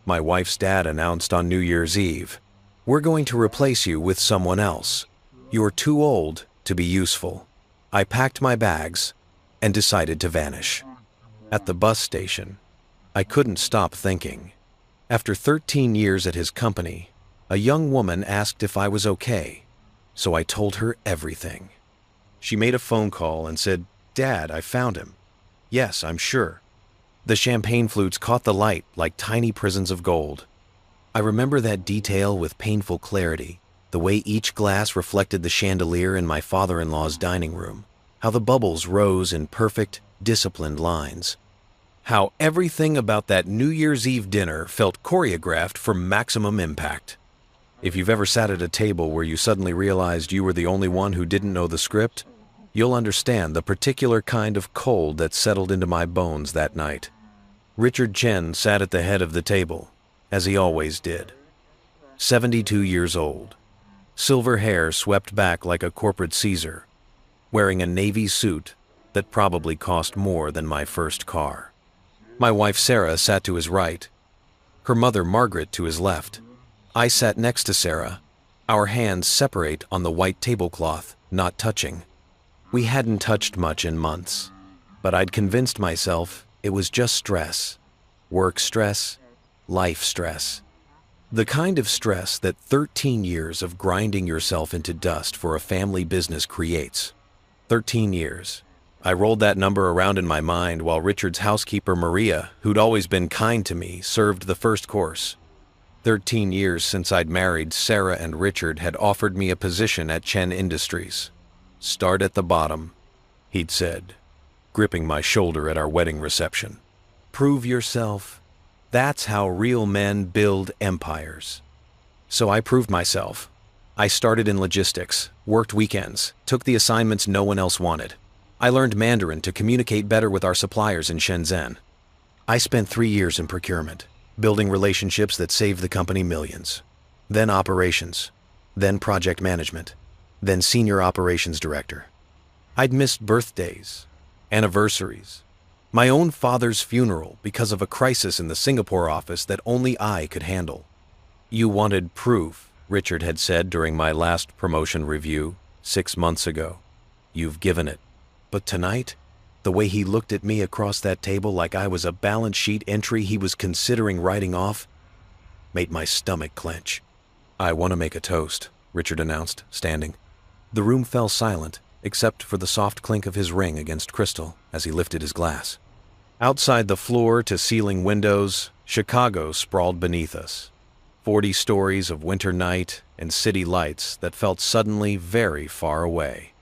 My wife's dad announced on New Year's Eve, "We're going to replace you with someone else. You're too old to be useful." I packed my bags and decided to vanish. At the bus station, I couldn't stop thinking. After 13 years at his company, a young woman asked if I was okay, so I told her everything. She made a phone call and said, "Dad, I found him." "Yes, I'm sure." The champagne flutes caught the light like tiny prisons of gold. I remember that detail with painful clarity, the way each glass reflected the chandelier in my father-in-law's dining room, how the bubbles rose in perfect, disciplined lines, how everything about that New Year's Eve dinner felt choreographed for maximum impact. If you've ever sat at a table where you suddenly realized you were the only one who didn't know the script, you'll understand the particular kind of cold that settled into my bones that night. Richard Chen sat at the head of the table, as he always did. 72 years old, silver hair swept back like a corporate Caesar, wearing a navy suit that probably cost more than my first car. My wife Sarah sat to his right, her mother Margaret to his left. I sat next to Sarah, our hands separate on the white tablecloth, not touching. We hadn't touched much in months, but I'd convinced myself it was just stress. Work stress, life stress. The kind of stress that 13 years of grinding yourself into dust for a family business creates. 13 years. I rolled that number around in my mind while Richard's housekeeper Maria, who'd always been kind to me, served the first course. 13 years since I'd married, Sarah and Richard had offered me a position at Chen Industries. "Start at the bottom," he'd said, gripping my shoulder at our wedding reception. "Prove yourself. That's how real men build empires." So I proved myself. I started in logistics, worked weekends, took the assignments no one else wanted. I learned Mandarin to communicate better with our suppliers in Shenzhen. I spent 3 years in procurement, building relationships that saved the company millions. Then operations, then project management, then senior operations director. I'd missed birthdays, anniversaries, my own father's funeral because of a crisis in the Singapore office that only I could handle. "You wanted proof," Richard had said during my last promotion review 6 months ago. "You've given it." But tonight, the way he looked at me across that table like I was a balance sheet entry he was considering writing off, made my stomach clench. "I want to make a toast," Richard announced, standing. The room fell silent, except for the soft clink of his ring against crystal as he lifted his glass. Outside the floor-to-ceiling windows, Chicago sprawled beneath us. 40 stories of winter night and city lights that felt suddenly very far away.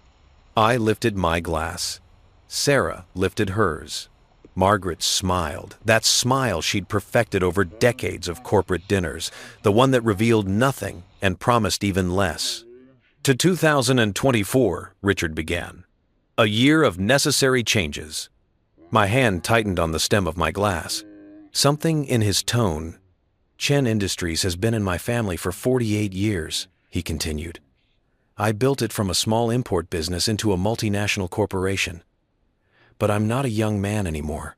I lifted my glass. Sarah lifted hers. Margaret smiled, that smile she'd perfected over decades of corporate dinners, the one that revealed nothing and promised even less. "To 2024, Richard began. "A year of necessary changes." My hand tightened on the stem of my glass. Something in his tone. "Chen Industries has been in my family for 48 years, he continued. "I built it from a small import business into a multinational corporation. But I'm not a young man anymore.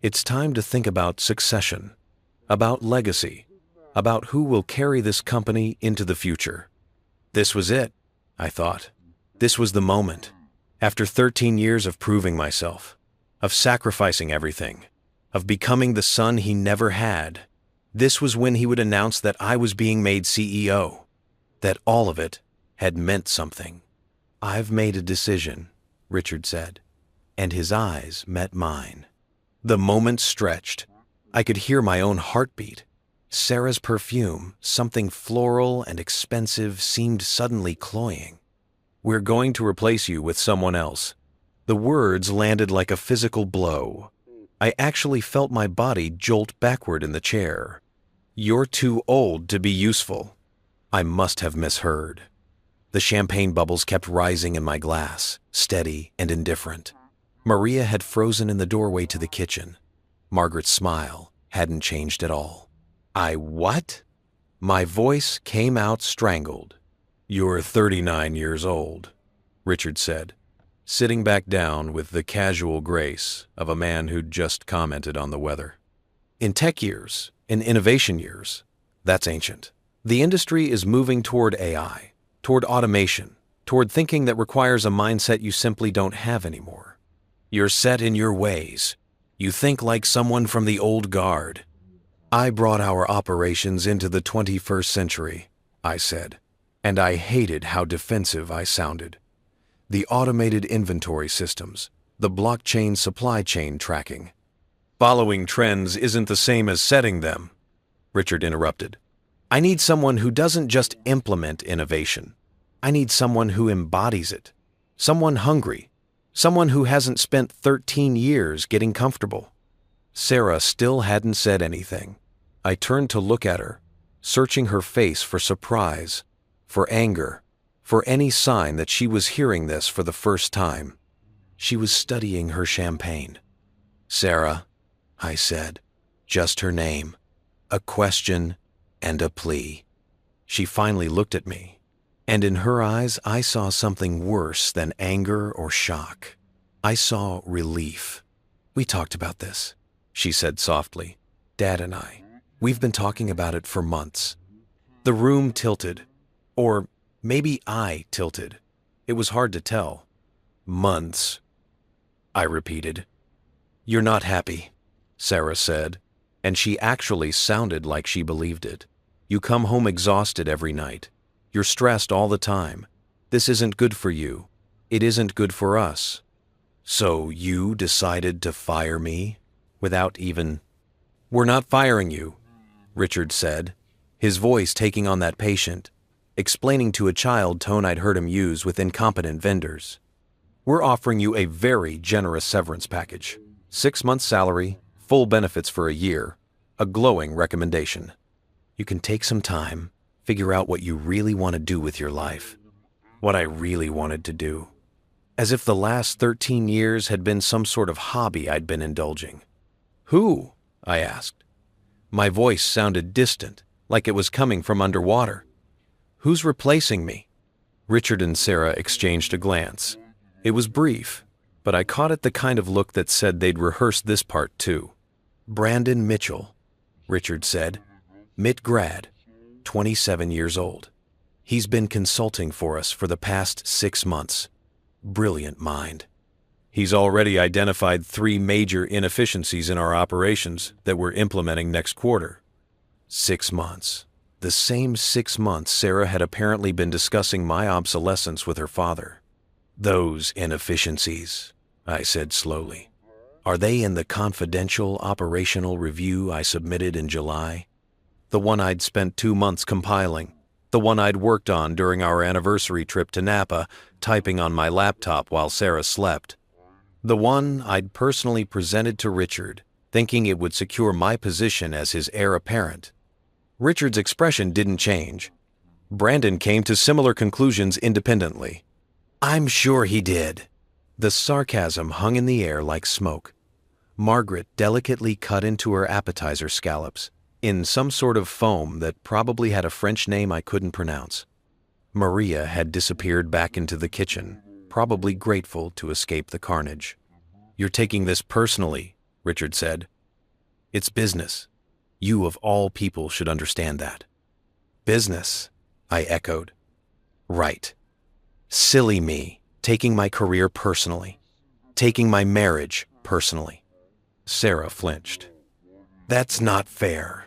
It's time to think about succession, about legacy, about who will carry this company into the future." This was it, I thought. This was the moment. After 13 years of proving myself, of sacrificing everything, of becoming the son he never had, this was when he would announce that I was being made CEO, that all of it had meant something. "I've made a decision," Richard said, and his eyes met mine. The moment stretched. I could hear my own heartbeat. Sarah's perfume, something floral and expensive, seemed suddenly cloying. "We're going to replace you with someone else." The words landed like a physical blow. I actually felt my body jolt backward in the chair. "You're too old to be useful." I must have misheard. The champagne bubbles kept rising in my glass, steady and indifferent. Maria had frozen in the doorway to the kitchen. Margaret's smile hadn't changed at all. What?" My voice came out strangled. "You're 39 years old," Richard said, sitting back down with the casual grace of a man who'd just commented on the weather. In tech years, in innovation years, that's ancient. The industry is moving toward AI, toward automation, toward thinking that requires a mindset you simply don't have anymore. You're set in your ways. You think like someone from the old guard. I brought our operations into the 21st century, I said, and I hated how defensive I sounded. The automated inventory systems, the blockchain supply chain tracking. Following trends isn't the same as setting them, Richard interrupted. I need someone who doesn't just implement innovation. I need someone who embodies it. Someone hungry. Someone who hasn't spent 13 years getting comfortable. Sarah still hadn't said anything. I turned to look at her, searching her face for surprise, for anger, for any sign that she was hearing this for the first time. She was studying her champagne. Sarah, I said, just her name, a question and a plea. She finally looked at me, and in her eyes I saw something worse than anger or shock. I saw relief. We talked about this, she said softly. Dad and I. We've been talking about it for months. The room tilted. Or maybe I tilted. It was hard to tell. Months, I repeated. You're not happy, Sarah said, and she actually sounded like she believed it. You come home exhausted every night. You're stressed all the time. This isn't good for you. It isn't good for us. So you decided to fire me? Without even... We're not firing you, Richard said, his voice taking on that patient, explaining to a child tone I'd heard him use with incompetent vendors. We're offering you a very generous severance package. 6 months salary, full benefits for a year, a glowing recommendation. You can take some time, figure out what you really want to do with your life. What I really wanted to do. As if the last 13 years had been some sort of hobby I'd been indulging. Who? I asked. My voice sounded distant, like it was coming from underwater. Who's replacing me? Richard and Sarah exchanged a glance. It was brief, but I caught it the kind of look that said they'd rehearsed this part too. Brandon Mitchell, Richard said. MIT grad, 27 years old. He's been consulting for us for the past 6 months. Brilliant mind. He's already identified 3 major inefficiencies in our operations that we're implementing next quarter. 6 months. The same 6 months Sarah had apparently been discussing my obsolescence with her father. Those inefficiencies, I said slowly. Are they in the confidential operational review I submitted in July? The one I'd spent 2 months compiling. The one I'd worked on during our anniversary trip to Napa, typing on my laptop while Sarah slept. The one I'd personally presented to Richard, thinking it would secure my position as his heir apparent. Richard's expression didn't change. Brandon came to similar conclusions independently. I'm sure he did. The sarcasm hung in the air like smoke. Margaret delicately cut into her appetizer scallops, in some sort of foam that probably had a French name I couldn't pronounce. Maria had disappeared back into the kitchen, probably grateful to escape the carnage. You're taking this personally, Richard said. It's business. You of all people should understand that. Business, I echoed. Right. Silly me, taking my career personally. Taking my marriage personally. Sarah flinched. That's not fair.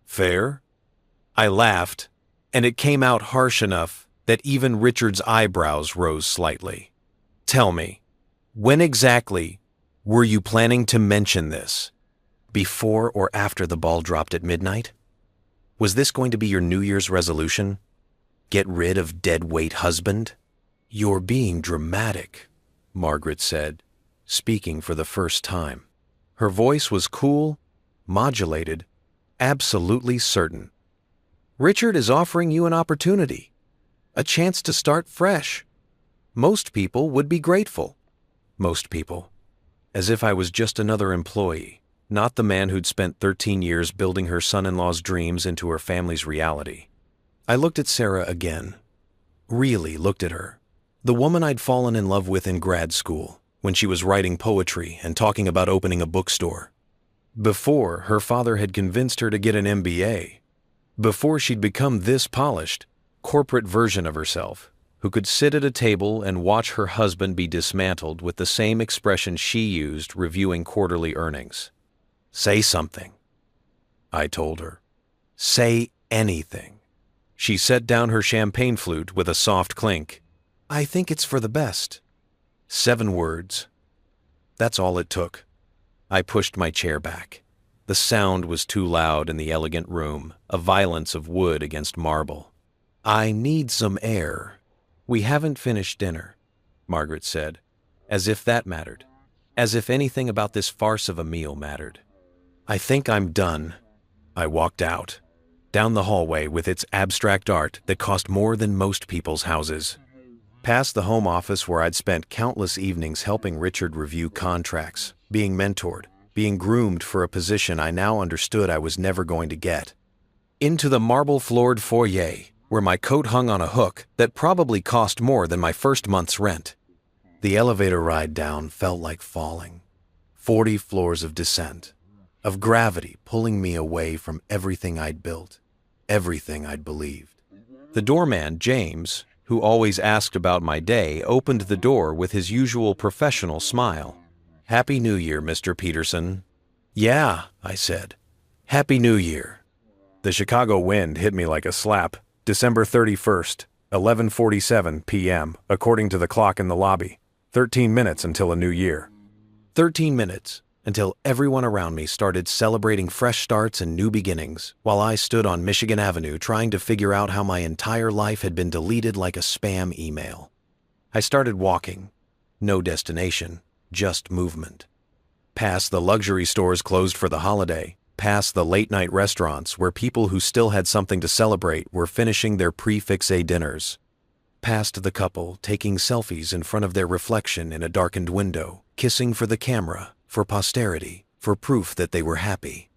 Fair? I laughed, and it came out harsh enough that even Richard's eyebrows rose slightly. Tell me, when exactly were you planning to mention this? Before or after the ball dropped at midnight? Was this going to be your New Year's resolution? Get rid of dead-weight husband? You're being dramatic, Margaret said, speaking for the first time. Her voice was cool, modulated, absolutely certain. Richard is offering you an opportunity, a chance to start fresh. Most people would be grateful. Most people. As if I was just another employee, not the man who'd spent 13 years building her son-in-law's dreams into her family's reality. I looked at Sarah again. Really looked at her. The woman I'd fallen in love with in grad school, when she was writing poetry and talking about opening a bookstore. Before her father had convinced her to get an MBA. Before she'd become this polished, corporate version of herself, who could sit at a table and watch her husband be dismantled with the same expression she used reviewing quarterly earnings. "Say something," I told her. "Say anything." She set down her champagne flute with a soft clink. "I think it's for the best." 7 words. That's all it took. I pushed my chair back. The sound was too loud in the elegant room, a violence of wood against marble. "I need some air. We haven't finished dinner," Margaret said, as if that mattered, as if anything about this farce of a meal mattered. "I think I'm done." I walked out, down the hallway with its abstract art that cost more than most people's houses, past the home office where I'd spent countless evenings helping Richard review contracts, being mentored, being groomed for a position I now understood I was never going to get, into the marble-floored foyer where my coat hung on a hook that probably cost more than my first month's rent. The elevator ride down felt like falling. 40 floors of descent, of gravity pulling me away from everything I'd built, everything I'd believed. The doorman, James, who always asked about my day, opened the door with his usual professional smile. "Happy New Year, Mr. Peterson." "Yeah," I said. "Happy New Year." The Chicago wind hit me like a slap. December 31st, 11:47 p.m., according to the clock in the lobby. 13 minutes until a new year. 13 minutes until everyone around me started celebrating fresh starts and new beginnings, while I stood on Michigan Avenue trying to figure out how my entire life had been deleted like a spam email. I started walking. No destination, just movement. Past the luxury stores closed for the holiday, past the late-night restaurants where people who still had something to celebrate were finishing their prix-fixé dinners. Past the couple taking selfies in front of their reflection in a darkened window, kissing for the camera, for posterity, for proof that they were happy.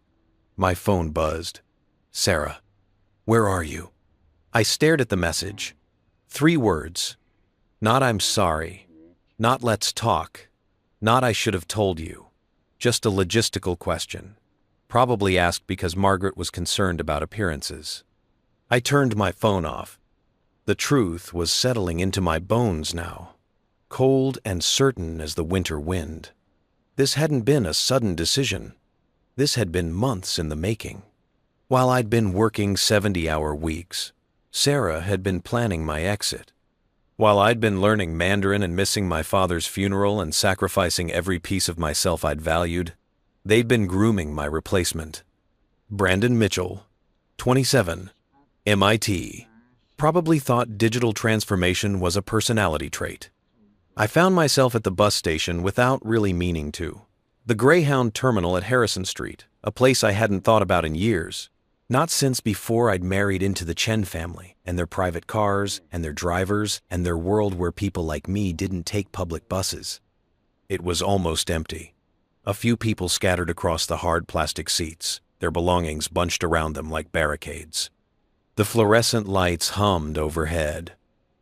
My phone buzzed. "Sarah, where are you?" I stared at the message. 3 words. Not "I'm sorry," not "let's talk," not "I should have told you." Just a logistical question. Probably asked because Margaret was concerned about appearances. I turned my phone off. The truth was settling into my bones now, cold and certain as the winter wind. This hadn't been a sudden decision. This had been months in the making. While I'd been working 70-hour weeks, Sarah had been planning my exit. While I'd been learning Mandarin and missing my father's funeral and sacrificing every piece of myself I'd valued, they'd been grooming my replacement. Brandon Mitchell, 27, MIT, probably thought digital transformation was a personality trait. I found myself at the bus station without really meaning to. The Greyhound terminal at Harrison Street, a place I hadn't thought about in years, not since before I'd married into the Chen family and their private cars and their drivers and their world where people like me didn't take public buses. It was almost empty. A few people scattered across the hard plastic seats, their belongings bunched around them like barricades. The fluorescent lights hummed overhead,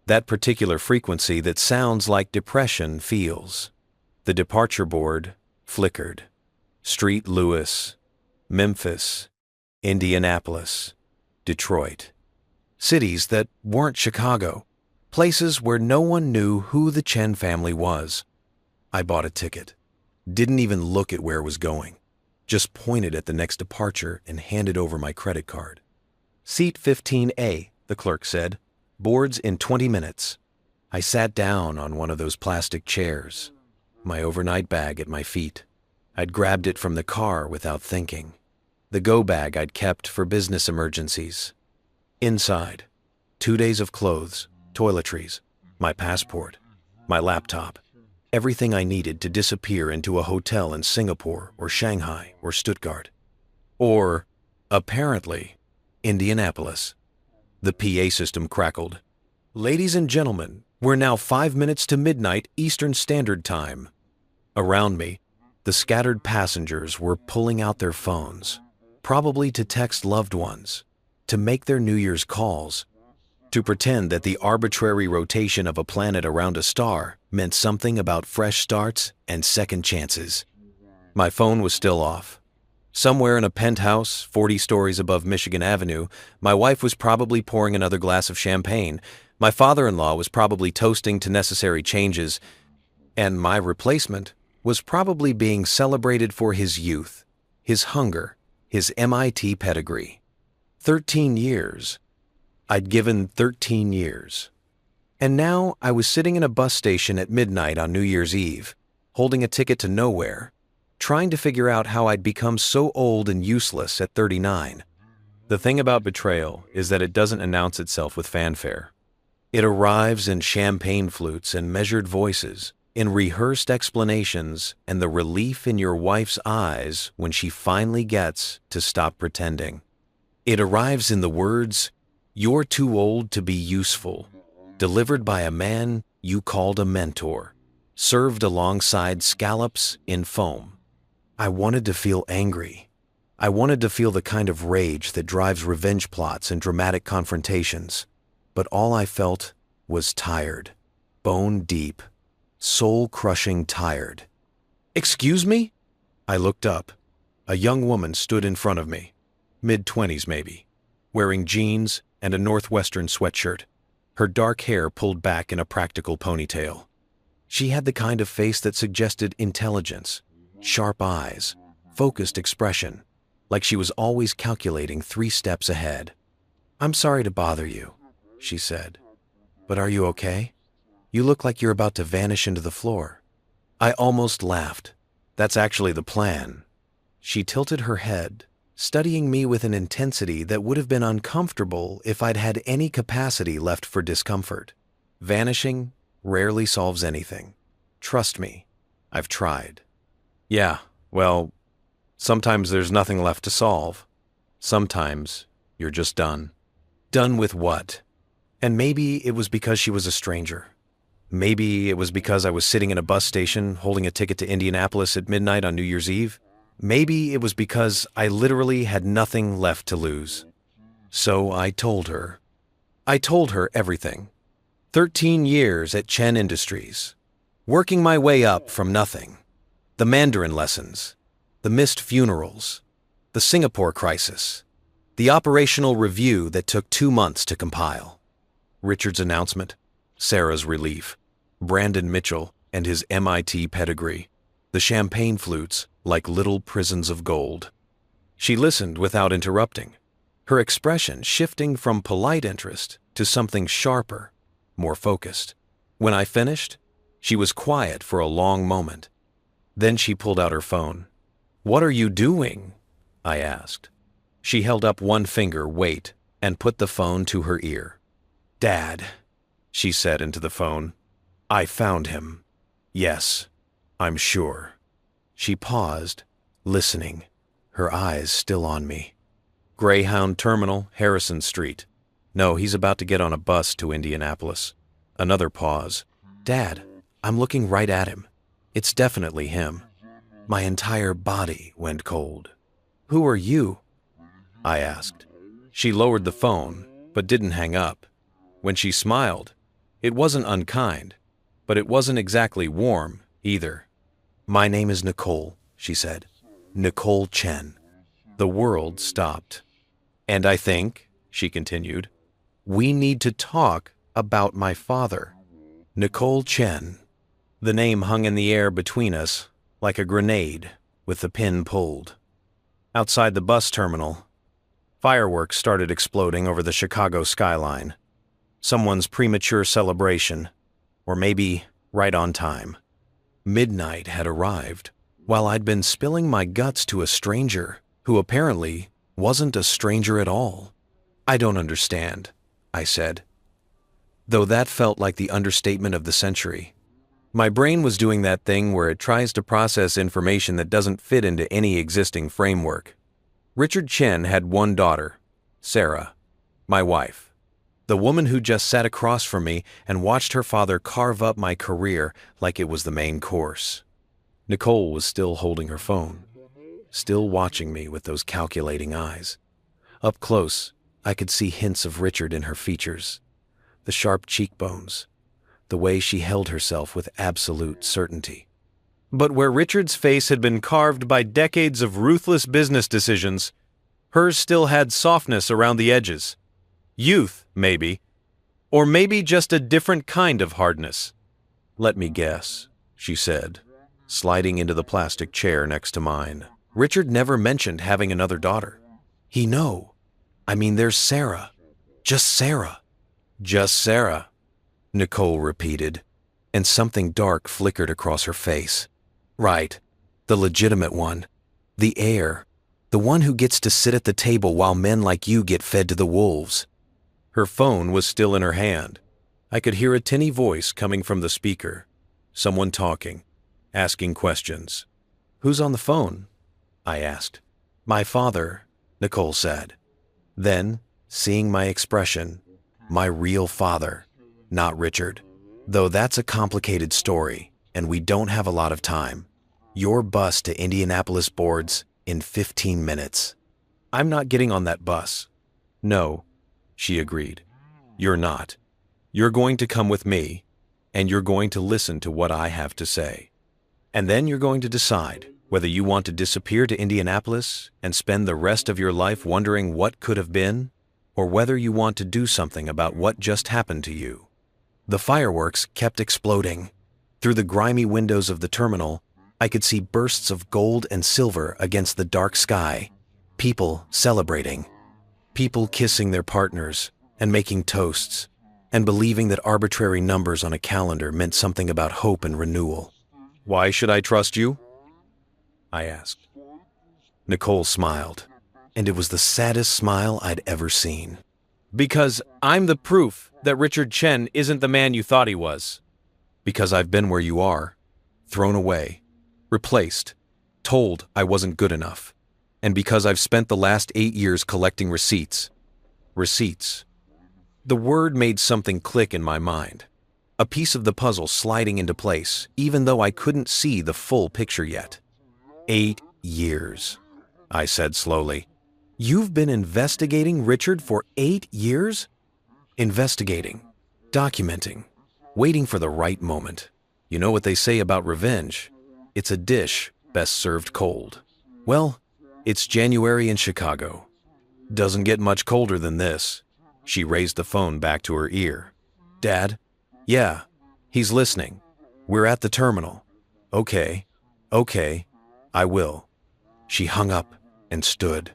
that particular frequency that sounds like depression feels. The departure board flickered. Street Louis, Memphis, Indianapolis, Detroit. Cities that weren't Chicago. Places where no one knew who the Chen family was. I bought a ticket. Didn't even look at where it was going. Just pointed at the next departure and handed over my credit card. "Seat 15A, the clerk said. "Boards in 20 minutes. I sat down on one of those plastic chairs, my overnight bag at my feet. I'd grabbed it from the car without thinking. The go bag I'd kept for business emergencies. Inside, 2 days of clothes, toiletries, my passport, my laptop, everything I needed to disappear into a hotel in Singapore or Shanghai or Stuttgart. Or, apparently, Indianapolis. The PA system crackled. "Ladies and gentlemen, we're now 5 minutes to midnight Eastern Standard Time." Around me, the scattered passengers were pulling out their phones, probably to text loved ones, to make their New Year's calls, to pretend that the arbitrary rotation of a planet around a star meant something about fresh starts and second chances. My phone was still off. Somewhere in a penthouse 40 stories above Michigan Avenue, my wife was probably pouring another glass of champagne, my father-in-law was probably toasting to necessary changes, and my replacement was probably being celebrated for his youth, his hunger, his MIT pedigree. 13 years. I'd given 13 years. And now I was sitting in a bus station at midnight on New Year's Eve, holding a ticket to nowhere, trying to figure out how I'd become so old and useless at 39. The thing about betrayal is that it doesn't announce itself with fanfare. It arrives in champagne flutes and measured voices, in rehearsed explanations, and the relief in your wife's eyes when she finally gets to stop pretending. It arrives in the words, "You're too old to be useful," delivered by a man you called a mentor, served alongside scallops in foam. I wanted to feel angry. I wanted to feel the kind of rage that drives revenge plots and dramatic confrontations. But all I felt was tired, bone deep, soul-crushing tired. "Excuse me?" I looked up. A young woman stood in front of me, mid-20s maybe, wearing jeans and a Northwestern sweatshirt, her dark hair pulled back in a practical ponytail. She had the kind of face that suggested intelligence, sharp eyes, focused expression, like she was always calculating 3 steps ahead. "I'm sorry to bother you," she said, "but are you okay? You look like you're about to vanish into the floor." I almost laughed. That's actually the plan. She tilted her head, studying me with an intensity that would have been uncomfortable if I'd had any capacity left for discomfort. Vanishing rarely solves anything. Trust me, I've tried. Yeah, well, sometimes there's nothing left to solve. Sometimes you're just done. Done with what? And maybe it was because she was a stranger. Maybe it was because I was sitting in a bus station holding a ticket to Indianapolis at midnight on New Year's Eve. Maybe it was because I literally had nothing left to lose. So I told her. I told her everything. 13 years at Chen Industries, working my way up from nothing. The Mandarin lessons, the missed funerals, the Singapore crisis, the operational review that took 2 months to compile. Richard's announcement, Sarah's relief, Brandon Mitchell and his MIT pedigree, the champagne flutes like little prisons of gold. She listened without interrupting, her expression shifting from polite interest to something sharper, more focused. When I finished, she was quiet for a long moment. Then she pulled out her phone. "What are you doing?" I asked. She held up one finger, wait, and put the phone to her ear. "Dad," she said into the phone. "I found him. Yes, I'm sure." She paused, listening, her eyes still on me. "Greyhound Terminal, Harrison Street. No, he's about to get on a bus to Indianapolis." Another pause. "Dad, I'm looking right at him. It's definitely him." My entire body went cold. "Who are you?" I asked. She lowered the phone, but didn't hang up. When she smiled, it wasn't unkind, but it wasn't exactly warm either. "My name is Nicole," she said. "Nicole Chen." The world stopped. "And I think," she continued, "we need to talk about my father." Nicole Chen. The name hung in the air between us, like a grenade, with the pin pulled. Outside the bus terminal, fireworks started exploding over the Chicago skyline. Someone's premature celebration, or maybe right on time. Midnight had arrived, while I'd been spilling my guts to a stranger who apparently wasn't a stranger at all. "I don't understand," I said, though that felt like the understatement of the century. My brain was doing that thing where it tries to process information that doesn't fit into any existing framework. Richard Chen had one daughter, Sarah, my wife, the woman who just sat across from me and watched her father carve up my career like it was the main course. Nicole was still holding her phone, still watching me with those calculating eyes. Up close, I could see hints of Richard in her features, the sharp cheekbones, the way she held herself with absolute certainty. But where Richard's face had been carved by decades of ruthless business decisions, hers still had softness around the edges. Youth, maybe. Or maybe just a different kind of hardness. "Let me guess," she said, sliding into the plastic chair next to mine. "Richard never mentioned having another daughter." No. I mean, there's Sarah. Just Sarah." "Just Sarah," Nicole repeated, and something dark flickered across her face. "Right. The legitimate one. The heir. The one who gets to sit at the table while men like you get fed to the wolves." Her phone was still in her hand. I could hear a tinny voice coming from the speaker. Someone talking, asking questions. "Who's on the phone?" I asked. "My father," Nicole said. Then, seeing my expression, "My real father, not Richard. Though that's a complicated story, and we don't have a lot of time. Your bus to Indianapolis boards in 15 minutes. "I'm not getting on that bus." "No," she agreed. "You're not. You're going to come with me, and you're going to listen to what I have to say. And then you're going to decide whether you want to disappear to Indianapolis and spend the rest of your life wondering what could have been, or whether you want to do something about what just happened to you." The fireworks kept exploding. Through the grimy windows of the terminal, I could see bursts of gold and silver against the dark sky. People celebrating. People kissing their partners and making toasts, and believing that arbitrary numbers on a calendar meant something about hope and renewal. "Why should I trust you?" I asked. Nicole smiled, and it was the saddest smile I'd ever seen. "Because I'm the proof that Richard Chen isn't the man you thought he was. Because I've been where you are, thrown away, replaced, told I wasn't good enough. And because I've spent the last 8 years collecting receipts." Receipts. The word made something click in my mind. A piece of the puzzle sliding into place, even though I couldn't see the full picture yet. 8 years, I said slowly. "You've been investigating Richard for 8 years?" "Investigating, documenting, waiting for the right moment. You know what they say about revenge? It's a dish best served cold. Well, it's January in Chicago. Doesn't get much colder than this." She raised the phone back to her ear. "Dad?" "Yeah, he's listening. We're at the terminal." Okay, I will." She hung up and stood,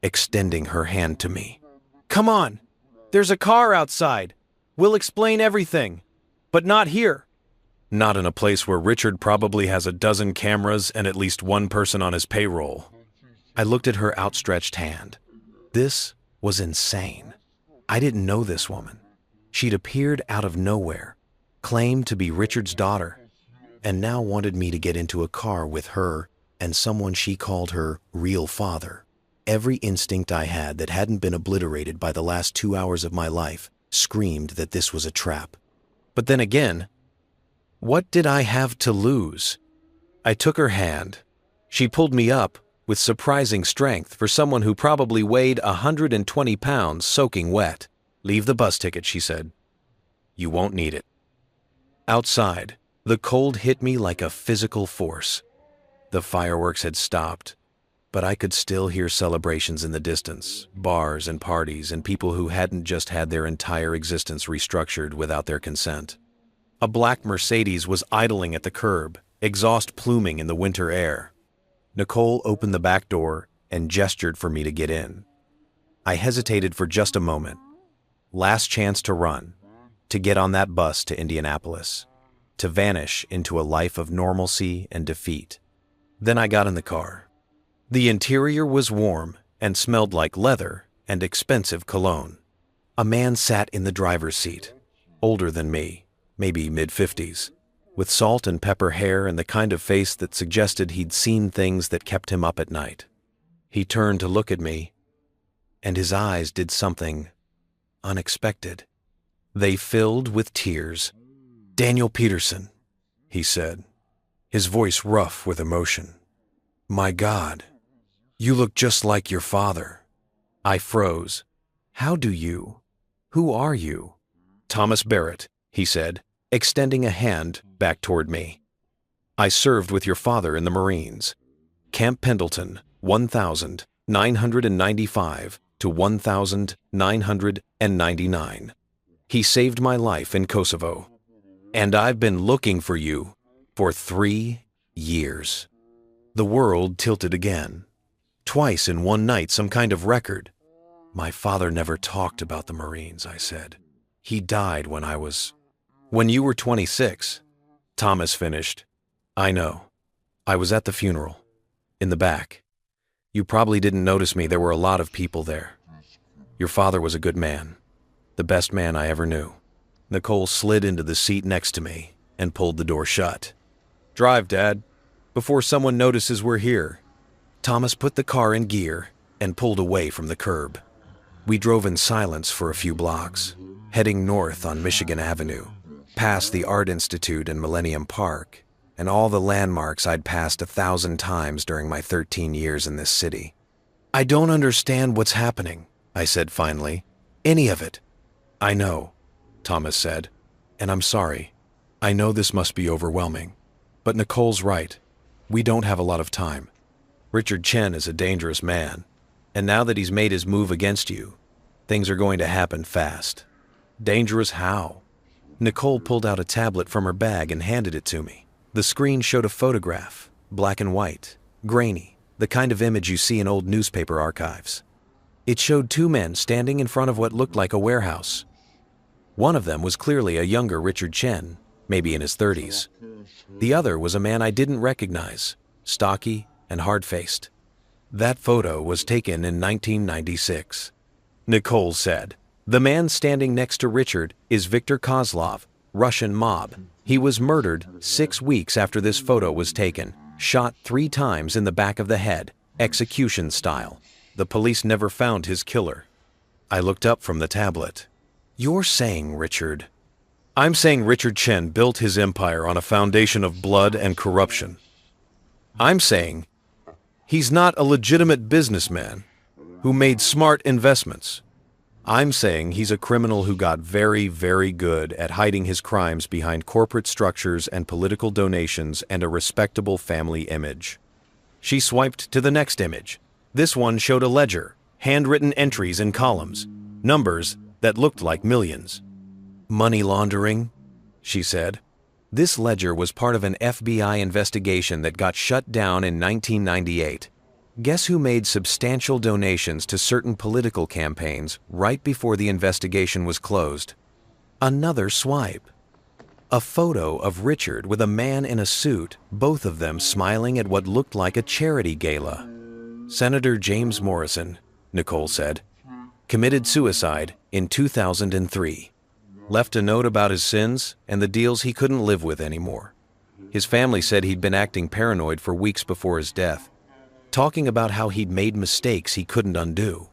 extending her hand to me. "Come on, there's a car outside. We'll explain everything, but not here." "Not in a place where Richard probably has a dozen cameras and at least one person on his payroll." I looked at her outstretched hand. This was insane. I didn't know this woman. She'd appeared out of nowhere, claimed to be Richard's daughter, and now wanted me to get into a car with her and someone she called her real father. Every instinct I had that hadn't been obliterated by the last 2 hours of my life screamed that this was a trap. But then again, what did I have to lose? I took her hand. She pulled me up with surprising strength for someone who probably weighed 120 pounds soaking wet. "Leave the bus ticket," she said. "You won't need it." Outside, the cold hit me like a physical force. The fireworks had stopped, but I could still hear celebrations in the distance, bars and parties, and people who hadn't just had their entire existence restructured without their consent. A black Mercedes was idling at the curb, exhaust pluming in the winter air. Nicole opened the back door and gestured for me to get in. I hesitated for just a moment. Last chance to run, to get on that bus to Indianapolis, to vanish into a life of normalcy and defeat. Then I got in the car. The interior was warm and smelled like leather and expensive cologne. A man sat in the driver's seat, older than me, maybe mid-50s, with salt and pepper hair and the kind of face that suggested he'd seen things that kept him up at night. He turned to look at me, and his eyes did something unexpected. They filled with tears. "Daniel Peterson," he said, his voice rough with emotion. "My God, you look just like your father." I froze. "How do you? Who are you?" "Thomas Barrett," he said, extending a hand back toward me. I served with your father in the Marines. Camp Pendleton, 1995 to 1999. He saved my life in Kosovo. And I've been looking for you for 3 years. The world tilted again. Twice in one night, some kind of record. My father never talked about the Marines, I said. He died when you were 26. Thomas finished. I know. I was at the funeral. In the back. You probably didn't notice me. There were a lot of people there. Your father was a good man. The best man I ever knew. Nicole slid into the seat next to me and pulled the door shut. Drive, Dad, before someone notices we're here. Thomas put the car in gear and pulled away from the curb. We drove in silence for a few blocks, heading north on Michigan Avenue, past the Art Institute and Millennium Park, and all the landmarks I'd passed 1,000 times during my 13 years in this city. I don't understand what's happening, I said finally. Any of it. I know, Thomas said, and I'm sorry. I know this must be overwhelming, but Nicole's right. We don't have a lot of time. Richard Chen is a dangerous man, and now that he's made his move against you, things are going to happen fast. Dangerous how? Nicole pulled out a tablet from her bag and handed it to me. The screen showed a photograph, black and white, grainy, the kind of image you see in old newspaper archives. It showed 2 men standing in front of what looked like a warehouse. One of them was clearly a younger Richard Chen, maybe in his 30s. The other was a man I didn't recognize, stocky and hard-faced. That photo was taken in 1996. Nicole said, "The man standing next to Richard is Viktor Kozlov, Russian mob. He was murdered 6 weeks after this photo was taken, shot 3 times in the back of the head, execution style. The police never found his killer." I looked up from the tablet. You're saying, Richard... I'm saying Richard Chen built his empire on a foundation of blood and corruption. I'm saying he's not a legitimate businessman who made smart investments. I'm saying he's a criminal who got very, very good at hiding his crimes behind corporate structures and political donations and a respectable family image. She swiped to the next image. This one showed a ledger, handwritten entries in columns, numbers that looked like millions. Money laundering, she said. This ledger was part of an FBI investigation that got shut down in 1998. Guess who made substantial donations to certain political campaigns right before the investigation was closed? Another swipe. A photo of Richard with a man in a suit, both of them smiling at what looked like a charity gala. Senator James Morrison, Nicole said, committed suicide in 2003. Left a note about his sins and the deals he couldn't live with anymore. His family said he'd been acting paranoid for weeks before his death, talking about how he'd made mistakes he couldn't undo.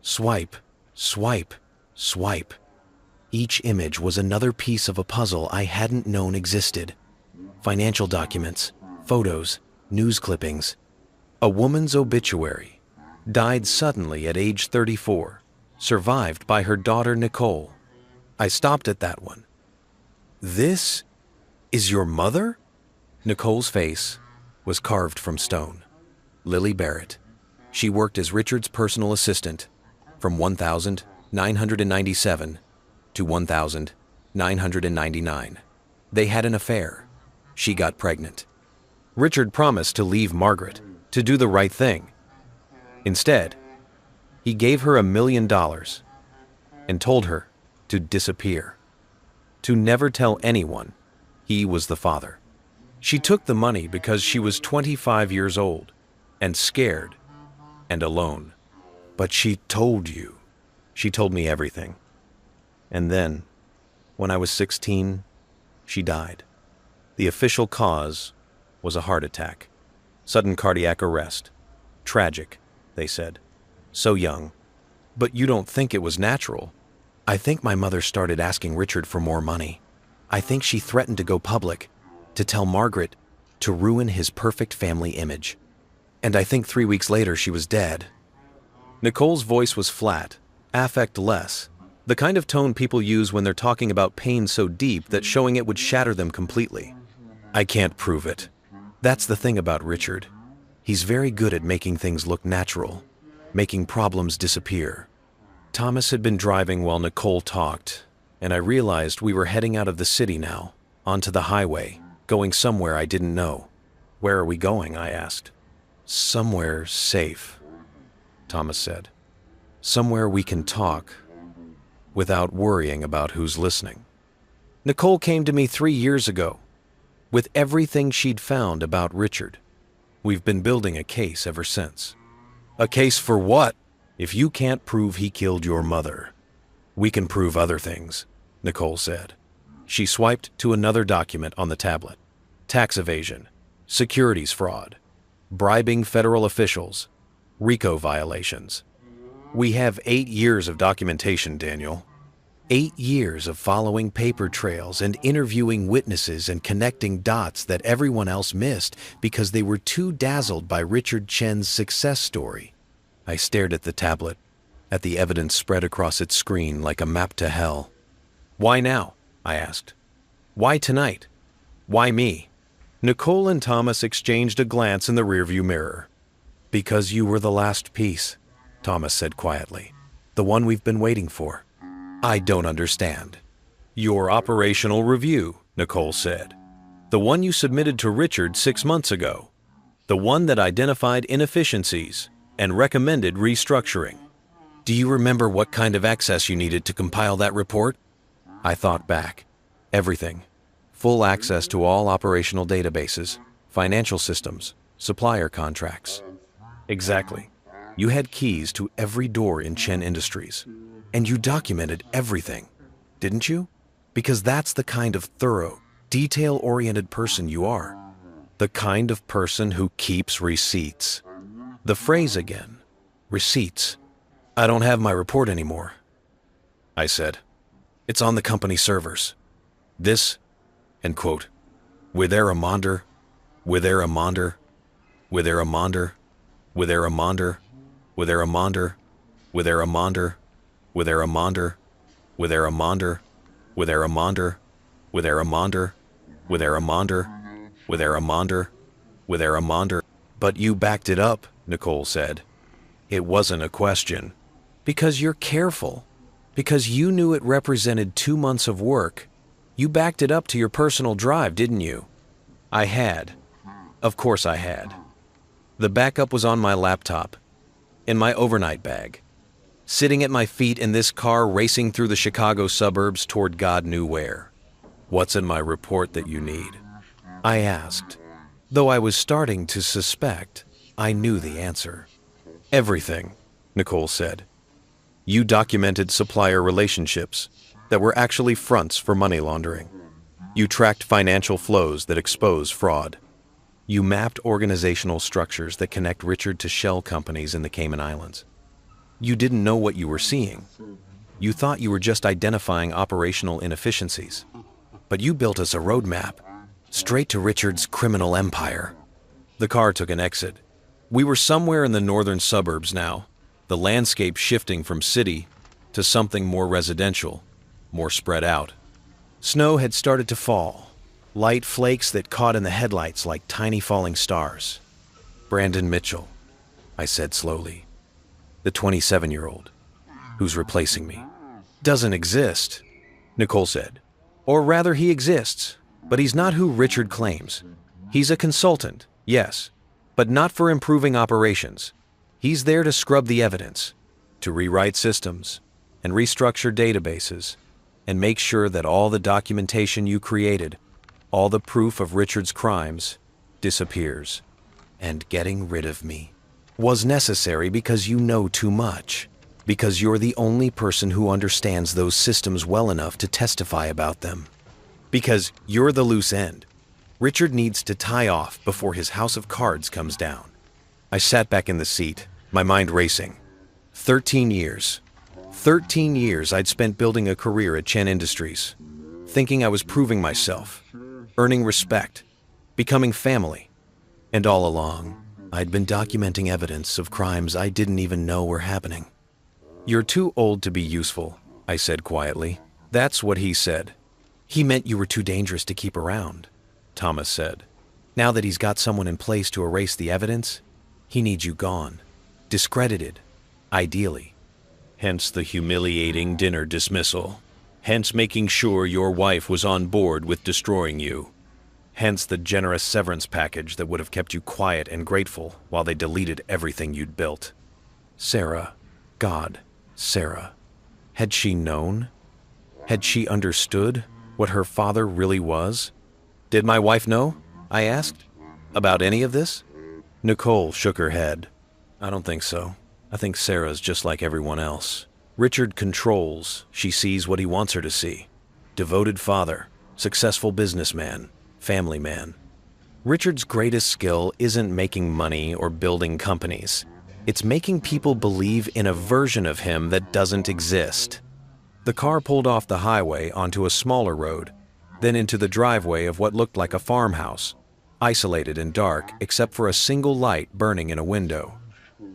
Swipe, swipe, swipe. Each image was another piece of a puzzle I hadn't known existed. Financial documents, photos, news clippings. A woman's obituary. Died suddenly at age 34, survived by her daughter Nicole. I stopped at that one. This is your mother? Nicole's face was carved from stone. Lily Barrett. She worked as Richard's personal assistant from 1997 to 1999. They had an affair. She got pregnant. Richard promised to leave Margaret, to do the right thing. Instead, he gave her $1 million and told her to disappear, to never tell anyone he was the father. She took the money because she was 25 years old and scared and alone. But she told you. She told me everything. And then, when I was 16, she died. The official cause was a heart attack. Sudden cardiac arrest. Tragic, they said. So young. But you don't think it was natural? I think my mother started asking Richard for more money. I think she threatened to go public, to tell Margaret, to ruin his perfect family image. And I think 3 weeks later she was dead. Nicole's voice was flat, affect-less, the kind of tone people use when they're talking about pain so deep that showing it would shatter them completely. I can't prove it, That's the thing about Richard. He's very good at making things look natural, making problems disappear. Thomas had been driving while Nicole talked, and I realized we were heading out of the city now, onto the highway, going somewhere I didn't know. Where are we going? I asked. Somewhere safe, Thomas said. Somewhere we can talk without worrying about who's listening. Nicole came to me 3 years ago with everything she'd found about Richard. We've been building a case ever since. A case for what? If you can't prove he killed your mother, we can prove other things, Nicole said. She swiped to another document on the tablet. Tax evasion, securities fraud, bribing federal officials, RICO violations. We have 8 years of documentation, Daniel. 8 years of following paper trails and interviewing witnesses and connecting dots that everyone else missed because they were too dazzled by Richard Chen's success story. I stared at the tablet, at the evidence spread across its screen like a map to hell. Why now? I asked. Why tonight? Why me? Nicole and Thomas exchanged a glance in the rearview mirror. Because you were the last piece, Thomas said quietly. The one we've been waiting for. I don't understand. Your operational review, Nicole said. The one you submitted to Richard 6 months ago. The one that identified inefficiencies and recommended restructuring. Do you remember what kind of access you needed to compile that report? I thought back. Everything. Full access to all operational databases, financial systems, supplier contracts. Exactly. You had keys to every door in Chen Industries. And you documented everything, didn't you? Because that's the kind of thorough, detail-oriented person you are. The kind of person who keeps receipts. The phrase again, receipts. I don't have my report anymore, I said. It's on the company servers. This, and quote, Witheramander, Witheramander, Witheramander, Witheramander, Witheramander, Witheramander, Witheramander, Witheramander, Witheramander, Witheramander, Witheramander, Witheramander, Witheramander. But you backed it up, Nicole said. It wasn't a question. Because you're careful. Because you knew it represented 2 months of work. You backed it up to your personal drive, didn't you? I had. Of course I had. The backup was on my laptop, in my overnight bag, sitting at my feet in this car racing through the Chicago suburbs toward God knew where. What's in my report that you need? I asked. Though I was starting to suspect, I knew the answer. Everything, Nicole said. You documented supplier relationships that were actually fronts for money laundering. You tracked financial flows that expose fraud. You mapped organizational structures that connect Richard to shell companies in the Cayman Islands. You didn't know what you were seeing. You thought you were just identifying operational inefficiencies. But you built us a roadmap, straight to Richard's criminal empire. The car took an exit. We were somewhere in the northern suburbs now, the landscape shifting from city to something more residential, more spread out. Snow had started to fall, light flakes that caught in the headlights like tiny falling stars. Brandon Mitchell, I said slowly. The 27-year-old, who's replacing me. Doesn't exist, Nicole said. Or rather, he exists, but he's not who Richard claims. He's a consultant, yes, but not for improving operations. He's there to scrub the evidence, to rewrite systems, and restructure databases, and make sure that all the documentation you created, all the proof of Richard's crimes, disappears. And getting rid of me was necessary because you know too much, because you're the only person who understands those systems well enough to testify about them. Because you're the loose end. Richard needs to tie off before his house of cards comes down. I sat back in the seat, my mind racing. 13 years. 13 years I'd spent building a career at Chen Industries, thinking I was proving myself, earning respect, becoming family. And all along, I'd been documenting evidence of crimes I didn't even know were happening. You're too old to be useful, I said quietly. That's what he said. He meant you were too dangerous to keep around, Thomas said. Now that he's got someone in place to erase the evidence, he needs you gone. Discredited, ideally. Hence the humiliating dinner dismissal. Hence making sure your wife was on board with destroying you. Hence the generous severance package that would have kept you quiet and grateful while they deleted everything you'd built. Sarah. God, Sarah. Had she known? Had she understood what her father really was? Did my wife know? I asked. About any of this? Nicole shook her head. I don't think so. I think Sarah's just like everyone else. Richard controls. She sees what he wants her to see. Devoted father, successful businessman, family man. Richard's greatest skill isn't making money or building companies. It's making people believe in a version of him that doesn't exist. The car pulled off the highway onto a smaller road, then into the driveway of what looked like a farmhouse, isolated and dark except for a single light burning in a window.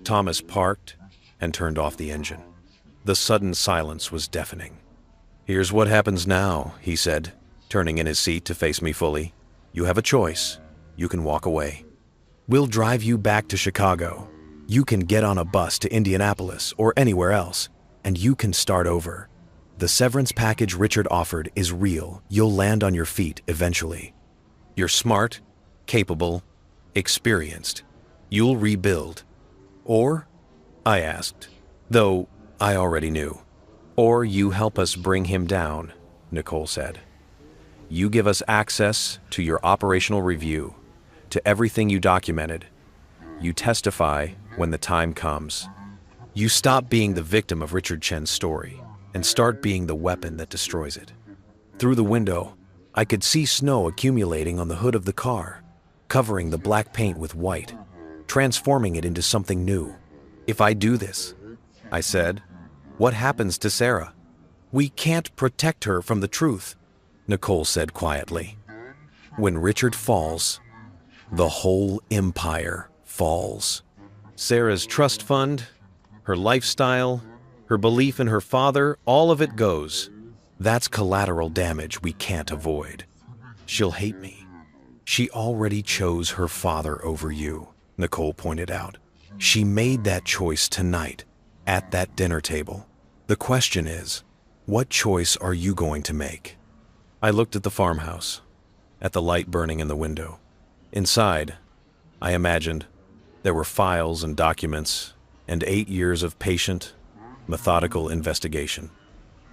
Thomas parked and turned off the engine. The sudden silence was deafening. "Here's what happens now," he said, turning in his seat to face me fully. "You have a choice. You can walk away. We'll drive you back to Chicago. You can get on a bus to Indianapolis or anywhere else, and you can start over. The severance package Richard offered is real. You'll land on your feet eventually. You're smart, capable, experienced. You'll rebuild. Or, I asked, though I already knew. Or you help us bring him down, Nicole said. You give us access to your operational review, to everything you documented. You testify when the time comes. You stop being the victim of Richard Chen's story and start being the weapon that destroys it. Through the window, I could see snow accumulating on the hood of the car, covering the black paint with white, transforming it into something new. If I do this, I said, what happens to Sarah? We can't protect her from the truth, Nicole said quietly. When Richard falls, the whole empire falls. Sarah's trust fund, her lifestyle, her belief in her father, all of it goes. That's collateral damage we can't avoid. She'll hate me. She already chose her father over you, Nicole pointed out. She made that choice tonight, at that dinner table. The question is, what choice are you going to make? I looked at the farmhouse, at the light burning in the window. Inside, I imagined, there were files and documents, and 8 years of patient, methodical investigation.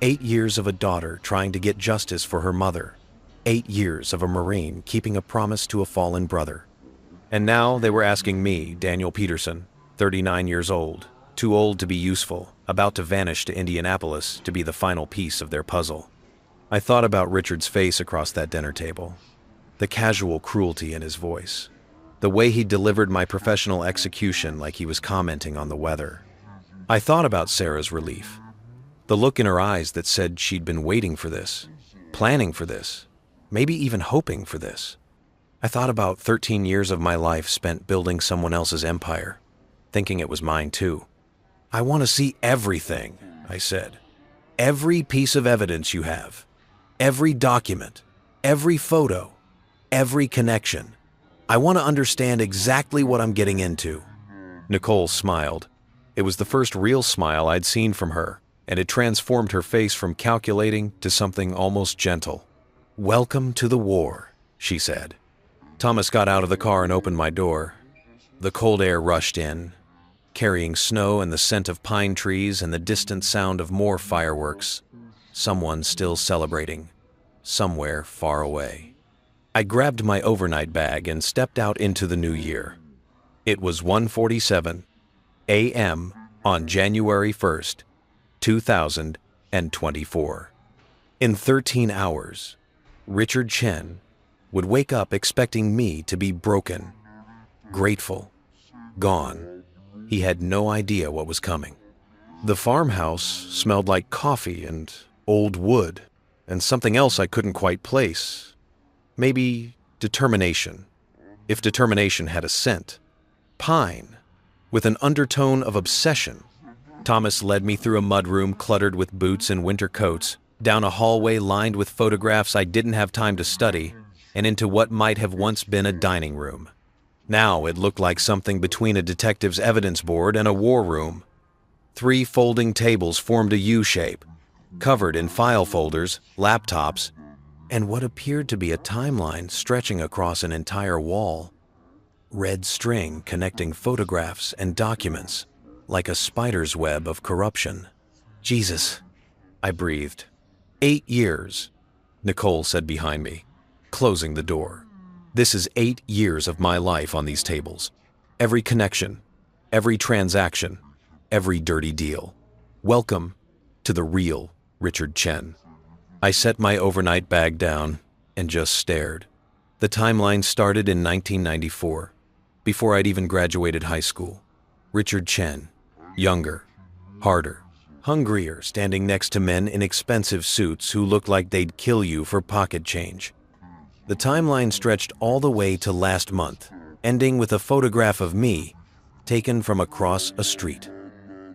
8 years of a daughter trying to get justice for her mother. 8 years of a Marine keeping a promise to a fallen brother. And now they were asking me, Daniel Peterson, 39 years old, too old to be useful, about to vanish to Indianapolis to be the final piece of their puzzle. I thought about Richard's face across that dinner table, the casual cruelty in his voice, the way he delivered my professional execution like he was commenting on the weather. I thought about Sarah's relief, the look in her eyes that said she'd been waiting for this, planning for this, maybe even hoping for this. I thought about 13 years of my life spent building someone else's empire, thinking it was mine too. I want to see everything, I said. Every piece of evidence you have, every document, every photo, every connection. I want to understand exactly what I'm getting into. Nicole smiled. It was the first real smile I'd seen from her, and it transformed her face from calculating to something almost gentle. Welcome to the war, she said. Thomas got out of the car and opened my door. The cold air rushed in, carrying snow and the scent of pine trees and the distant sound of more fireworks. Someone still celebrating, somewhere far away. I grabbed my overnight bag and stepped out into the new year. It was 1:47 a.m. on January 1st, 2024. In 13 hours, Richard Chen would wake up expecting me to be broken, grateful, gone. He had no idea what was coming. The farmhouse smelled like coffee and old wood, and something else I couldn't quite place. Maybe determination, if determination had a scent. Pine, with an undertone of obsession. Thomas led me through a mudroom cluttered with boots and winter coats, down a hallway lined with photographs I didn't have time to study, and into what might have once been a dining room. Now it looked like something between a detective's evidence board and a war room. 3 folding tables formed a U shape, covered in file folders, laptops, and what appeared to be a timeline stretching across an entire wall. Red string connecting photographs and documents, like a spider's web of corruption. Jesus, I breathed. 8 years, Nicole said behind me, closing the door. This is 8 years of my life on these tables. Every connection, every transaction, every dirty deal. Welcome to the real Richard Chen. I set my overnight bag down and just stared. The timeline started in 1994, before I'd even graduated high school. Richard Chen, younger, harder, hungrier, standing next to men in expensive suits who looked like they'd kill you for pocket change. The timeline stretched all the way to last month, ending with a photograph of me taken from across a street.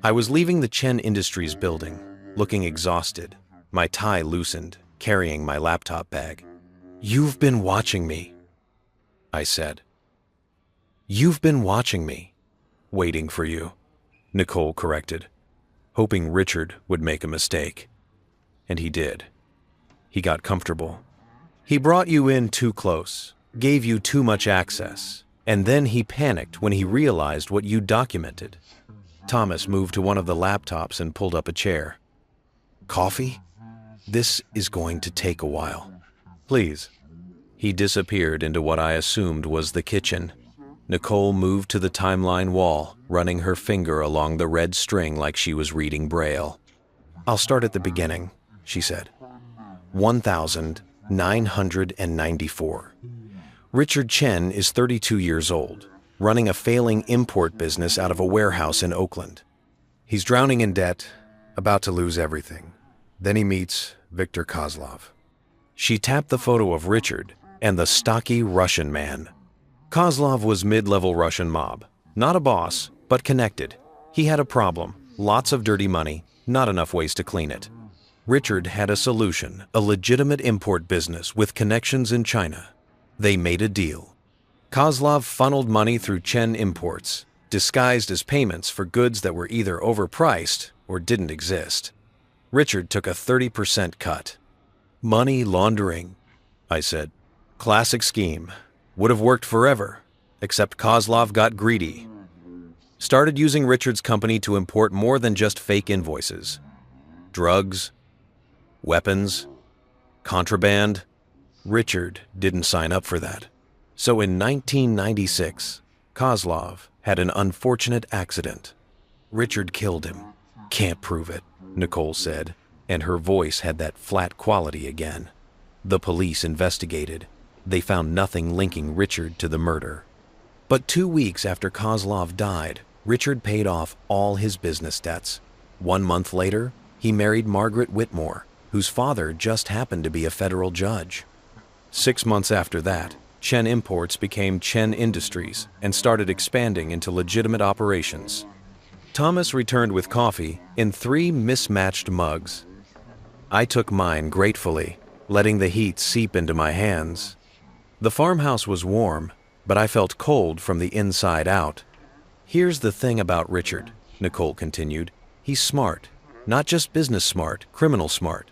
I was leaving the Chen Industries building, looking exhausted, my tie loosened, carrying my laptop bag. "You've been watching me," I said. "You've been watching me." "Waiting for you," Nicole corrected, hoping Richard would make a mistake. And he did. He got comfortable. He brought you in too close, gave you too much access, and then he panicked when he realized what you documented. Thomas moved to one of the laptops and pulled up a chair. "Coffee? This is going to take a while. Please." He disappeared into what I assumed was the kitchen. Nicole moved to the timeline wall, running her finger along the red string like she was reading Braille. "I'll start at the beginning," she said. 1994. Richard Chen is 32 years old, running a failing import business out of a warehouse in Oakland. He's drowning in debt, about to lose everything. Then he meets Viktor Kozlov. She tapped the photo of Richard and the stocky Russian man. Kozlov was mid-level Russian mob, not a boss, but connected. He had a problem, lots of dirty money, not enough ways to clean it. Richard had a solution, a legitimate import business with connections in China. They made a deal. Kozlov funneled money through Chen Imports, disguised as payments for goods that were either overpriced or didn't exist. Richard took a 30% cut. "Money laundering," I said. "Classic scheme. Would have worked forever, except Kozlov got greedy. Started using Richard's company to import more than just fake invoices. Drugs, weapons, contraband. Richard didn't sign up for that. So in 1996, Kozlov had an unfortunate accident. Richard killed him. Can't prove it," Nicole said, and her voice had that flat quality again. The police investigated. They found nothing linking Richard to the murder. But 2 weeks after Kozlov died, Richard paid off all his business debts. 1 month later, he married Margaret Whitmore, whose father just happened to be a federal judge. 6 months after that, Chen Imports became Chen Industries and started expanding into legitimate operations. Thomas returned with coffee in 3 mismatched mugs. I took mine gratefully, letting the heat seep into my hands. The farmhouse was warm, but I felt cold from the inside out. "Here's the thing about Richard," Nicole continued. "He's smart, not just business smart, criminal smart.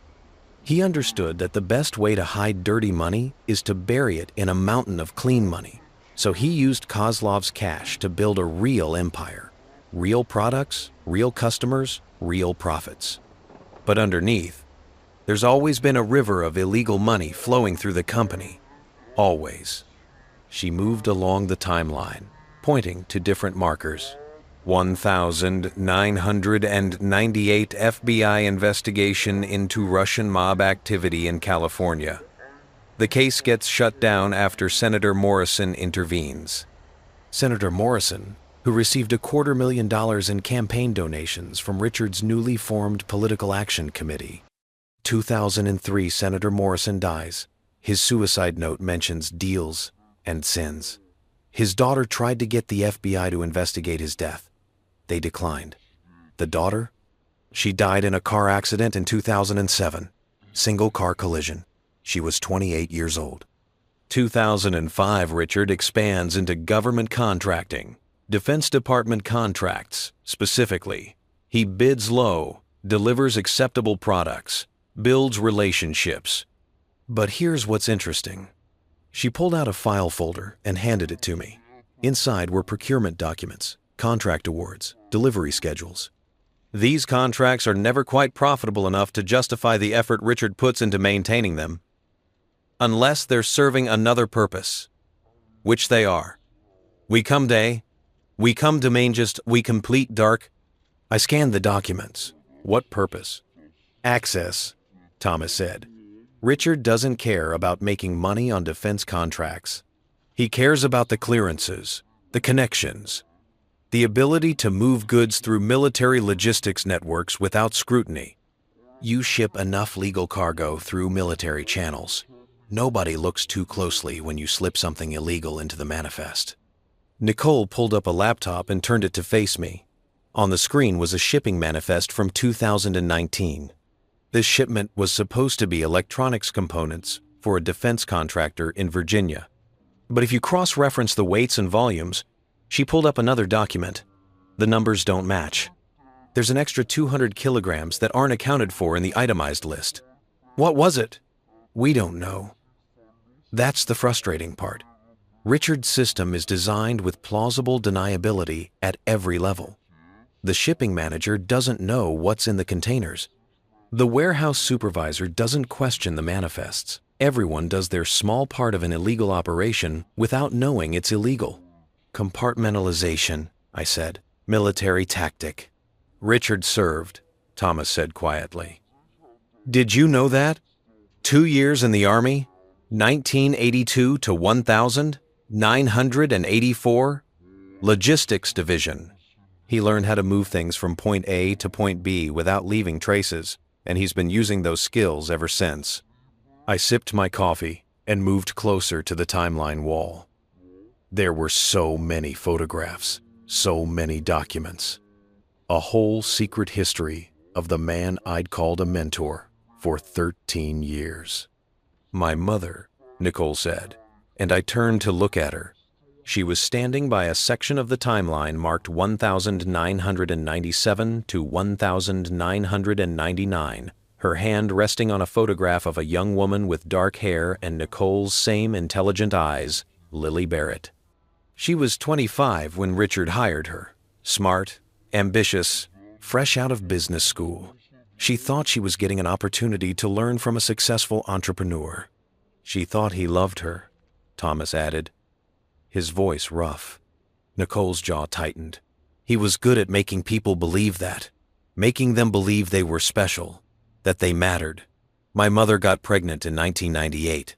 He understood that the best way to hide dirty money is to bury it in a mountain of clean money. So he used Kozlov's cash to build a real empire. Real products, real customers, real profits. But underneath, there's always been a river of illegal money flowing through the company. Always." She moved along the timeline, pointing to different markers. 1998 FBI investigation into Russian mob activity in California. The case gets shut down after Senator Morrison intervenes. Senator Morrison, who received $250,000 in campaign donations from Richard's newly formed Political Action Committee. 2003, Senator Morrison dies. His suicide note mentions deals and sins. His daughter tried to get the FBI to investigate his death. They declined. The daughter? She died in a car accident in 2007. Single car collision. She was 28 years old. 2005, Richard expands into government contracting, Defense Department contracts, specifically. He bids low, delivers acceptable products, builds relationships. But here's what's interesting. She pulled out a file folder and handed it to me. Inside were procurement documents, contract awards, delivery schedules. These contracts are never quite profitable enough to justify the effort Richard puts into maintaining them, unless they're serving another purpose, which they are. We come day, we come domain just, we complete dark. I scanned the documents. What purpose? Access, Thomas said. Richard doesn't care about making money on defense contracts. He cares about the clearances, the connections, the ability to move goods through military logistics networks without scrutiny. You ship enough legal cargo through military channels. Nobody looks too closely when you slip something illegal into the manifest. Nicole pulled up a laptop and turned it to face me. On the screen was a shipping manifest from 2019. This shipment was supposed to be electronics components for a defense contractor in Virginia. But if you cross-reference the weights and volumes, she pulled up another document. The numbers don't match. There's an extra 200 kilograms that aren't accounted for in the itemized list. What was it? We don't know. That's the frustrating part. Richard's system is designed with plausible deniability at every level. The shipping manager doesn't know what's in the containers. The warehouse supervisor doesn't question the manifests. Everyone does their small part of an illegal operation without knowing it's illegal. Compartmentalization, I said. Military tactic. Richard served, Thomas said quietly. Did you know that? 2 years in the Army? 1982 to 1984? Logistics Division. He learned how to move things from point A to point B without leaving traces, and he's been using those skills ever since. I sipped my coffee and moved closer to the timeline wall. There were so many photographs, so many documents. A whole secret history of the man I'd called a mentor for 13 years. My mother, Nicole said, and I turned to look at her. She was standing by a section of the timeline marked 1997 to 1999, her hand resting on a photograph of a young woman with dark hair and Nicole's same intelligent eyes, Lily Barrett. She was 25 when Richard hired her, smart, ambitious, fresh out of business school. She thought she was getting an opportunity to learn from a successful entrepreneur. She thought he loved her, Thomas added, his voice rough. Nicole's jaw tightened. He was good at making people believe that, making them believe they were special, that they mattered. My mother got pregnant in 1998.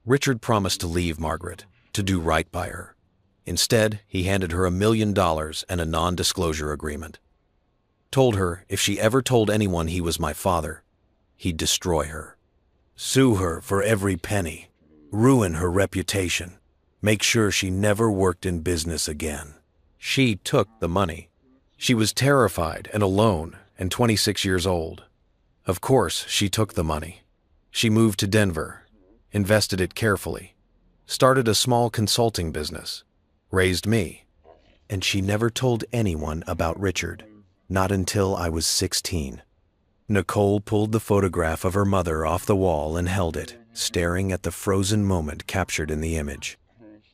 Richard promised to leave Margaret, to do right by her. Instead, he handed her $1 million and a non-disclosure agreement. Told her if she ever told anyone he was my father, he'd destroy her. Sue her for every penny, ruin her reputation, make sure she never worked in business again. She took the money. She was terrified and alone and 26 years old. Of course, she took the money. She moved to Denver, invested it carefully, started a small consulting business, raised me, and she never told anyone about Richard, not until I was 16. Nicole pulled the photograph of her mother off the wall and held it, staring at the frozen moment captured in the image.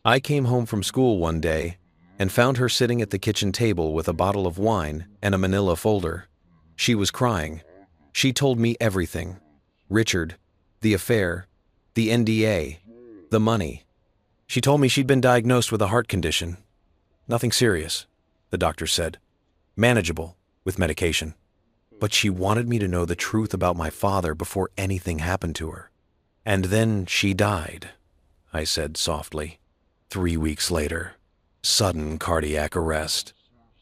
I came home from school one day and found her sitting at the kitchen table with a bottle of wine and a manila folder. She was crying. She told me everything. Richard, the affair, the NDA, the money. She told me she'd been diagnosed with a heart condition. Nothing serious, the doctor said. Manageable, with medication. But she wanted me to know the truth about my father before anything happened to her. And then she died, I said softly. 3 weeks later, sudden cardiac arrest.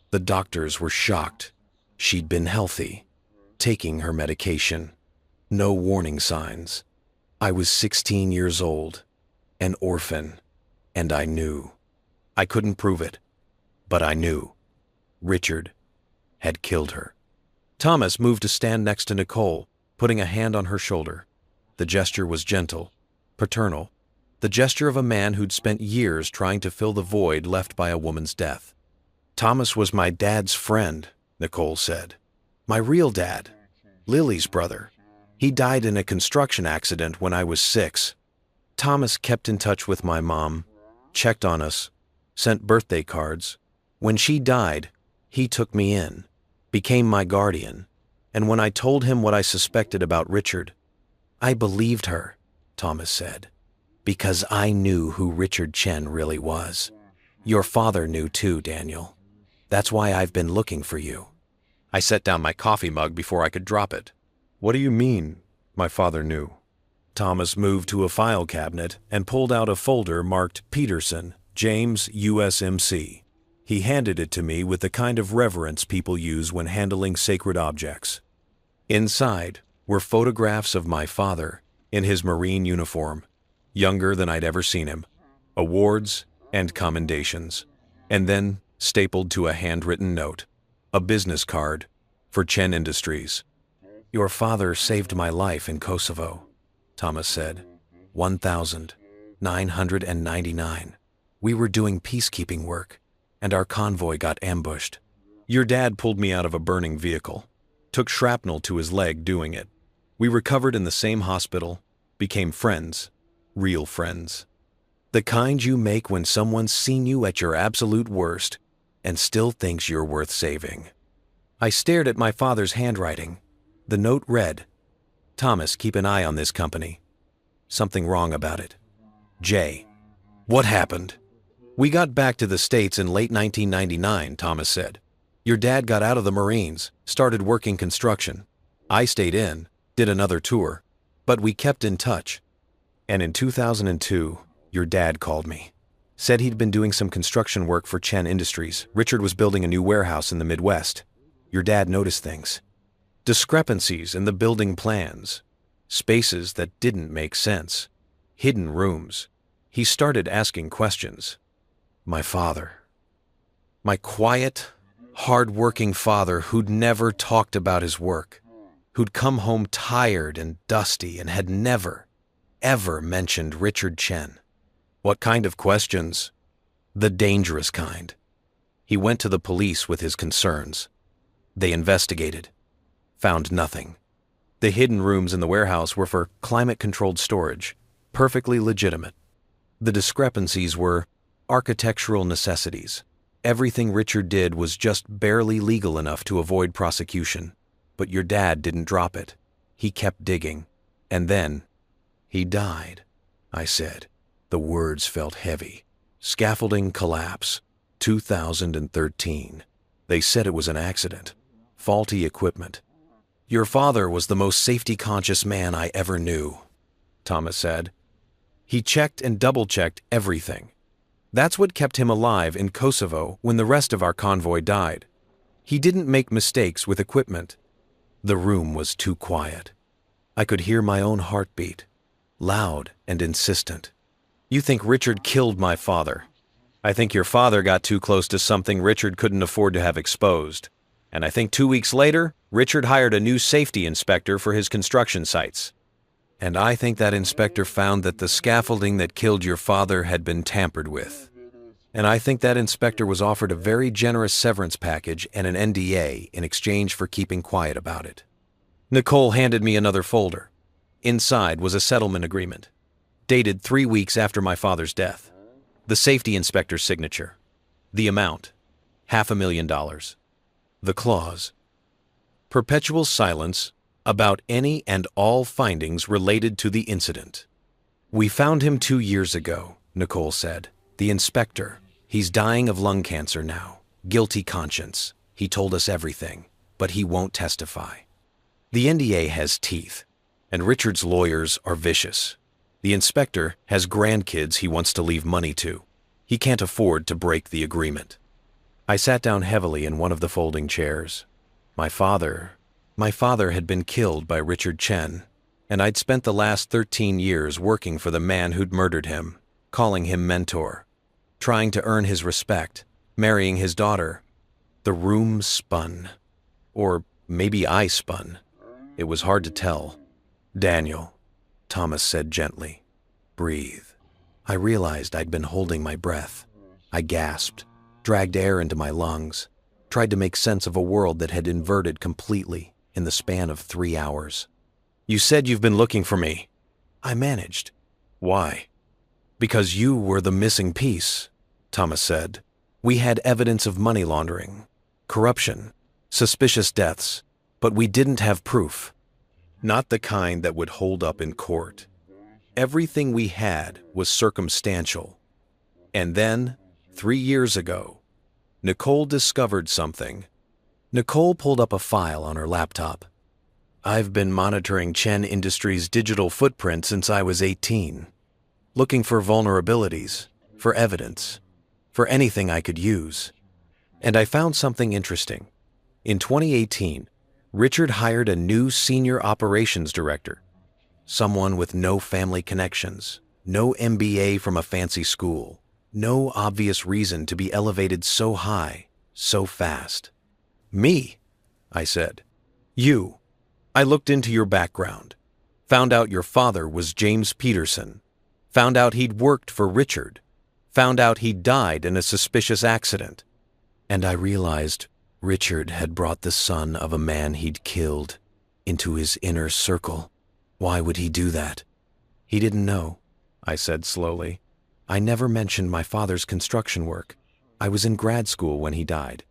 The doctors were shocked. She'd been healthy, taking her medication. No warning signs. I was 16 years old, an orphan, and I knew. I couldn't prove it, but I knew. Richard had killed her. Thomas moved to stand next to Nicole, putting a hand on her shoulder. The gesture was gentle, paternal. the gesture of a man who'd spent years trying to fill the void left by a woman's death. Thomas was my dad's friend, Nicole said. My real dad, Lily's brother. He died in a construction accident when I was 6. Thomas kept in touch with my mom, checked on us, sent birthday cards. When she died, he took me in, became my guardian, and when I told him what I suspected about Richard, I believed her, Thomas said, because I knew who Richard Chen really was. Your father knew too, Daniel. That's why I've been looking for you. I set down my coffee mug before I could drop it. What do you mean, my father knew? Thomas moved to a file cabinet and pulled out a folder marked Peterson, James, USMC. He handed it to me with the kind of reverence people use when handling sacred objects. Inside were photographs of my father in his Marine uniform, younger than I'd ever seen him, awards and commendations, and then stapled to a handwritten note, a business card for Chen Industries. Your father saved my life in Kosovo, Thomas said. 1,999. We were doing peacekeeping work, and our convoy got ambushed. Your dad pulled me out of a burning vehicle, took shrapnel to his leg doing it. We recovered in the same hospital, became friends, real friends. The kind you make when someone's seen you at your absolute worst and still thinks you're worth saving. I stared at my father's handwriting. The note read, Thomas, keep an eye on this company. Something wrong about it. J. What happened? We got back to the States in late 1999, Thomas said. Your dad got out of the Marines, started working construction. I stayed in, did another tour, but we kept in touch. And in 2002, your dad called me. Said he'd been doing some construction work for Chen Industries. Richard was building a new warehouse in the Midwest. Your dad noticed things. Discrepancies in the building plans. Spaces that didn't make sense. Hidden rooms. He started asking questions. My father. My quiet, hard-working father who'd never talked about his work. Who'd come home tired and dusty and had never, ever mentioned Richard Chen. What kind of questions? The dangerous kind. He went to the police with his concerns. They investigated. Found nothing. The hidden rooms in the warehouse were for climate-controlled storage, perfectly legitimate. The discrepancies were architectural necessities. Everything Richard did was just barely legal enough to avoid prosecution. But your dad didn't drop it. He kept digging. And then, he died, I said. The words felt heavy. Scaffolding collapse. 2013. They said it was an accident. Faulty equipment. Your father was the most safety-conscious man I ever knew, Thomas said. He checked and double-checked everything. That's what kept him alive in Kosovo when the rest of our convoy died. He didn't make mistakes with equipment. The room was too quiet. I could hear my own heartbeat, loud and insistent. You think Richard killed my father. I think your father got too close to something Richard couldn't afford to have exposed. And I think 2 weeks later, Richard hired a new safety inspector for his construction sites. And I think that inspector found that the scaffolding that killed your father had been tampered with. And I think that inspector was offered a very generous severance package and an NDA in exchange for keeping quiet about it. Nicole handed me another folder. Inside was a settlement agreement, dated 3 weeks after my father's death. The safety inspector's signature. The amount, $500,000. The clause, perpetual silence about any and all findings related to the incident. We found him 2 years ago, Nicole said. The inspector. He's dying of lung cancer now. Guilty conscience. He told us everything, but he won't testify. The NDA has teeth, and Richard's lawyers are vicious. The inspector has grandkids he wants to leave money to. He can't afford to break the agreement. I sat down heavily in one of the folding chairs. My father had been killed by Richard Chen, and I'd spent the last 13 years working for the man who'd murdered him, calling him mentor, trying to earn his respect, marrying his daughter. The room spun. Or maybe I spun. It was hard to tell. Daniel, Thomas said gently, breathe. I realized I'd been holding my breath. I gasped, dragged air into my lungs, tried to make sense of a world that had inverted completely in the span of 3 hours. "You said you've been looking for me." I managed. "Why?" "Because you were the missing piece," Thomas said. "We had evidence of money laundering, corruption, suspicious deaths, but we didn't have proof. Not the kind that would hold up in court. Everything we had was circumstantial. And then, 3 years ago, Nicole discovered something." Nicole pulled up a file on her laptop. "I've been monitoring Chen Industries' digital footprint since I was 18, looking for vulnerabilities, for evidence, for anything I could use. And I found something interesting. In 2018, Richard hired a new senior operations director, someone with no family connections, no MBA from a fancy school, no obvious reason to be elevated so high, so fast." "Me?" I said. "You. I looked into your background, found out your father was James Peterson, found out he'd worked for Richard, found out he died in a suspicious accident. And I realized Richard had brought the son of a man he'd killed into his inner circle. Why would he do that?" "He didn't know," I said slowly. "I never mentioned my father's construction work. I was in grad school when he died.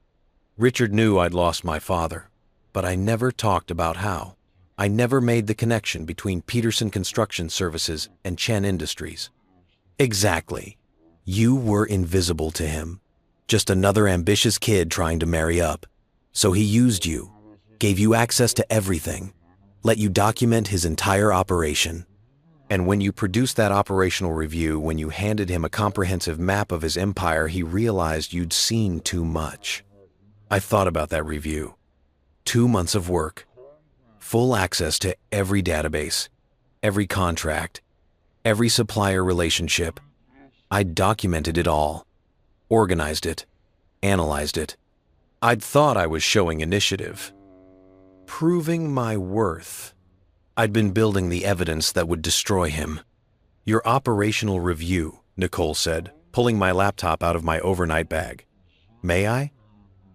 Richard knew I'd lost my father, but I never talked about how. I never made the connection between Peterson Construction Services and Chen Industries." "Exactly. You were invisible to him. Just another ambitious kid trying to marry up. So he used you, gave you access to everything, let you document his entire operation. And when you produced that operational review, when you handed him a comprehensive map of his empire, he realized you'd seen too much. I thought about that review. 2 months of work, full access to every database, every contract, every supplier relationship. I'd documented it all, organized it, analyzed it. I'd thought I was showing initiative, proving my worth. I'd been building the evidence that would destroy him." "Your operational review," Nicole said, pulling my laptop out of my overnight bag. "May I?"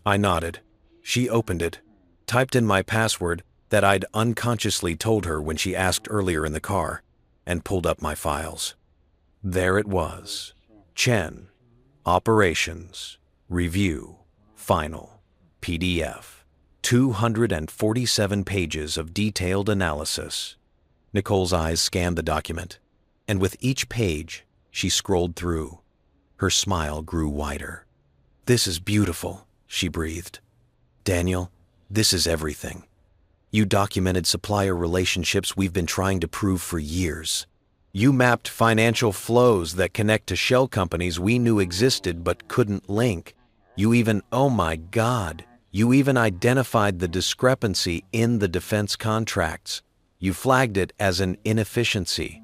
I nodded. She opened it, typed in my password that I'd unconsciously told her when she asked earlier in the car, and pulled up my files. There it was. Chen, Operations, Review, Final, PDF. 247 pages of detailed analysis. Nicole's eyes scanned the document, and with each page, she scrolled through. Her smile grew wider. "This is beautiful," she breathed. "Daniel, this is everything. You documented supplier relationships we've been trying to prove for years. You mapped financial flows that connect to shell companies we knew existed but couldn't link. You even, oh my God, you even identified the discrepancy in the defense contracts. You flagged it as an inefficiency.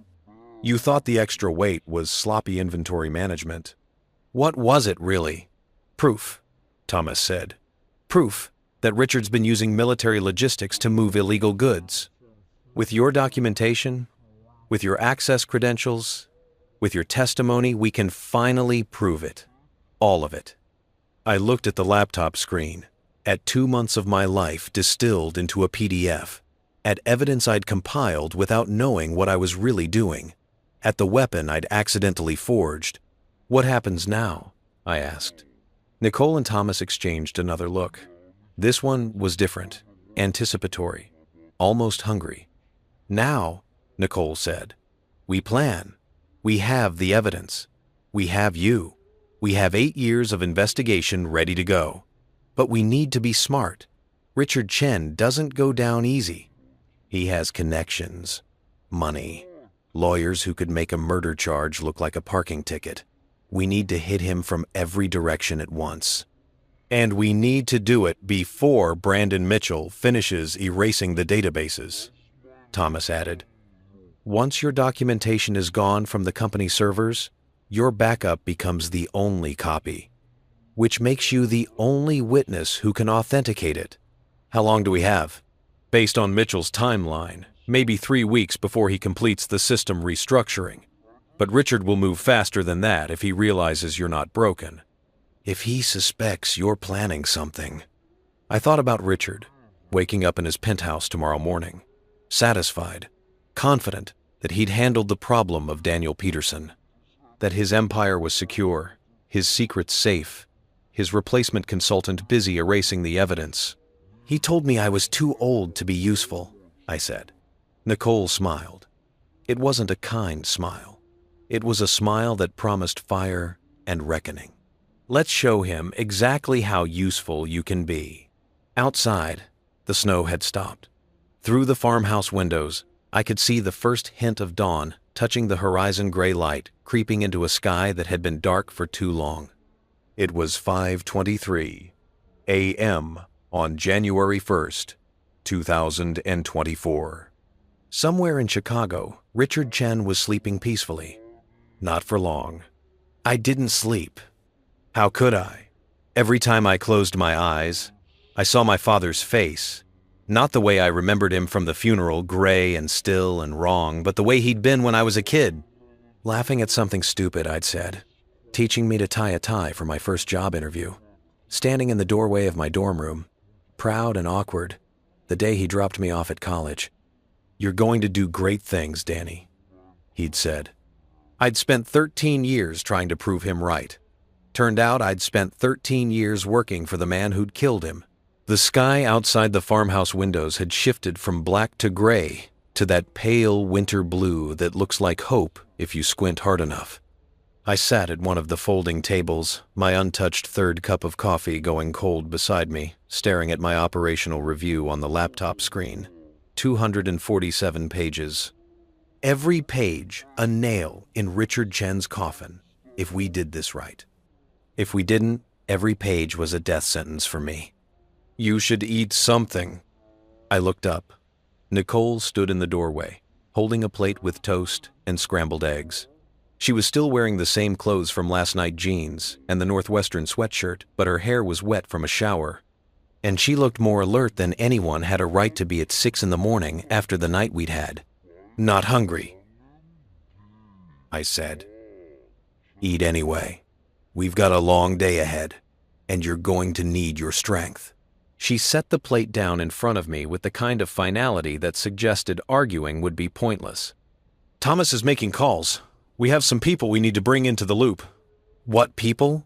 You thought the extra weight was sloppy inventory management. What was it really?" "Proof," Thomas said. "Proof that Richard's been using military logistics to move illegal goods. With your documentation, with your access credentials, with your testimony, we can finally prove it. All of it." I looked at the laptop screen, at 2 months of my life distilled into a PDF, at evidence I'd compiled without knowing what I was really doing, at the weapon I'd accidentally forged. "What happens now?" I asked. Nicole and Thomas exchanged another look. This one was different, anticipatory, almost hungry. "Now," Nicole said, "we plan. We have the evidence. We have you. We have 8 years of investigation ready to go. But we need to be smart. Richard Chen doesn't go down easy. He has connections, money, lawyers who could make a murder charge look like a parking ticket. We need to hit him from every direction at once. And we need to do it before Brandon Mitchell finishes erasing the databases," Thomas added. "Once your documentation is gone from the company servers, your backup becomes the only copy, which makes you the only witness who can authenticate it." "How long do we have?" "Based on Mitchell's timeline, maybe 3 weeks before he completes the system restructuring. But Richard will move faster than that if he realizes you're not broken. If he suspects you're planning something. I thought about Richard, waking up in his penthouse tomorrow morning, satisfied, confident that he'd handled the problem of Daniel Peterson, that his empire was secure, his secrets safe, his replacement consultant busy erasing the evidence. He told me I was too old to be useful, I said. Nicole smiled. It wasn't a kind smile. It was a smile that promised fire and reckoning. Let's show him exactly how useful you can be. Outside, the snow had stopped. Through the farmhouse windows, I could see the first hint of dawn touching the horizon gray light creeping into a sky that had been dark for too long. It was 5:23 a.m. on January 1st, 2024. Somewhere in Chicago, Richard Chen was sleeping peacefully. Not for long. I didn't sleep. How could I? Every time I closed my eyes, I saw my father's face. Not the way I remembered him from the funeral, gray and still and wrong, but the way he'd been when I was a kid. Laughing at something stupid I'd said, teaching me to tie a tie for my first job interview, standing in the doorway of my dorm room, proud and awkward, the day he dropped me off at college. "You're going to do great things, Danny," he'd said. I'd spent 13 years trying to prove him right. Turned out I'd spent 13 years working for the man who'd killed him. The sky outside the farmhouse windows had shifted from black to gray to that pale winter blue that looks like hope if you squint hard enough. I sat at one of the folding tables, my untouched third cup of coffee going cold beside me, staring at my operational review on the laptop screen. 247 pages. Every page a nail in Richard Chen's coffin, if we did this right. If we didn't, every page was a death sentence for me. "You should eat something." I looked up. Nicole stood in the doorway, holding a plate with toast and scrambled eggs. She was still wearing the same clothes from last night, jeans and the Northwestern sweatshirt, but her hair was wet from a shower. And she looked more alert than anyone had a right to be at 6 in the morning after the night we'd had. "Not hungry," I said. "Eat anyway. We've got a long day ahead, and you're going to need your strength." She set the plate down in front of me with the kind of finality that suggested arguing would be pointless. "Thomas is making calls. We have some people we need to bring into the loop." "What people?"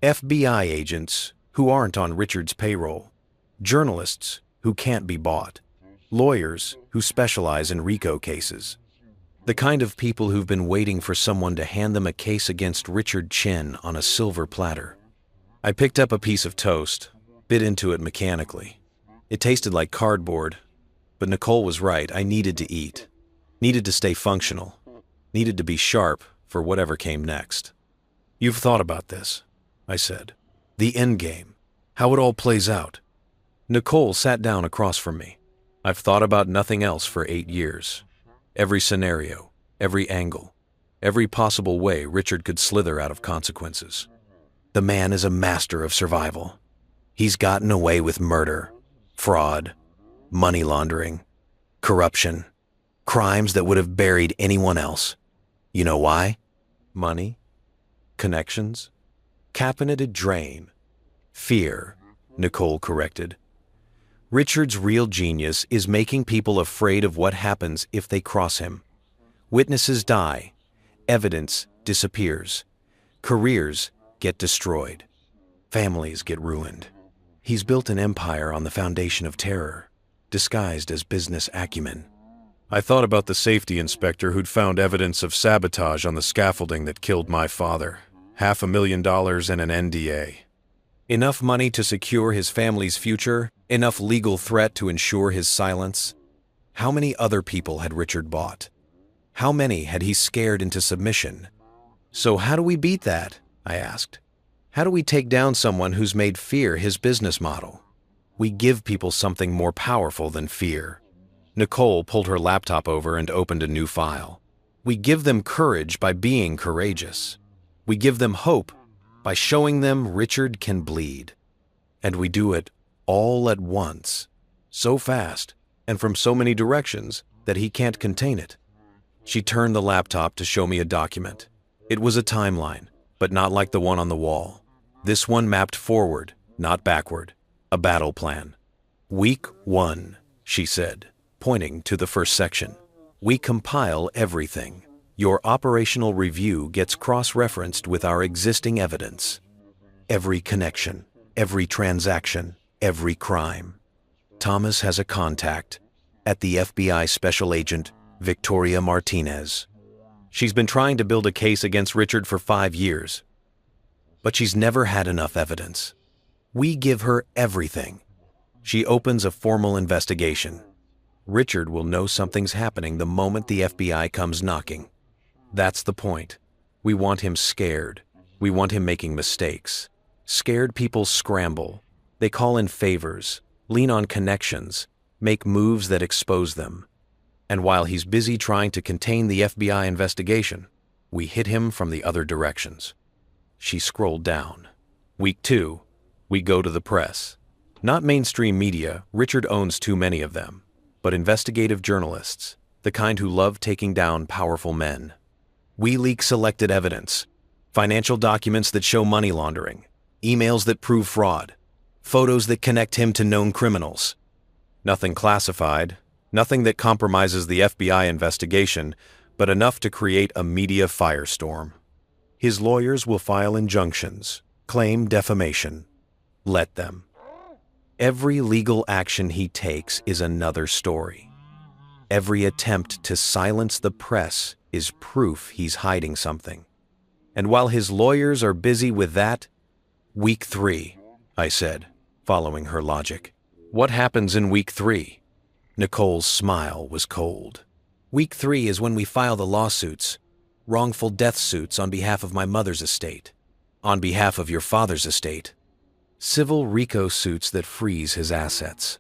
"FBI agents who aren't on Richard's payroll. Journalists who can't be bought. Lawyers who specialize in RICO cases. The kind of people who've been waiting for someone to hand them a case against Richard Chen on a silver platter." I picked up a piece of toast, bit into it mechanically. It tasted like cardboard, but Nicole was right. I needed to eat, needed to stay functional, needed to be sharp for whatever came next. "You've thought about this," I said. "The end game, how it all plays out." Nicole sat down across from me. "I've thought about nothing else for 8 years. Every scenario, every angle, every possible way Richard could slither out of consequences. The man is a master of survival. He's gotten away with murder, fraud, money laundering, corruption, crimes that would have buried anyone else. You know why? Money? Connections? Capineted drain. Fear," Nicole corrected. "Richard's real genius is making people afraid of what happens if they cross him. Witnesses die, evidence disappears, careers get destroyed, families get ruined. He's built an empire on the foundation of terror, disguised as business acumen." I thought about the safety inspector who'd found evidence of sabotage on the scaffolding that killed my father. $500,000 and an NDA. Enough money to secure his family's future, enough legal threat to ensure his silence. How many other people had Richard bought? How many had he scared into submission? "So how do we beat that?" I asked. "How do we take down someone who's made fear his business model?" "We give people something more powerful than fear." Nicole pulled her laptop over and opened a new file. "We give them courage by being courageous. We give them hope by showing them Richard can bleed. And we do it all at once, so fast and from so many directions that he can't contain it. She turned the laptop to show me a document. It was a timeline, but not like the one on the wall. This one mapped forward, not backward. A battle plan. Week 1, she said, pointing to the first section. We compile everything. Your operational review gets cross-referenced with our existing evidence. Every connection, every transaction, every crime. Thomas has a contact at the FBI Special Agent Victoria Martinez. She's been trying to build a case against Richard for 5 years, but she's never had enough evidence. We give her everything. She opens a formal investigation. Richard will know something's happening the moment the FBI comes knocking. That's the point. We want him scared. We want him making mistakes. Scared people scramble. They call in favors, lean on connections, make moves that expose them. And while he's busy trying to contain the FBI investigation, we hit him from the other directions. She scrolled down. Week 2, we go to the press. Not mainstream media, Richard owns too many of them, but investigative journalists, the kind who love taking down powerful men. We leak selected evidence, financial documents that show money laundering, emails that prove fraud, photos that connect him to known criminals. Nothing classified, nothing that compromises the FBI investigation, but enough to create a media firestorm. His lawyers will file injunctions, claim defamation. Let them. Every legal action he takes is another story. Every attempt to silence the press is proof he's hiding something. And while his lawyers are busy with that, Week 3, I said, following her logic. What happens in Week 3? Nicole's smile was cold. Week 3 is when we file the lawsuits, wrongful death suits on behalf of my mother's estate, on behalf of your father's estate, civil RICO suits that freeze his assets,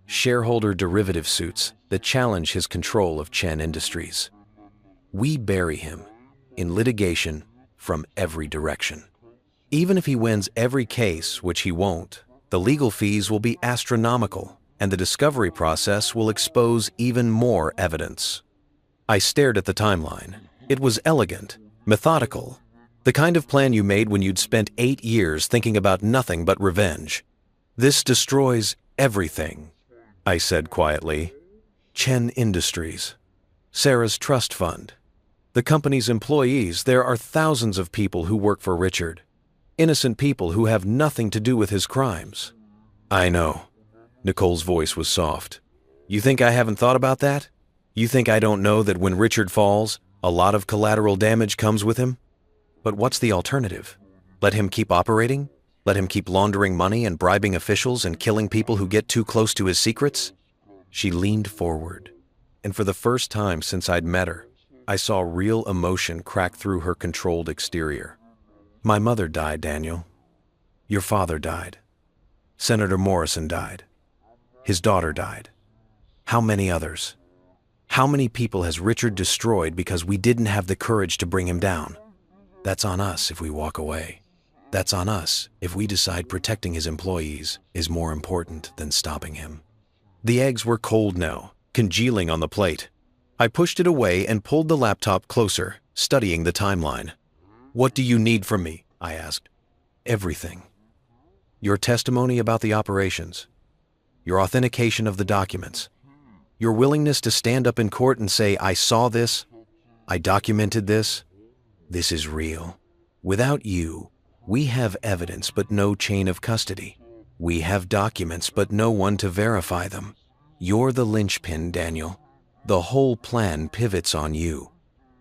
shareholder derivative suits that challenge his control of Chen Industries. We bury him in litigation from every direction. Even if he wins every case, which he won't, the legal fees will be astronomical, and the discovery process will expose even more evidence. I stared at the timeline. It was elegant, methodical, the kind of plan you made when you'd spent 8 years thinking about nothing but revenge. This destroys everything, I said quietly. Chen Industries, Sarah's trust fund, the company's employees. There are thousands of people who work for Richard, innocent people who have nothing to do with his crimes. I know. Nicole's voice was soft. You think I haven't thought about that? You think I don't know that when Richard falls, a lot of collateral damage comes with him? But what's the alternative? Let him keep operating? Let him keep laundering money and bribing officials and killing people who get too close to his secrets? She leaned forward, and for the first time since I'd met her, I saw real emotion crack through her controlled exterior. My mother died, Daniel. Your father died. Senator Morrison died. His daughter died. How many others? How many people has Richard destroyed because we didn't have the courage to bring him down? That's on us if we walk away. That's on us if we decide protecting his employees is more important than stopping him. The eggs were cold now, congealing on the plate. I pushed it away and pulled the laptop closer, studying the timeline. What do you need from me? I asked. Everything. Your testimony about the operations. Your authentication of the documents. Your willingness to stand up in court and say, I saw this, I documented this. This is real. Without you, we have evidence but no chain of custody. We have documents but no one to verify them. You're the linchpin, Daniel. The whole plan pivots on you.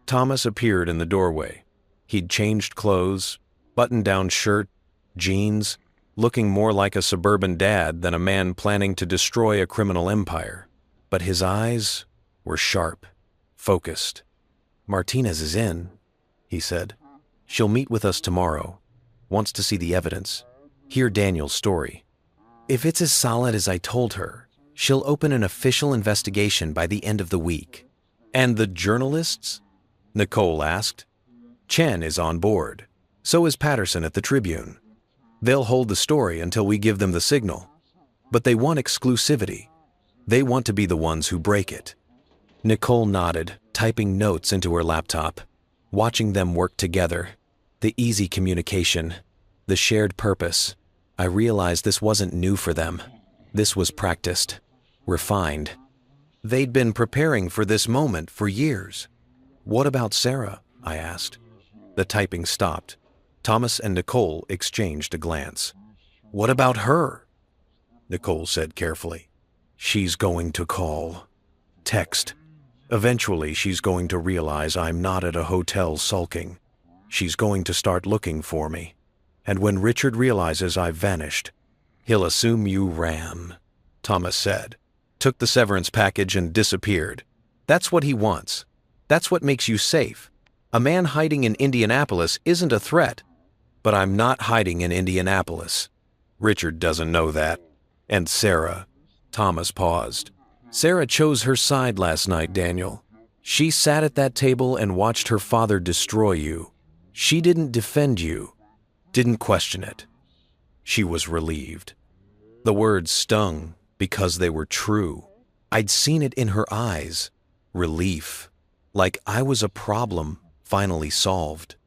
Thomas appeared in the doorway. He'd changed clothes, button-down shirt, jeans, looking more like a suburban dad than a man planning to destroy a criminal empire. But his eyes were sharp, focused. Martinez is in, he said. She'll meet with us tomorrow. Wants to see the evidence, hear Daniel's story. If it's as solid as I told her, she'll open an official investigation by the end of the week. And the journalists? Nicole asked. Chen is on board. So is Patterson at the Tribune. They'll hold the story until we give them the signal. But they want exclusivity. They want to be the ones who break it. Nicole nodded, typing notes into her laptop. Watching them work together, the easy communication, the shared purpose, I realized this wasn't new for them. This was practiced, refined. They'd been preparing for this moment for years. "What about Sarah?" I asked. The typing stopped. Thomas and Nicole exchanged a glance. "What about her?" Nicole said carefully. "She's going to call. Text. Eventually, she's going to realize I'm not at a hotel sulking. She's going to start looking for me. And when Richard realizes I've vanished, he'll assume you ran," Thomas said, took the severance package and disappeared. "That's what he wants. That's what makes you safe. A man hiding in Indianapolis isn't a threat. But I'm not hiding in Indianapolis. Richard doesn't know that. And Sarah," Thomas paused. "Sarah chose her side last night, Daniel. She sat at that table and watched her father destroy you. She didn't defend you, didn't question it. She was relieved." The words stung because they were true. I'd seen it in her eyes. Relief. Like I was a problem finally solved.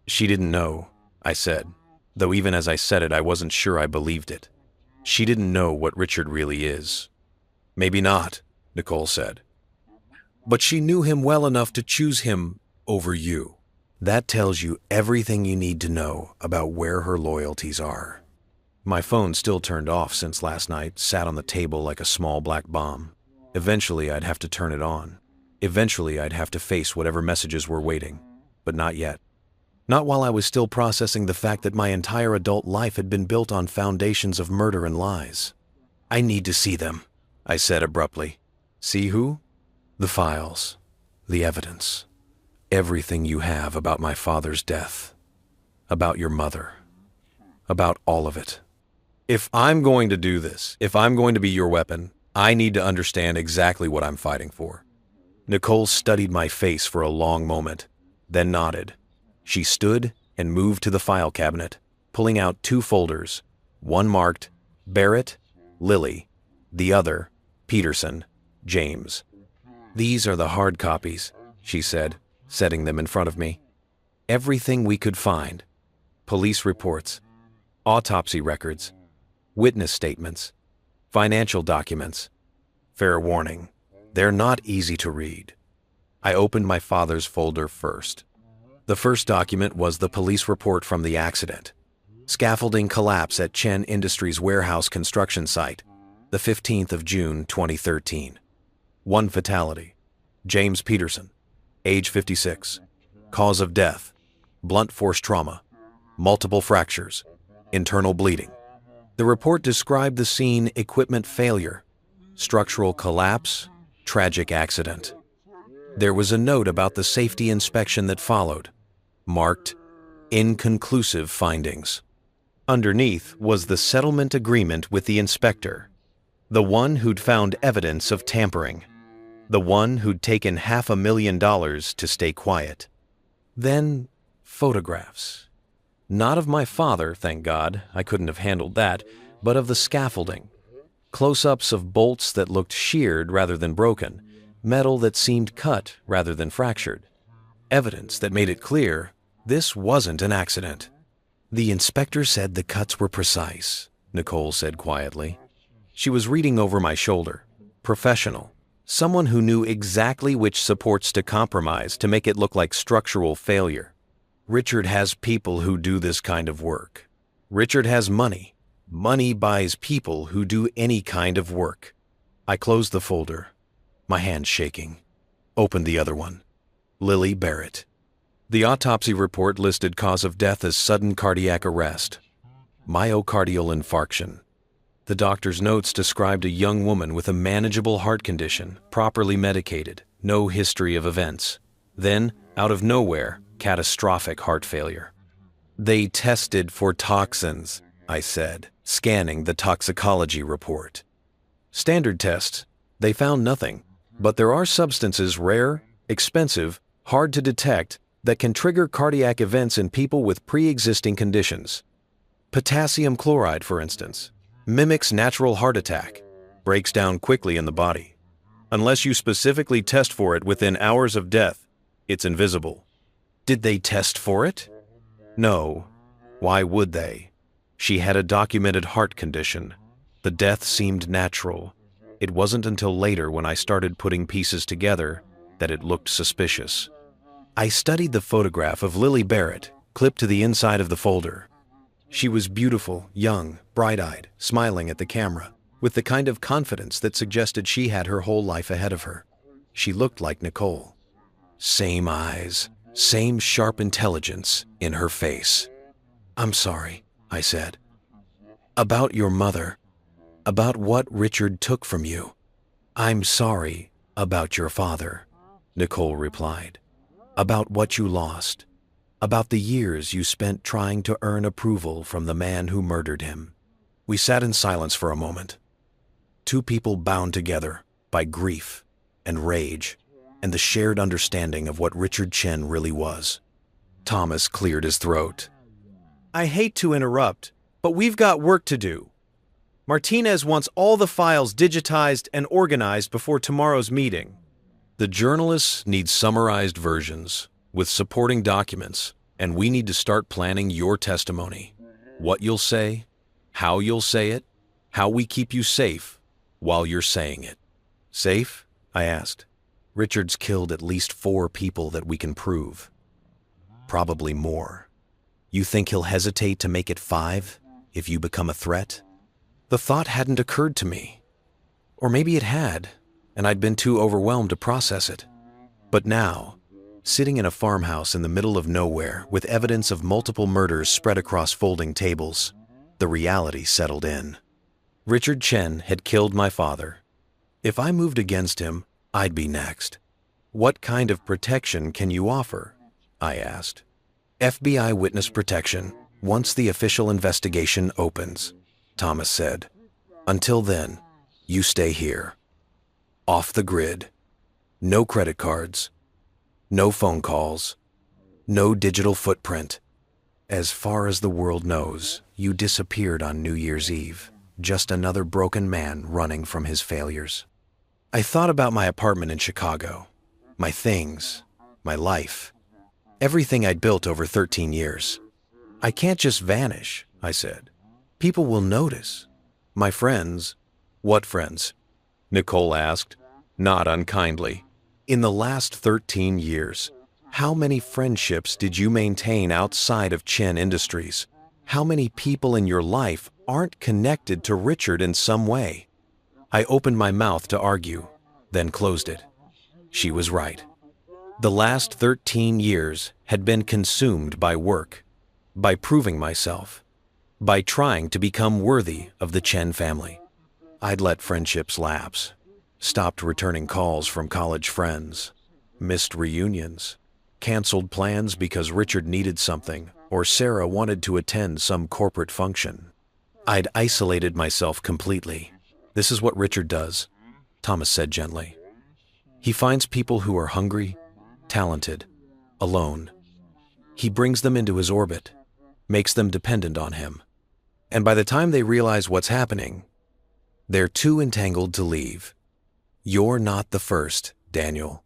"She didn't know," I said, though even as I said it, I wasn't sure I believed it. "She didn't know what Richard really is." "Maybe not," Nicole said. "But she knew him well enough to choose him over you. That tells you everything you need to know about where her loyalties are." My phone, still turned off since last night, sat on the table like a small black bomb. Eventually, I'd have to turn it on. Eventually, I'd have to face whatever messages were waiting. But not yet. Not while I was still processing the fact that my entire adult life had been built on foundations of murder and lies. "I need to see them," I said abruptly. "See who?" "The files. The evidence. Everything you have about my father's death. About your mother. About all of it. If I'm going to do this, if I'm going to be your weapon, I need to understand exactly what I'm fighting for." Nicole studied my face for a long moment, then nodded. She stood and moved to the file cabinet, pulling out 2 folders, one marked Barrett, Lily, the other Peterson, James. "These are the hard copies," she said, setting them in front of me. "Everything we could find. Police reports, autopsy records, witness statements, financial documents. Fair warning, they're not easy to read." I opened my father's folder first. The first document was the police report from the accident. Scaffolding collapse at Chen Industries warehouse construction site, the 15th of June, 2013. 1 fatality. James Peterson, age 56. Cause of death, blunt force trauma, multiple fractures, internal bleeding. The report described the scene equipment failure, structural collapse, tragic accident. There was a note about the safety inspection that followed, marked inconclusive findings. Underneath was the settlement agreement with the inspector, the one who'd found evidence of tampering, the one who'd taken $500,000 to stay quiet. Then, photographs. Not of my father, thank God, I couldn't have handled that, but of the scaffolding. Close-ups of bolts that looked sheared rather than broken, metal that seemed cut rather than fractured. Evidence that made it clear this wasn't an accident. "The inspector said the cuts were precise," Nicole said quietly. She was reading over my shoulder. Professional. Someone who knew exactly which supports to compromise to make it look like structural failure. "Richard has people who do this kind of work. Richard has money. Money buys people who do any kind of work." I closed the folder, my hand shaking. Opened the other one. Lily Barrett. The autopsy report listed cause of death as sudden cardiac arrest, myocardial infarction. The doctor's notes described a young woman with a manageable heart condition, properly medicated, no history of events. Then, out of nowhere, catastrophic heart failure. "They tested for toxins," I said, scanning the toxicology report. "Standard tests. They found nothing, but there are substances rare, expensive, hard to detect that can trigger cardiac events in people with pre-existing conditions. Potassium chloride, for instance, mimics natural heart attack, breaks down quickly in the body. Unless you specifically test for it within hours of death, it's invisible. Did they test for it? No. Why would they? She had a documented heart condition. The death seemed natural. It wasn't until later when I started putting pieces together that it looked suspicious. I studied the photograph of Lily Barrett, clipped to the inside of the folder. She was beautiful, young, bright-eyed, smiling at the camera, with the kind of confidence that suggested she had her whole life ahead of her. She looked like Nicole. Same eyes, same sharp intelligence in her face. "I'm sorry," I said. "About your mother. About what Richard took from you." "I'm sorry about your father," Nicole replied. "About what you lost. About the years you spent trying to earn approval from the man who murdered him." We sat in silence for a moment. Two people bound together by grief and rage and the shared understanding of what Richard Chen really was. Thomas cleared his throat. "I hate to interrupt, but we've got work to do. Martinez wants all the files digitized and organized before tomorrow's meeting." "The journalists need summarized versions with supporting documents, and we need to start planning your testimony. What you'll say, how you'll say it, how we keep you safe while you're saying it." "Safe?" I asked. "Richard's killed at least 4 people that we can prove. Probably more. You think he'll hesitate to make it 5 if you become a threat?" The thought hadn't occurred to me. Or maybe it had, and I'd been too overwhelmed to process it. But now, sitting in a farmhouse in the middle of nowhere with evidence of multiple murders spread across folding tables, the reality settled in. Richard Chen had killed my father. If I moved against him, I'd be next. "What kind of protection can you offer?" I asked. "FBI witness protection once the official investigation opens," Thomas said. "Until then, you stay here. Off the grid. No credit cards. No phone calls. No digital footprint. As far as the world knows, you disappeared on New Year's Eve, just another broken man running from his failures." I thought about my apartment in Chicago, my things, my life, everything I'd built over 13 years. "I can't just vanish," I said. "People will notice. My friends." "What friends?" Nicole asked, not unkindly. "In the last 13 years, how many friendships did you maintain outside of Chen Industries? How many people in your life aren't connected to Richard in some way?" I opened my mouth to argue, then closed it. She was right. The last 13 years had been consumed by work, by proving myself, by trying to become worthy of the Chen family. I'd let friendships lapse, stopped returning calls from college friends, missed reunions, canceled plans because Richard needed something or Sarah wanted to attend some corporate function. I'd isolated myself completely. "This is what Richard does," Thomas said gently. "He finds people who are hungry, talented, alone. He brings them into his orbit, makes them dependent on him. And by the time they realize what's happening, they're too entangled to leave. You're not the first, Daniel.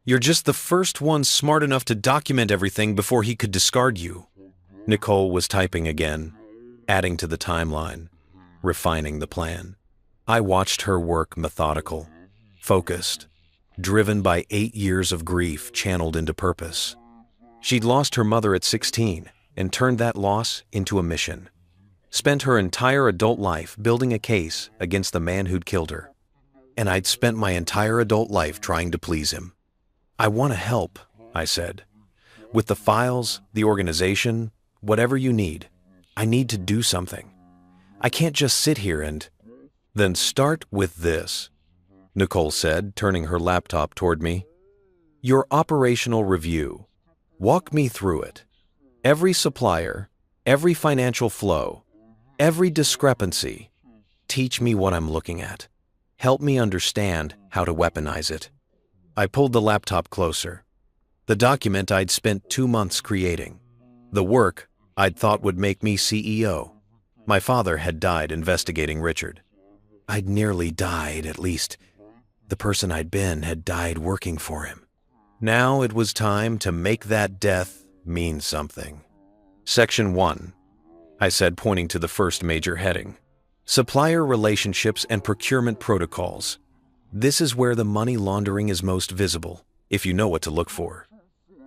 You're just the first one smart enough to document everything before he could discard you." Nicole was typing again, adding to the timeline, refining the plan. I watched her work methodical, focused, driven by 8 years of grief channeled into purpose. She'd lost her mother at 16 and turned that loss into a mission. Spent her entire adult life building a case against the man who'd killed her. And I'd spent my entire adult life trying to please him. "I want to help," I said. "With the files, the organization, whatever you need. I need to do something. I can't just sit here and—" "Then start with this," Nicole said, turning her laptop toward me. "Your operational review. Walk me through it. Every supplier, every financial flow, every discrepancy. Teach me what I'm looking at. Help me understand how to weaponize it." I pulled the laptop closer. The document I'd spent 2 months creating. The work I'd thought would make me CEO. My father had died investigating Richard. I'd nearly died, at least. The person I'd been had died working for him. Now it was time to make that death mean something. Section 1, I said, pointing to the first major heading. Supplier relationships and procurement protocols. This is where the money laundering is most visible, if you know what to look for.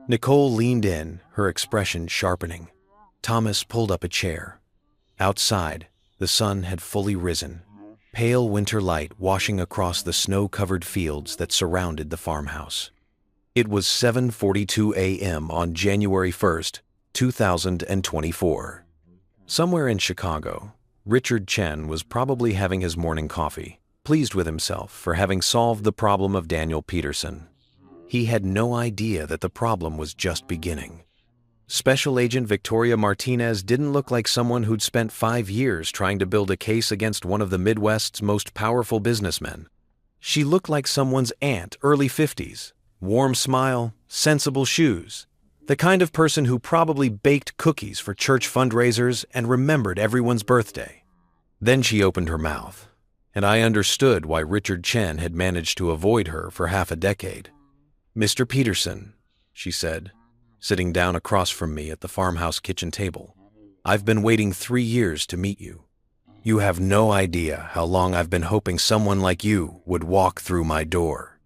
Nicole leaned in, her expression sharpening. Thomas pulled up a chair. Outside, the sun had fully risen, pale winter light washing across the snow-covered fields that surrounded the farmhouse. It was 7:42 a.m. on January 1st, 2024. Somewhere in Chicago, Richard Chen was probably having his morning coffee, pleased with himself for having solved the problem of Daniel Peterson. He had no idea that the problem was just beginning. Special Agent Victoria Martinez didn't look like someone who'd spent 5 years trying to build a case against one of the Midwest's most powerful businessmen. She looked like someone's aunt, early 50s, warm smile, sensible shoes, the kind of person who probably baked cookies for church fundraisers and remembered everyone's birthday. Then she opened her mouth, and I understood why Richard Chen had managed to avoid her for half a decade. "Mr. Peterson," she said, sitting down across from me at the farmhouse kitchen table. "I've been waiting 3 years to meet you. You have no idea how long I've been hoping someone like you would walk through my door."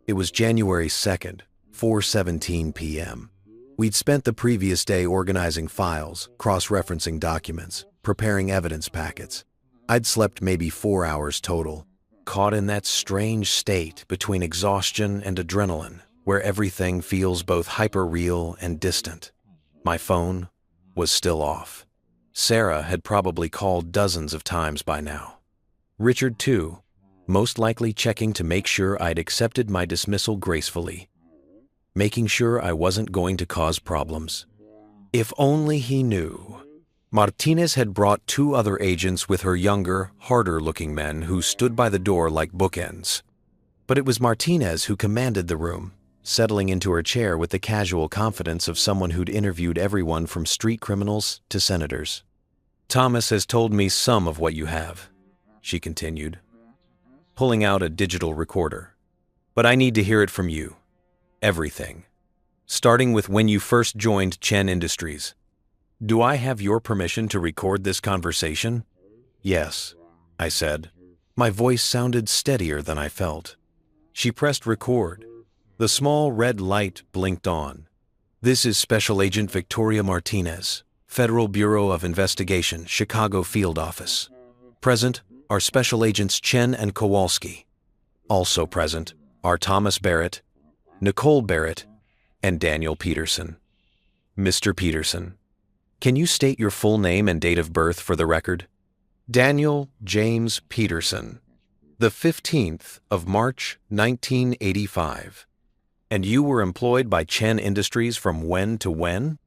It was January 2nd, 4:17 p.m. We'd spent the previous day organizing files, cross-referencing documents, preparing evidence packets. I'd slept maybe 4 hours total, caught in that strange state between exhaustion and adrenaline, where everything feels both hyper-real and distant. My phone was still off. Sarah had probably called dozens of times by now. Richard, too, most likely checking to make sure I'd accepted my dismissal gracefully, making sure I wasn't going to cause problems. If only he knew. Martinez had brought 2 other agents with her younger, harder-looking men who stood by the door like bookends. But it was Martinez who commanded the room, settling into her chair with the casual confidence of someone who'd interviewed everyone from street criminals to senators. "Thomas has told me some of what you have," she continued, pulling out a digital recorder. "But I need to hear it from you. Everything. Starting with when you first joined Chen Industries. Do I have your permission to record this conversation?" "Yes," I said. My voice sounded steadier than I felt. She pressed record. The small red light blinked on. "This is Special Agent Victoria Martinez, Federal Bureau of Investigation, Chicago Field Office. Present are Special Agents Chen and Kowalski. Also present are Thomas Barrett, Nicole Barrett, and Daniel Peterson. Mr. Peterson, can you state your full name and date of birth for the record?" "Daniel James Peterson, the 15th of March, 1985. "And you were employed by Chen Industries from when to when?"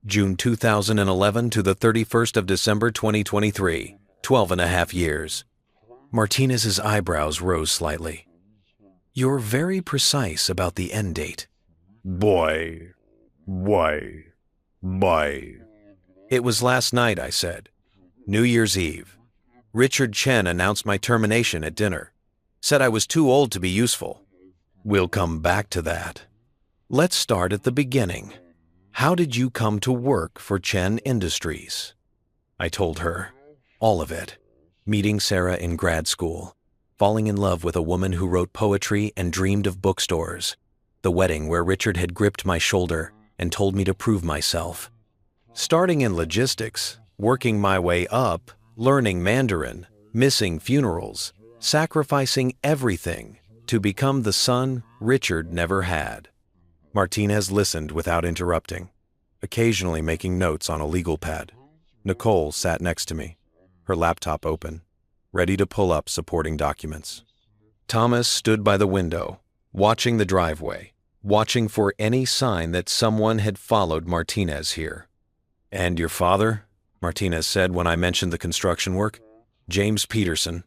"June 2011 to the 31st of December 2023, 12.5 years. Martinez's eyebrows rose slightly. "You're very precise about the end date." Boy. "It was last night," I said. "New Year's Eve. Richard Chen announced my termination at dinner. Said I was too old to be useful. We'll come back to that. Let's start at the beginning. How did you come to work for Chen Industries?" I told her. All of it. Meeting Sarah in grad school. Falling in love with a woman who wrote poetry and dreamed of bookstores. The wedding where Richard had gripped my shoulder and told me to prove myself. Starting in logistics, working my way up, learning Mandarin, missing funerals, sacrificing everything to become the son Richard never had. Martinez listened without interrupting, occasionally making notes on a legal pad. Nicole sat next to me, her laptop open, ready to pull up supporting documents. Thomas stood by the window, watching the driveway, watching for any sign that someone had followed Martinez here. "And your father?" Martinez said when I mentioned the construction work. "James Peterson.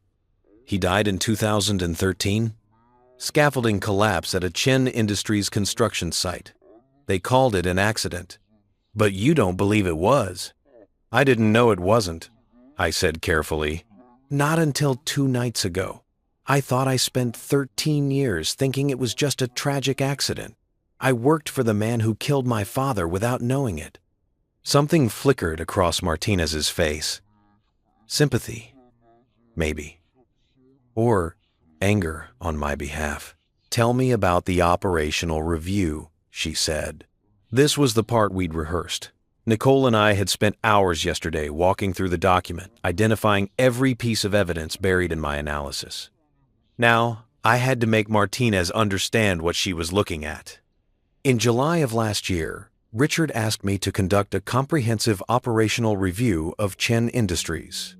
He died in 2013? Scaffolding collapse at a Chen Industries construction site. They called it an accident. But you don't believe it was." "I didn't know it wasn't," I said carefully. "Not until 2 nights ago. I thought I spent 13 years thinking it was just a tragic accident. I worked for the man who killed my father without knowing it. Something flickered across Martinez's face. Sympathy, maybe. Or anger on my behalf. Tell me about the operational review, she said. This was the part we'd rehearsed. Nicole and I had spent hours yesterday walking through the document, identifying every piece of evidence buried in my analysis. Now, I had to make Martinez understand what she was looking at. In July of last year, Richard asked me to conduct a comprehensive operational review of Chen Industries.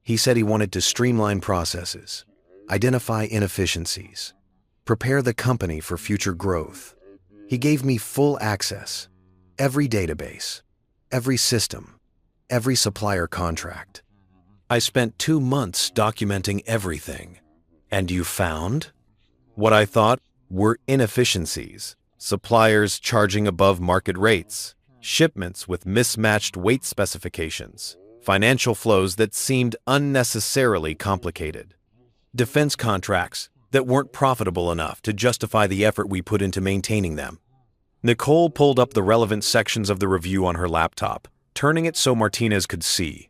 He said he wanted to streamline processes, identify inefficiencies, prepare the company for future growth. He gave me full access, every database, every system, every supplier contract. I spent 2 months documenting everything. And you found? What I thought were inefficiencies, suppliers charging above market rates, shipments with mismatched weight specifications, financial flows that seemed unnecessarily complicated, defense contracts that weren't profitable enough to justify the effort we put into maintaining them. Nicole pulled up the relevant sections of the review on her laptop, turning it so Martinez could see.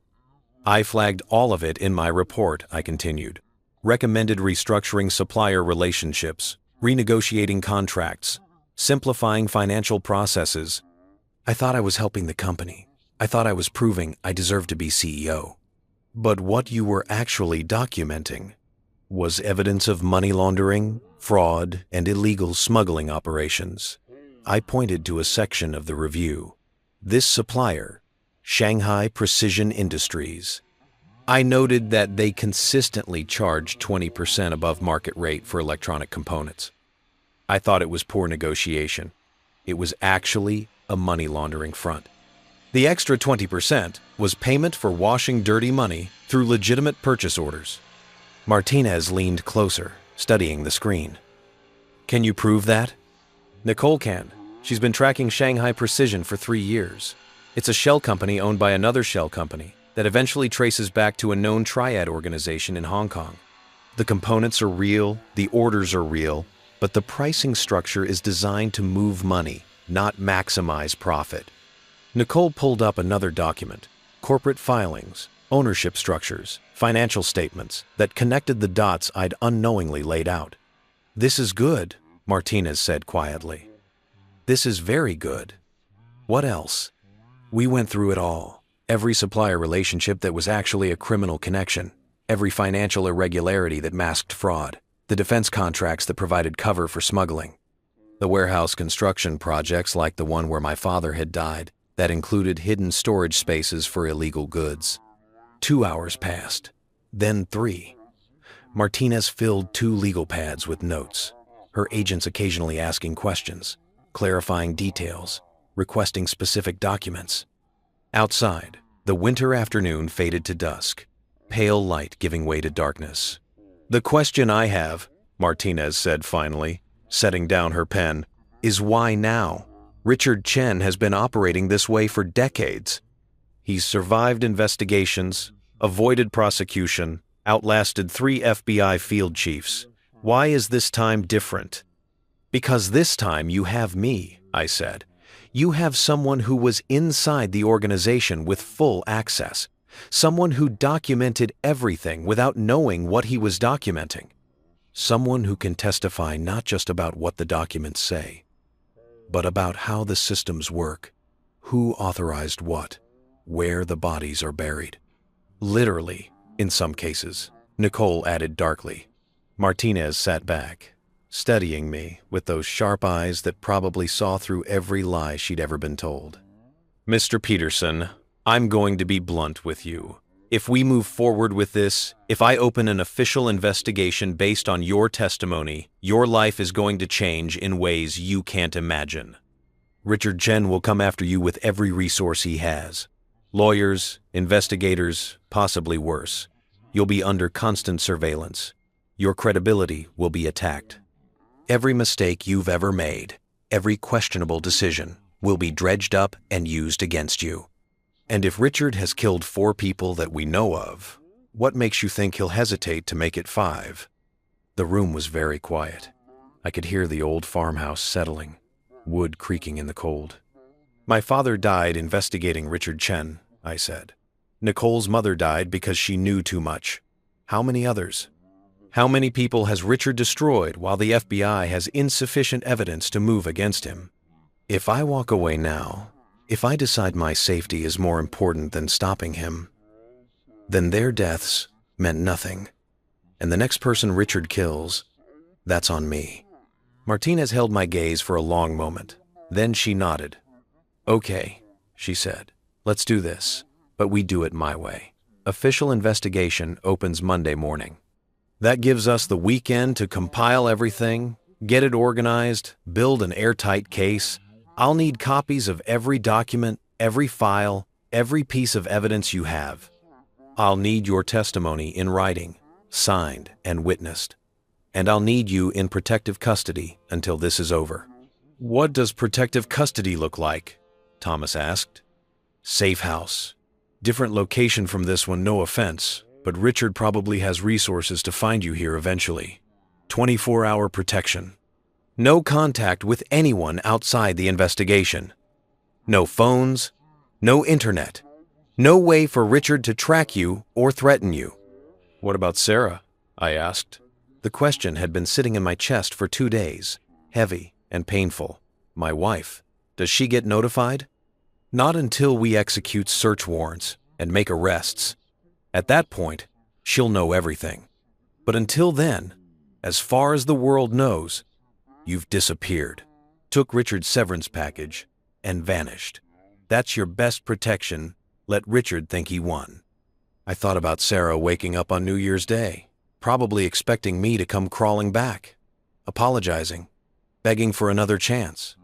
I flagged all of it in my report, I continued. Recommended restructuring supplier relationships, renegotiating contracts, simplifying financial processes. I thought I was helping the company. I thought I was proving I deserved to be CEO. But what you were actually documenting was evidence of money laundering, fraud, and illegal smuggling operations. I pointed to a section of the review. This supplier, Shanghai Precision Industries. I noted that they consistently charged 20% above market rate for electronic components. I thought it was poor negotiation. It was actually a money laundering front. The extra 20% was payment for washing dirty money through legitimate purchase orders. Martinez leaned closer, studying the screen. Can you prove that? Nicole can. She's been tracking Shanghai Precision for 3 years. It's a shell company owned by another shell company that eventually traces back to a known triad organization in Hong Kong. The components are real, the orders are real, but the pricing structure is designed to move money, not maximize profit. Nicole pulled up another document, corporate filings, ownership structures, financial statements that connected the dots I'd unknowingly laid out. This is good, Martinez said quietly. This is very good. What else? We went through it all. Every supplier relationship that was actually a criminal connection, every financial irregularity that masked fraud, the defense contracts that provided cover for smuggling, the warehouse construction projects like the one where my father had died that included hidden storage spaces for illegal goods. 2 hours passed, then 3. Martinez filled 2 legal pads with notes, her agents occasionally asking questions, clarifying details, requesting specific documents. Outside, the winter afternoon faded to dusk, pale light giving way to darkness. The question I have, Martinez said finally, setting down her pen, is why now? Richard Chen has been operating this way for decades. He's survived investigations, avoided prosecution, outlasted 3 FBI field chiefs. Why is this time different? Because this time you have me, I said. You have someone who was inside the organization with full access, someone who documented everything without knowing what he was documenting, someone who can testify not just about what the documents say, but about how the systems work, who authorized what, where the bodies are buried. Literally, in some cases, Nicole added darkly. Martinez sat back, studying me with those sharp eyes that probably saw through every lie she'd ever been told. Mr. Peterson, I'm going to be blunt with you. If we move forward with this, if I open an official investigation based on your testimony, your life is going to change in ways you can't imagine. Richard Chen will come after you with every resource he has. Lawyers, investigators, possibly worse. You'll be under constant surveillance. Your credibility will be attacked. Every mistake you've ever made, every questionable decision, will be dredged up and used against you. And if Richard has killed 4 people that we know of, what makes you think he'll hesitate to make it 5? The room was very quiet. I could hear the old farmhouse settling, wood creaking in the cold. My father died investigating Richard Chen, I said. Nicole's mother died because she knew too much. How many others? How many people has Richard destroyed while the FBI has insufficient evidence to move against him? If I walk away now, if I decide my safety is more important than stopping him, then their deaths meant nothing. And the next person Richard kills, that's on me. Martinez held my gaze for a long moment. Then she nodded. Okay, she said. Let's do this, but we do it my way. Official investigation opens Monday morning. That gives us the weekend to compile everything, get it organized, build an airtight case. I'll need copies of every document, every file, every piece of evidence you have. I'll need your testimony in writing, signed and witnessed. And I'll need you in protective custody until this is over. What does protective custody look like? Thomas asked. Safe house. Different location from this one, no offense, but Richard probably has resources to find you here eventually. 24-hour protection. No contact with anyone outside the investigation. No phones, no internet. No way for Richard to track you or threaten you. What about Sarah? I asked. The question had been sitting in my chest for 2 days, heavy and painful. My wife, does she get notified? Not until we execute search warrants and make arrests. At that point, she'll know everything. But until then, as far as the world knows, you've disappeared, took Richard's severance package, and vanished. That's your best protection. Let Richard think he won. I thought about Sarah waking up on New Year's Day, probably expecting me to come crawling back, apologizing, begging for another chance.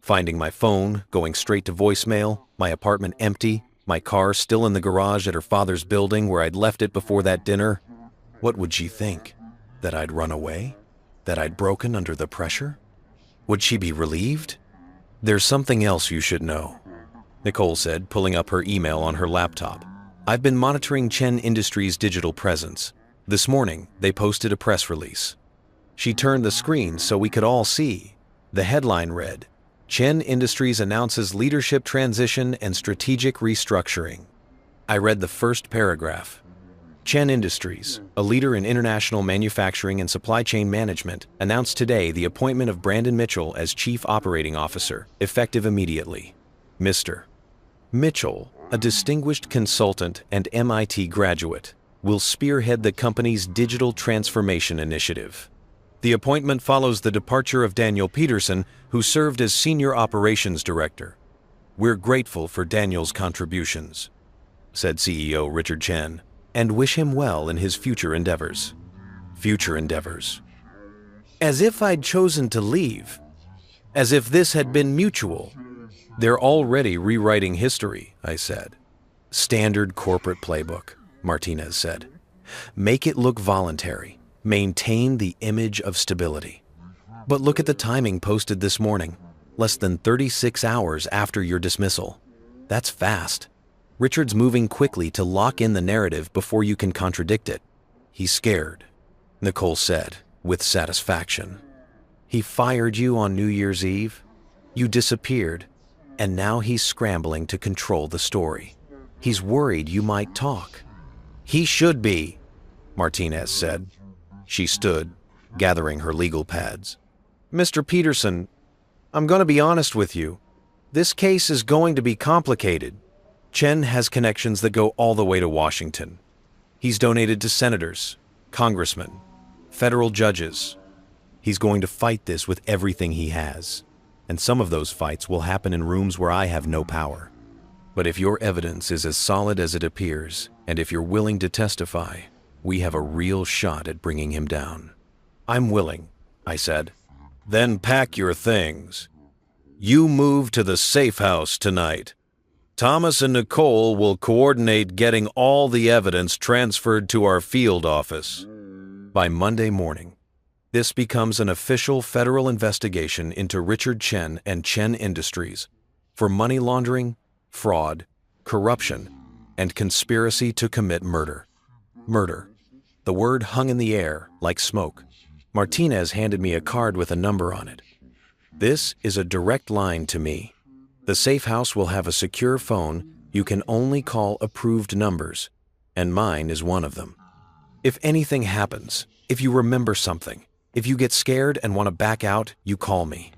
Finding my phone, going straight to voicemail, my apartment empty, my car still in the garage at her father's building where I'd left it before that dinner. What would she think? That I'd run away? That I'd broken under the pressure? Would she be relieved? There's something else you should know, Nicole said, pulling up her email on her laptop. I've been monitoring Chen Industries' digital presence. This morning, they posted a press release. She turned the screen so we could all see. The headline read, Chen Industries announces leadership transition and strategic restructuring. I read the first paragraph. Chen Industries, a leader in international manufacturing and supply chain management, announced today the appointment of Brandon Mitchell as Chief Operating Officer, effective immediately. Mr. Mitchell, a distinguished consultant and MIT graduate, will spearhead the company's digital transformation initiative. The appointment follows the departure of Daniel Peterson, who served as Senior Operations Director. We're grateful for Daniel's contributions, said CEO Richard Chen, and wish him well in his future endeavors. Future endeavors. As if I'd chosen to leave. As if this had been mutual. They're already rewriting history, I said. Standard corporate playbook, Martinez said. Make it look voluntary. Maintain the image of stability. But look at the timing posted this morning, less than 36 hours after your dismissal. That's fast. Richard's moving quickly to lock in the narrative before you can contradict it. He's scared, Nicole said, with satisfaction. He fired you on New Year's Eve. You disappeared, and now he's scrambling to control the story. He's worried you might talk. He should be, Martinez said. She stood, gathering her legal pads. Mr. Peterson, I'm going to be honest with you. This case is going to be complicated. Chen has connections that go all the way to Washington. He's donated to senators, congressmen, federal judges. He's going to fight this with everything he has. And some of those fights will happen in rooms where I have no power. But if your evidence is as solid as it appears, and if you're willing to testify, we have a real shot at bringing him down. I'm willing, I said. Then pack your things. You move to the safe house tonight. Thomas and Nicole will coordinate getting all the evidence transferred to our field office. By Monday morning, this becomes an official federal investigation into Richard Chen and Chen Industries for money laundering, fraud, corruption, and conspiracy to commit murder. Murder. The word hung in the air like smoke. Martinez handed me a card with a number on it. This is a direct line to me. The safe house will have a secure phone. You can only call approved numbers, and mine is one of them. If anything happens, if you remember something, if you get scared and want to back out, you call me.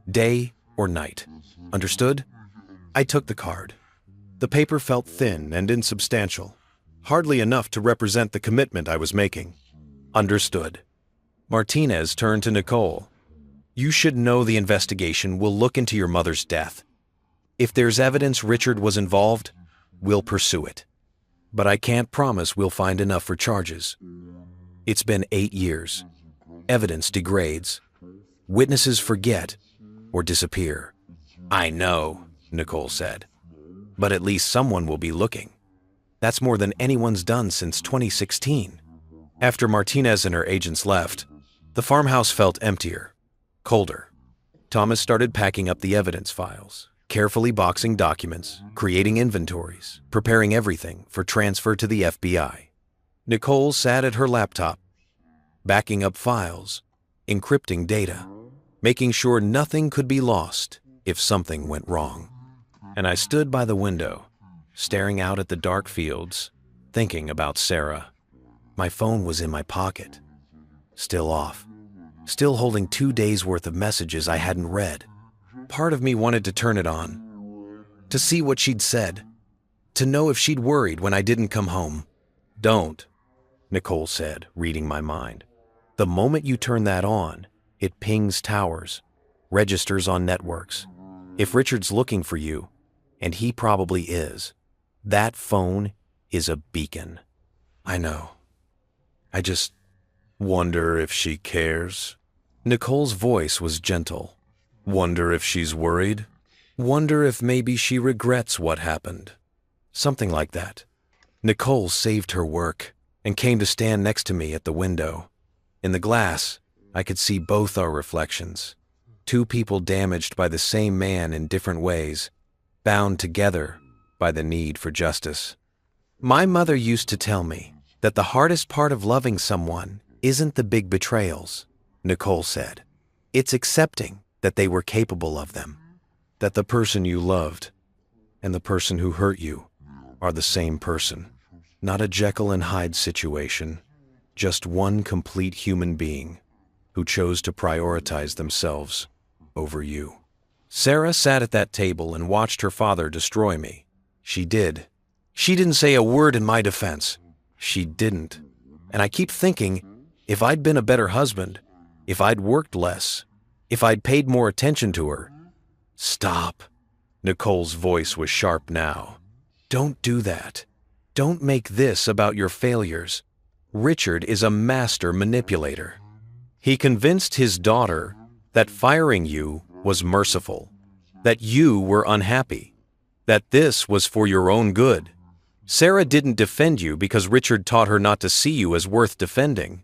Day or night. Understood? I took the card. The paper felt thin and insubstantial, hardly enough to represent the commitment I was making. Understood. Martinez turned to Nicole. You should know the investigation will look into your mother's death. If there's evidence Richard was involved, we'll pursue it. But I can't promise we'll find enough for charges. It's been 8 years. Evidence degrades. Witnesses forget or disappear. I know, Nicole said. But at least someone will be looking. That's more than anyone's done since 2016. After Martinez and her agents left, the farmhouse felt emptier, colder. Thomas started packing up the evidence files, carefully boxing documents, creating inventories, preparing everything for transfer to the FBI. Nicole sat at her laptop, backing up files, encrypting data, making sure nothing could be lost if something went wrong. And I stood by the window, staring out at the dark fields, thinking about Sarah. My phone was in my pocket, still off, still holding 2 days' worth of messages I hadn't read. Part of me wanted to turn it on, to see what she'd said, to know if she'd worried when I didn't come home. Don't, Nicole said, reading my mind. The moment you turn that on, it pings towers, registers on networks. If Richard's looking for you, and he probably is, that phone is a beacon. I know. I just wonder if she cares. Nicole's voice was gentle. Wonder if she's worried. Wonder if maybe she regrets what happened. Something like that. Nicole saved her work and came to stand next to me at the window. In the glass, I could see both our reflections. 2 people damaged by the same man in different ways, bound together by the need for justice. My mother used to tell me that the hardest part of loving someone isn't the big betrayals, Nicole said. It's accepting that they were capable of them, that the person you loved and the person who hurt you are the same person. Not a Jekyll and Hyde situation, just one complete human being who chose to prioritize themselves over you. Sarah sat at that table and watched her father destroy me. She did. She didn't say a word in my defense. She didn't. And I keep thinking, if I'd been a better husband, if I'd worked less, if I'd paid more attention to her. Stop. Nicole's voice was sharp now. Don't do that. Don't make this about your failures. Richard is a master manipulator. He convinced his daughter that firing you was merciful, that you were unhappy, that this was for your own good. Sarah didn't defend you because Richard taught her not to see you as worth defending.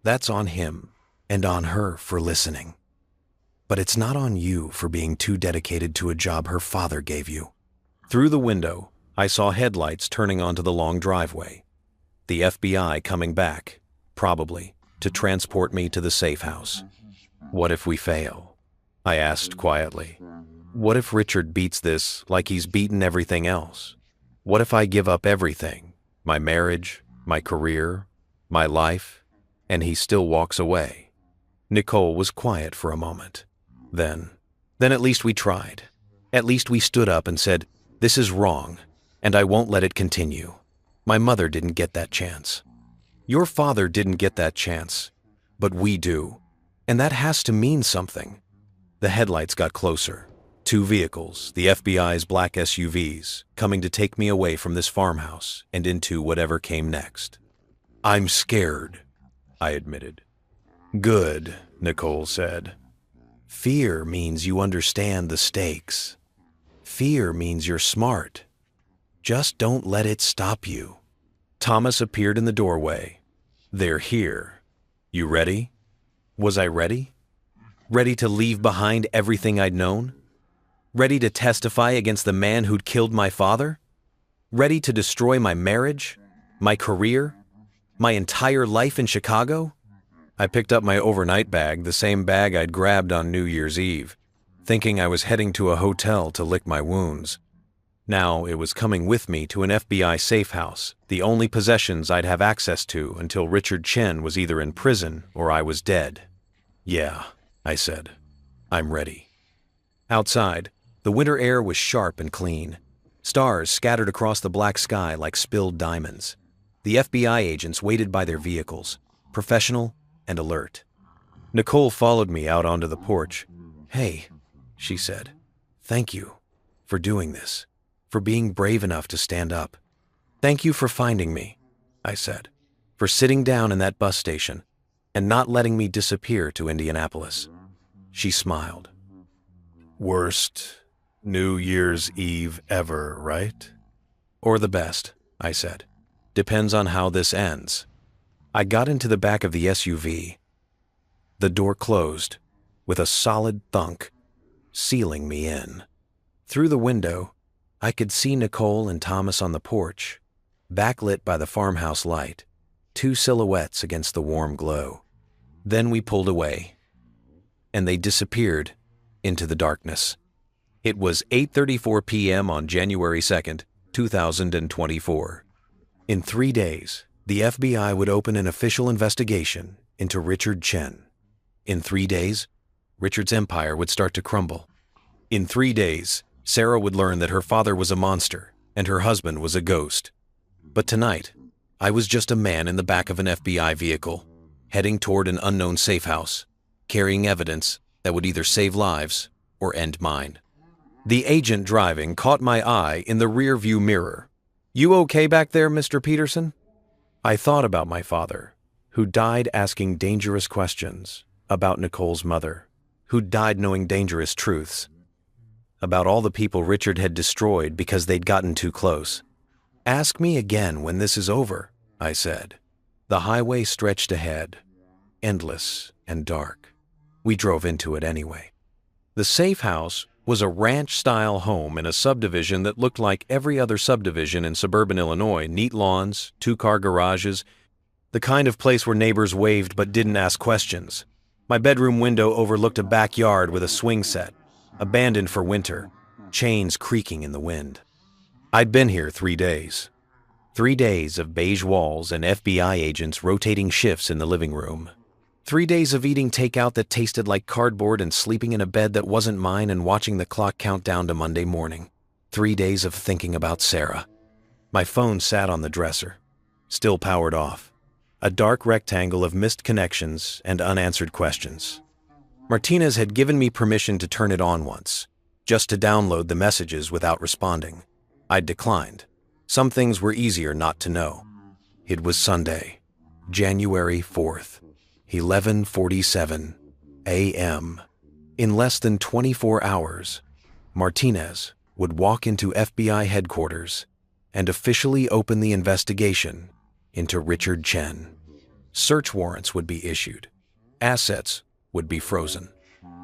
That's on him and on her for listening. But it's not on you for being too dedicated to a job her father gave you. Through the window, I saw headlights turning onto the long driveway. The FBI coming back, probably, to transport me to the safe house. What if we fail? I asked quietly. What if Richard beats this like he's beaten everything else? What if I give up everything, my marriage, my career, my life, and he still walks away? Nicole was quiet for a moment. Then at least we tried. At least we stood up and said, this is wrong, and I won't let it continue. My mother didn't get that chance. Your father didn't get that chance, but we do, and that has to mean something. The headlights got closer. 2 vehicles, the FBI's black SUVs, coming to take me away from this farmhouse and into whatever came next. I'm scared, I admitted. Good, Nicole said. Fear means you understand the stakes. Fear means you're smart. Just don't let it stop you. Thomas appeared in the doorway. They're here. You ready? Was I ready? Ready to leave behind everything I'd known? Ready to testify against the man who'd killed my father? Ready to destroy my marriage, my career, my entire life in Chicago? I picked up my overnight bag, the same bag I'd grabbed on New Year's Eve, thinking I was heading to a hotel to lick my wounds. Now it was coming with me to an FBI safe house, the only possessions I'd have access to until Richard Chen was either in prison or I was dead. "Yeah," I said. "I'm ready." Outside, the winter air was sharp and clean. Stars scattered across the black sky like spilled diamonds. The FBI agents waited by their vehicles, professional and alert. Nicole followed me out onto the porch. "Hey," she said. "Thank you for doing this, for being brave enough to stand up. Thank you for finding me," I said, "for sitting down in that bus station and not letting me disappear to Indianapolis." She smiled. "Worst New Year's Eve ever, right?" "Or the best," I said. "Depends on how this ends." I got into the back of the SUV. The door closed with a solid thunk, sealing me in. Through the window, I could see Nicole and Thomas on the porch, backlit by the farmhouse light, two silhouettes against the warm glow. Then we pulled away, and they disappeared into the darkness. It was 8:34 p.m. on January 2nd, 2024. In 3 days, the FBI would open an official investigation into Richard Chen. In 3 days, Richard's empire would start to crumble. In 3 days, Sarah would learn that her father was a monster and her husband was a ghost. But tonight, I was just a man in the back of an FBI vehicle, heading toward an unknown safe house, carrying evidence that would either save lives or end mine. The agent driving caught my eye in the rear-view mirror. "You okay back there, Mr. Peterson?" I thought about my father, who died asking dangerous questions, about Nicole's mother, who died knowing dangerous truths, about all the people Richard had destroyed because they'd gotten too close. "Ask me again when this is over," I said. The highway stretched ahead, endless and dark. We drove into it anyway. The safe house was a ranch-style home in a subdivision that looked like every other subdivision in suburban Illinois. Neat lawns, two-car garages, the kind of place where neighbors waved but didn't ask questions. My bedroom window overlooked a backyard with a swing set, abandoned for winter, chains creaking in the wind. I'd been here 3 days. 3 days of beige walls and FBI agents rotating shifts in the living room. 3 days of eating takeout that tasted like cardboard and sleeping in a bed that wasn't mine and watching the clock count down to Monday morning. 3 days of thinking about Sarah. My phone sat on the dresser, still powered off. A dark rectangle of missed connections and unanswered questions. Martinez had given me permission to turn it on once, just to download the messages without responding. I'd declined. Some things were easier not to know. It was Sunday, January 4th. 11:47 a.m. In less than 24 hours, Martinez would walk into FBI headquarters and officially open the investigation into Richard Chen. Search warrants would be issued. Assets would be frozen.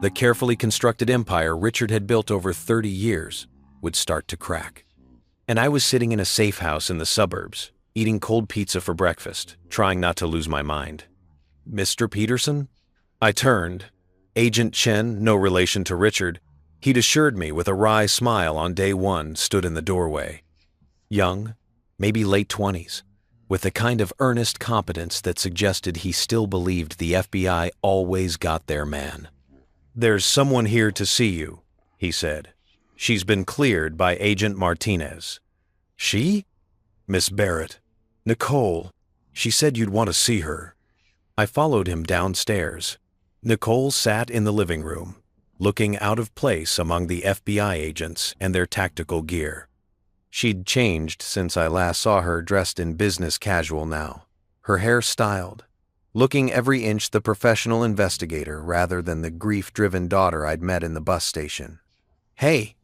The carefully constructed empire Richard had built over 30 years would start to crack. And I was sitting in a safe house in the suburbs, eating cold pizza for breakfast, trying not to lose my mind. "Mr. Peterson?" I turned. Agent Chen, no relation to Richard, he'd assured me with a wry smile on day one, stood in the doorway. Young, maybe late 20s, with the kind of earnest competence that suggested he still believed the FBI always got their man. "There's someone here to see you," he said. "She's been cleared by Agent Martinez." "She?" "Miss Barrett. Nicole. She said you'd want to see her." I followed him downstairs. Nicole sat in the living room, looking out of place among the FBI agents and their tactical gear. She'd changed since I last saw her, dressed in business casual now, her hair styled, looking every inch the professional investigator rather than the grief-driven daughter I'd met in the bus station. "Hey,"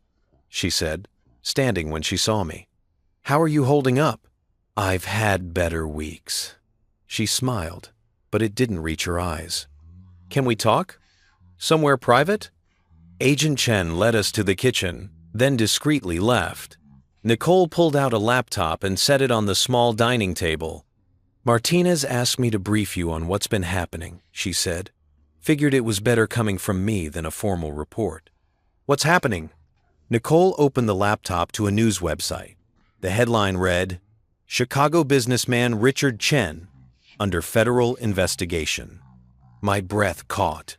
she said, standing when she saw me. "How are you holding up?" "I've had better weeks." She smiled, but it didn't reach her eyes. "Can we talk? Somewhere private?" Agent Chen led us to the kitchen, then discreetly left. Nicole pulled out a laptop and set it on the small dining table. Martinez asked me to brief you on what's been happening, she said. Figured it was better coming from me than a formal report. What's happening? Nicole opened the laptop to a news website. The headline read, Chicago businessman Richard Chen under federal investigation. My breath caught.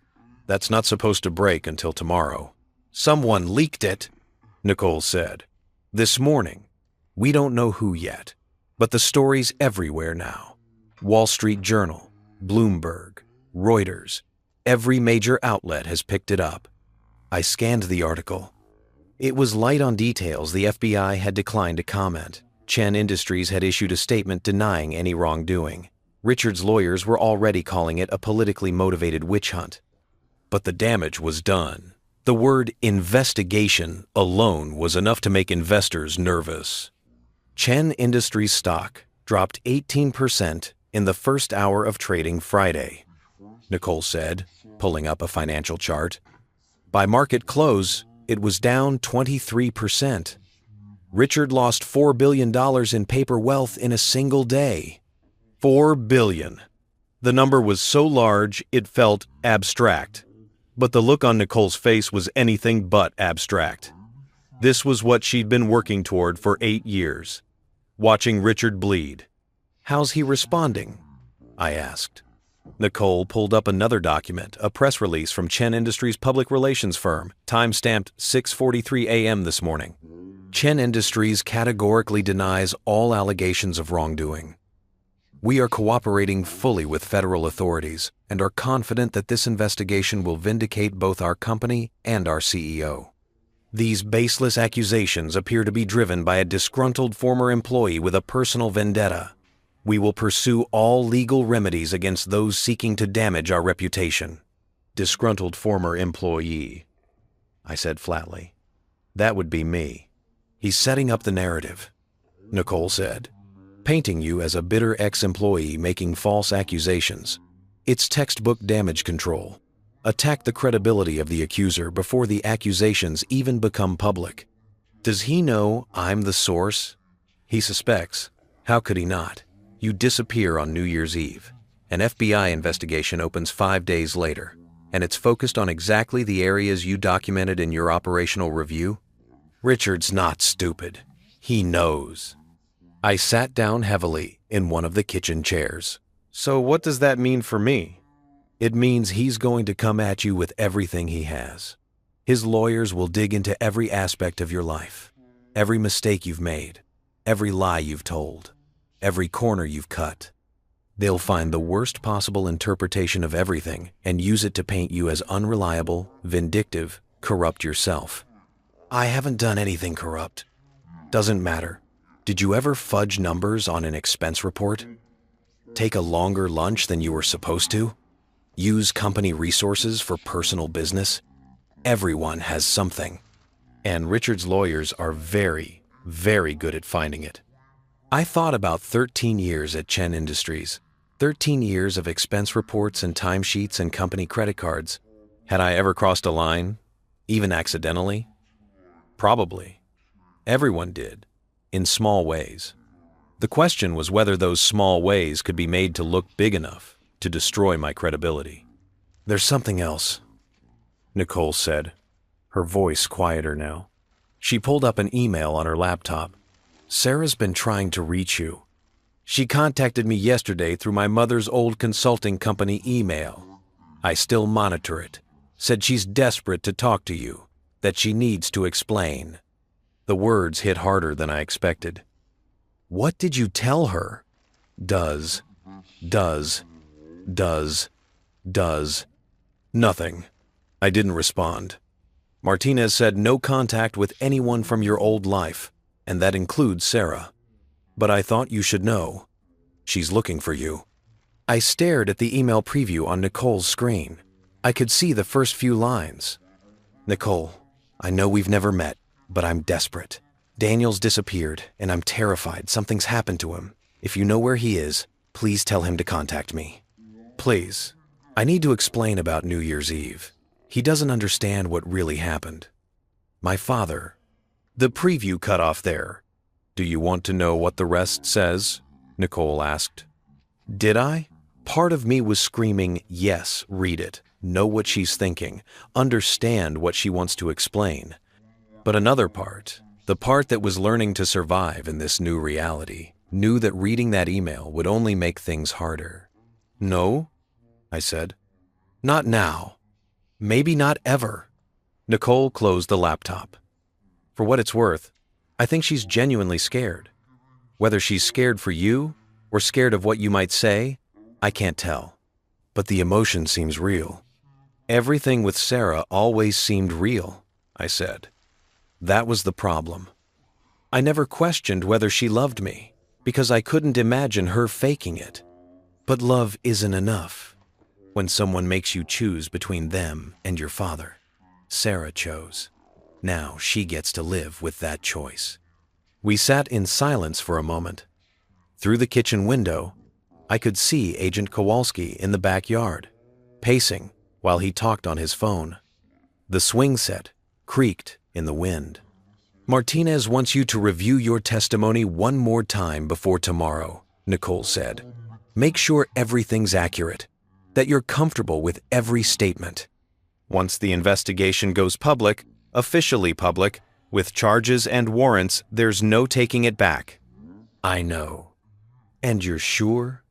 That's not supposed to break until tomorrow. Someone leaked it, Nicole said. This morning. We don't know who yet, but the story's everywhere now. Wall Street Journal, Bloomberg, Reuters, every major outlet has picked it up. I scanned the article. It was light on details the FBI had declined to comment. Chen Industries had issued a statement denying any wrongdoing. Richard's lawyers were already calling it a politically motivated witch hunt. But the damage was done. The word investigation alone was enough to make investors nervous. Chen Industries stock dropped 18% in the first hour of trading Friday, Nicole said, pulling up a financial chart. By market close, it was down 23%. Richard lost $4 billion in paper wealth in a single day. $4 billion. The number was so large it felt abstract. But the look on Nicole's face was anything but abstract. This was what she'd been working toward for 8 years. Watching Richard bleed. How's he responding? I asked. Nicole pulled up another document, a press release from Chen Industries' public relations firm, time-stamped 6:43 a.m. this morning. Chen Industries categorically denies all allegations of wrongdoing. We are cooperating fully with federal authorities and are confident that this investigation will vindicate both our company and our CEO. These baseless accusations appear to be driven by a disgruntled former employee with a personal vendetta. We will pursue all legal remedies against those seeking to damage our reputation. Disgruntled former employee, I said flatly. That would be me. He's setting up the narrative, Nicole said, painting you as a bitter ex-employee making false accusations. It's textbook damage control. Attack the credibility of the accuser before the accusations even become public. Does he know I'm the source? He suspects. How could he not? You disappear on New Year's Eve. An FBI investigation opens 5 days later, and it's focused on exactly the areas you documented in your operational review. Richard's not stupid. He knows. I sat down heavily in one of the kitchen chairs. So what does that mean for me? It means he's going to come at you with everything he has. His lawyers will dig into every aspect of your life, every mistake you've made, every lie you've told, every corner you've cut. They'll find the worst possible interpretation of everything and use it to paint you as unreliable, vindictive, corrupt yourself. I haven't done anything corrupt. Doesn't matter. Did you ever fudge numbers on an expense report? Take a longer lunch than you were supposed to? Use company resources for personal business? Everyone has something. And Richard's lawyers are very, very good at finding it. I thought about 13 years at Chen Industries. 13 years of expense reports and timesheets and company credit cards. Had I ever crossed a line? Even accidentally? Probably. Everyone did, in small ways. The question was whether those small ways could be made to look big enough to destroy my credibility. There's something else, Nicole said, her voice quieter now. She pulled up an email on her laptop. Sarah's been trying to reach you. She contacted me yesterday through my mother's old consulting company email. I still monitor it. Said she's desperate to talk to you, that she needs to explain. The words hit harder than I expected. What did you tell her? Does. Nothing. I didn't respond. Martinez said no contact with anyone from your old life, and that includes Sarah. But I thought you should know. She's looking for you. I stared at the email preview on Nicole's screen. I could see the first few lines. Nicole, I know we've never met, but I'm desperate. Daniel's disappeared, and I'm terrified something's happened to him. If you know where he is, please tell him to contact me. Please. I need to explain about New Year's Eve. He doesn't understand what really happened. My father. The preview cut off there. Do you want to know what the rest says? Nicole asked. Did I? Part of me was screaming, yes, read it, know what she's thinking, understand what she wants to explain. But another part, the part that was learning to survive in this new reality, knew that reading that email would only make things harder. No, I said. Not now. Maybe not ever. Nicole closed the laptop. For what it's worth, I think she's genuinely scared. Whether she's scared for you or scared of what you might say, I can't tell. But the emotion seems real. Everything with Sarah always seemed real, I said. That was the problem. I never questioned whether she loved me, because I couldn't imagine her faking it. But love isn't enough. When someone makes you choose between them and your father, Sarah chose. Now she gets to live with that choice. We sat in silence for a moment. Through the kitchen window, I could see Agent Kowalski in the backyard, pacing while he talked on his phone. The swing set creaked in the wind. Martinez wants you to review your testimony one more time before tomorrow, Nicole said. Make sure everything's accurate, that you're comfortable with every statement. Once the investigation goes public, officially public, with charges and warrants, there's no taking it back. I know. And you're sure?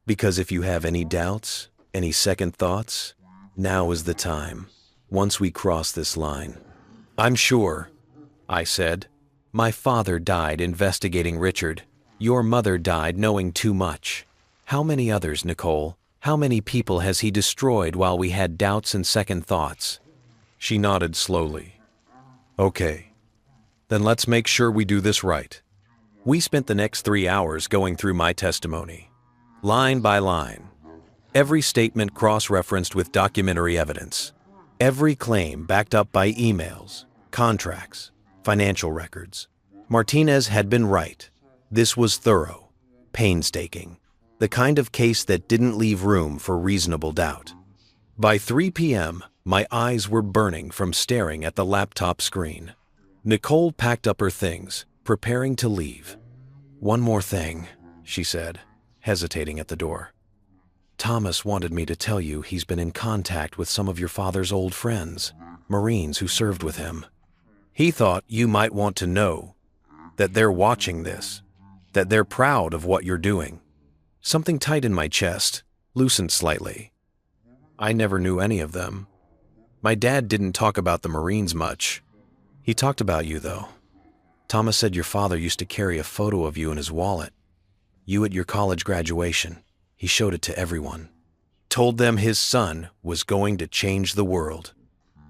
Because if you have any doubts, any second thoughts, now is the time, once we cross this line. I'm sure, I said. My father died investigating Richard. Your mother died knowing too much. How many others, Nicole? How many people has he destroyed while we had doubts and second thoughts? She nodded slowly. Okay, then let's make sure we do this right. We spent the next 3 hours going through my testimony, line by line. Every statement cross-referenced with documentary evidence. Every claim backed up by emails, contracts, financial records. Martinez had been right. This was thorough, painstaking, the kind of case that didn't leave room for reasonable doubt. By 3 p.m., my eyes were burning from staring at the laptop screen. Nicole packed up her things, preparing to leave. One more thing, she said, hesitating at the door. Thomas wanted me to tell you he's been in contact with some of your father's old friends, Marines who served with him. He thought you might want to know that they're watching this, that they're proud of what you're doing. Something tight in my chest loosened slightly. I never knew any of them. My dad didn't talk about the Marines much. He talked about you, though. Thomas said your father used to carry a photo of you in his wallet. You at your college graduation. He showed it to everyone. Told them his son was going to change the world.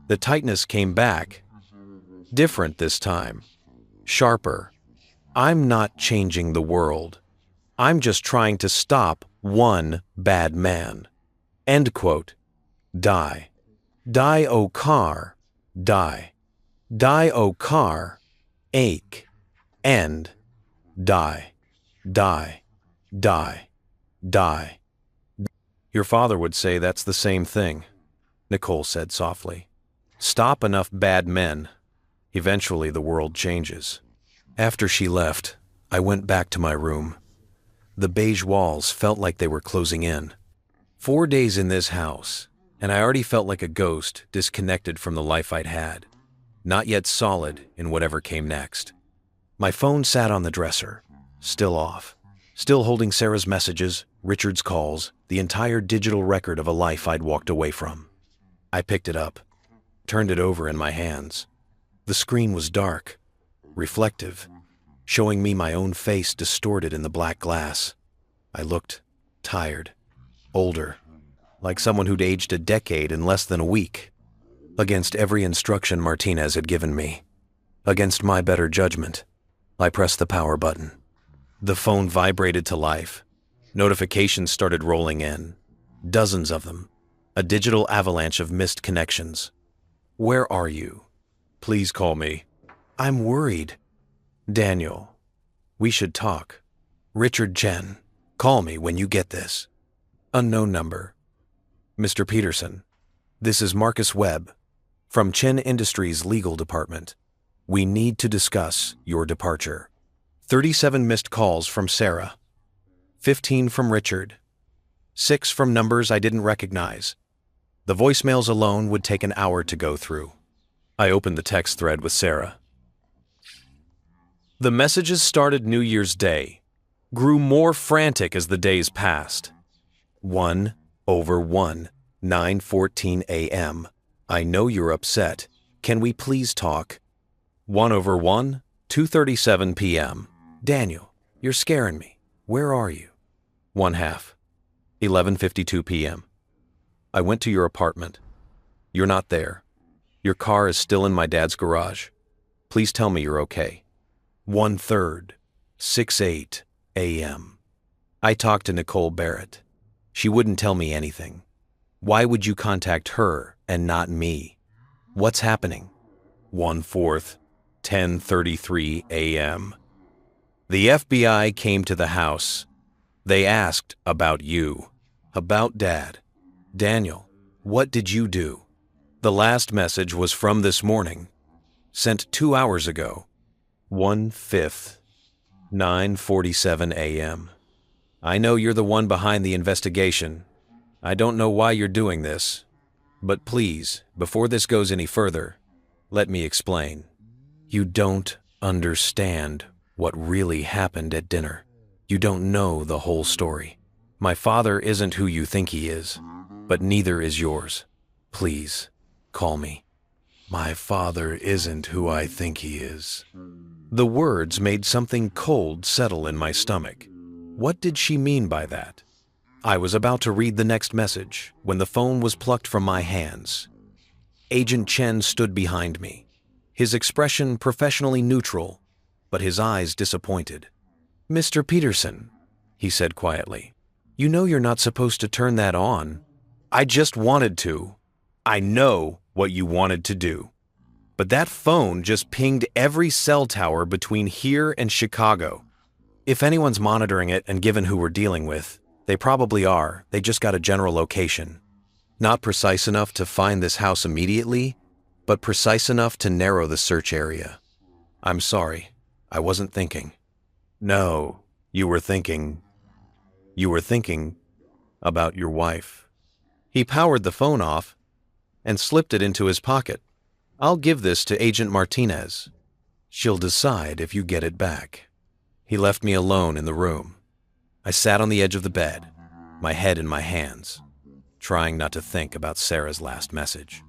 The tightness came back. Different this time. Sharper. I'm not changing the world. I'm just trying to stop one bad man. End quote. Die. Die, O car. Die. Die, O car. Ache. End. Die. Die. Die. Die. Your father would say that's the same thing, Nicole said softly. Stop enough bad men. Eventually the world changes. After she left, I went back to my room. The beige walls felt like they were closing in. 4 days in this house, and I already felt like a ghost disconnected from the life I'd had, not yet solid in whatever came next. My phone sat on the dresser, still off. Still holding Sarah's messages, Richard's calls, the entire digital record of a life I'd walked away from. I picked it up, turned it over in my hands. The screen was dark, reflective, showing me my own face distorted in the black glass. I looked tired, older, like someone who'd aged a decade in less than a week. Against every instruction Martinez had given me, against my better judgment, I pressed the power button. The phone vibrated to life. Notifications started rolling in. Dozens of them. A digital avalanche of missed connections. Where are you? Please call me. I'm worried. Daniel. We should talk. Richard Chen. Call me when you get this. Unknown number. Mr. Peterson. This is Marcus Webb from Chen Industries Legal Department. We need to discuss your departure. 37 missed calls from Sarah. 15 from Richard. 6 from numbers I didn't recognize. The voicemails alone would take an hour to go through. I opened the text thread with Sarah. The messages started New Year's Day, grew more frantic as the days passed. 1/1, 9:14 a.m. I know you're upset. Can we please talk? 1/1, 2:37 p.m. Daniel, you're scaring me. Where are you? 1/2, 11:52 p.m. I went to your apartment. You're not there. Your car is still in my dad's garage. Please tell me you're okay. 1/3, 6:08 a.m. I talked to Nicole Barrett. She wouldn't tell me anything. Why would you contact her and not me? What's happening? 1/4, 10:33 a.m. The FBI came to the house. They asked about you, about Dad. Daniel, what did you do? The last message was from this morning, sent 2 hours ago. 1/5, 9:47 a.m. I know you're the one behind the investigation. I don't know why you're doing this, but please, before this goes any further, let me explain. You don't understand what really happened at dinner. You don't know the whole story. My father isn't who you think he is, but neither is yours. Please, call me. My father isn't who I think he is. The words made something cold settle in my stomach. What did she mean by that? I was about to read the next message when the phone was plucked from my hands. Agent Chen stood behind me, his expression professionally neutral, but his eyes disappointed. Mr. Peterson, he said quietly, you know you're not supposed to turn that on. I just wanted to. I know what you wanted to do. But that phone just pinged every cell tower between here and Chicago. If anyone's monitoring it and given who we're dealing with, they probably are. They just got a general location. Not precise enough to find this house immediately, but precise enough to narrow the search area. I'm sorry, I wasn't thinking. No, you were thinking about your wife. He powered the phone off and slipped it into his pocket. I'll give this to Agent Martinez. She'll decide if you get it back. He left me alone in the room. I sat on the edge of the bed, my head in my hands, trying not to think about Sarah's last message.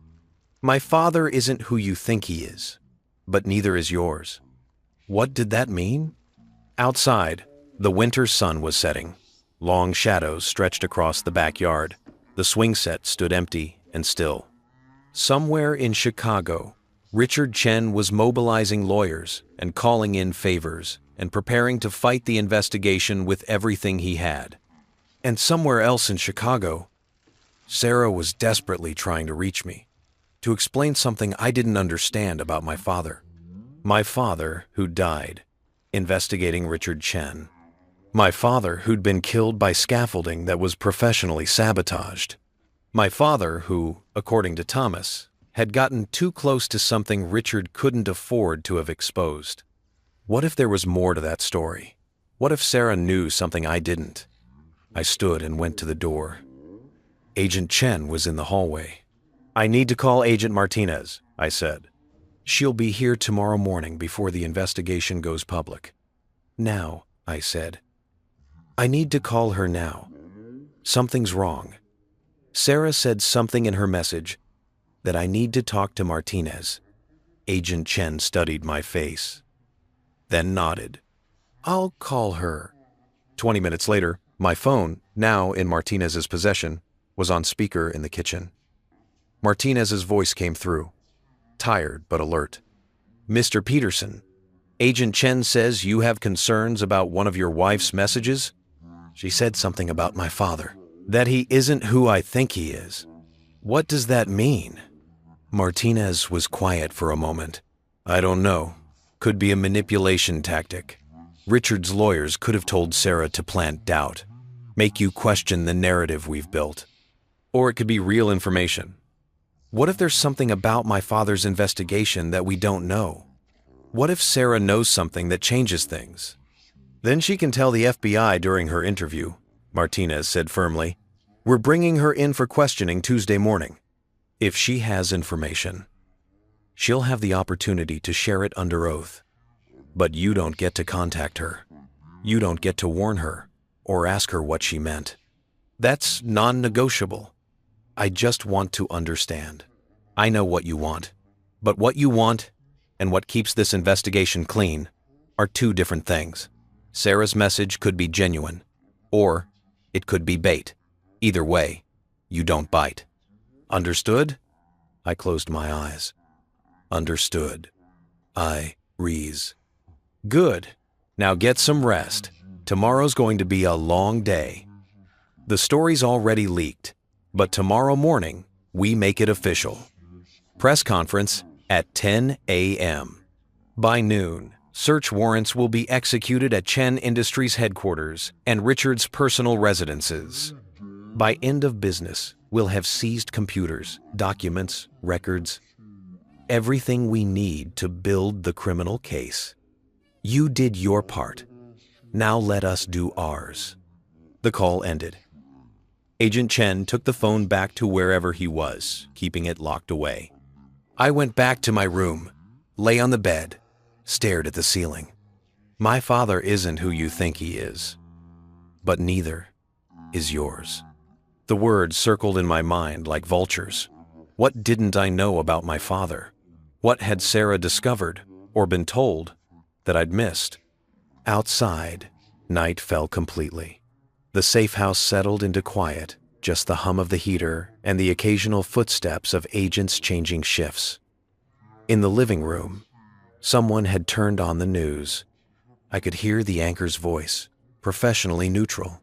My father isn't who you think he is, but neither is yours. What did that mean? Outside, the winter sun was setting. Long shadows stretched across the backyard. The swing set stood empty and still. Somewhere in Chicago, Richard Chen was mobilizing lawyers and calling in favors and preparing to fight the investigation with everything he had. And somewhere else in Chicago, Sarah was desperately trying to reach me, to explain something I didn't understand about my father. My father, who died, investigating Richard Chen. My father, who'd been killed by scaffolding that was professionally sabotaged. My father, who, according to Thomas, had gotten too close to something Richard couldn't afford to have exposed. What if there was more to that story? What if Sarah knew something I didn't? I stood and went to the door. Agent Chen was in the hallway. I need to call Agent Martinez, I said. She'll be here tomorrow morning before the investigation goes public. Now, I said. I need to call her now. Something's wrong. Sarah said something in her message that I need to talk to Martinez. Agent Chen studied my face, then nodded. I'll call her. 20 minutes later, my phone, now in Martinez's possession, was on speaker in the kitchen. Martinez's voice came through, tired but alert. Mr. Peterson, Agent Chen says you have concerns about one of your wife's messages? She said something about my father, that he isn't who I think he is. What does that mean? Martinez was quiet for a moment. I don't know. Could be a manipulation tactic. Richard's lawyers could have told Sarah to plant doubt, make you question the narrative we've built. Or it could be real information. What if there's something about my father's investigation that we don't know? What if Sarah knows something that changes things? Then she can tell the FBI during her interview, Martinez said firmly. We're bringing her in for questioning Tuesday morning. If she has information, she'll have the opportunity to share it under oath. But you don't get to contact her. You don't get to warn her or ask her what she meant. That's non-negotiable. I just want to understand. I know what you want, but what you want and what keeps this investigation clean are two different things. Sarah's message could be genuine, or it could be bait. Either way, you don't bite. Understood? I closed my eyes. Understood. I rees. Good. Now get some rest. Tomorrow's going to be a long day. The story's already leaked, but tomorrow morning, we make it official. Press conference at 10 a.m. By noon, search warrants will be executed at Chen Industries headquarters and Richard's personal residences. By end of business, we'll have seized computers, documents, records, everything we need to build the criminal case. You did your part. Now let us do ours. The call ended. Agent Chen took the phone back to wherever he was, keeping it locked away. I went back to my room, lay on the bed, stared at the ceiling. My father isn't who you think he is, but neither is yours. The words circled in my mind like vultures. What didn't I know about my father? What had Sarah discovered or been told that I'd missed? Outside, night fell completely. The safe house settled into quiet, just the hum of the heater and the occasional footsteps of agents changing shifts. In the living room, someone had turned on the news. I could hear the anchor's voice, professionally neutral.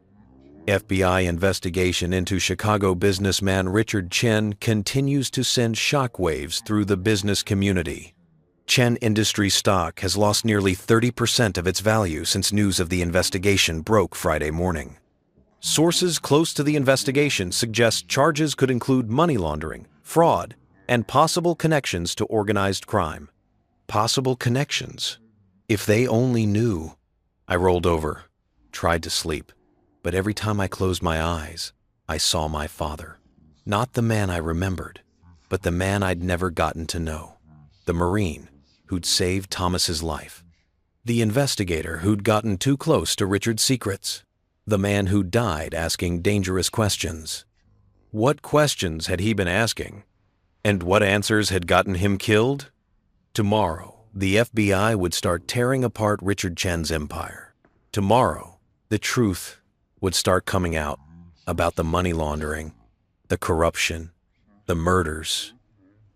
FBI investigation into Chicago businessman Richard Chen continues to send shockwaves through the business community. Chen Industries stock has lost nearly 30% of its value since news of the investigation broke Friday morning. Sources close to the investigation suggest charges could include money laundering, fraud, and possible connections to organized crime. Possible connections. If they only knew. I rolled over, tried to sleep, but every time I closed my eyes, I saw my father. Not the man I remembered, but the man I'd never gotten to know. The Marine who'd saved Thomas's life. The investigator who'd gotten too close to Richard's secrets. The man who died asking dangerous questions. What questions had he been asking? And what answers had gotten him killed? Tomorrow, the FBI would start tearing apart Richard Chen's empire. Tomorrow, the truth would start coming out about the money laundering, the corruption, the murders.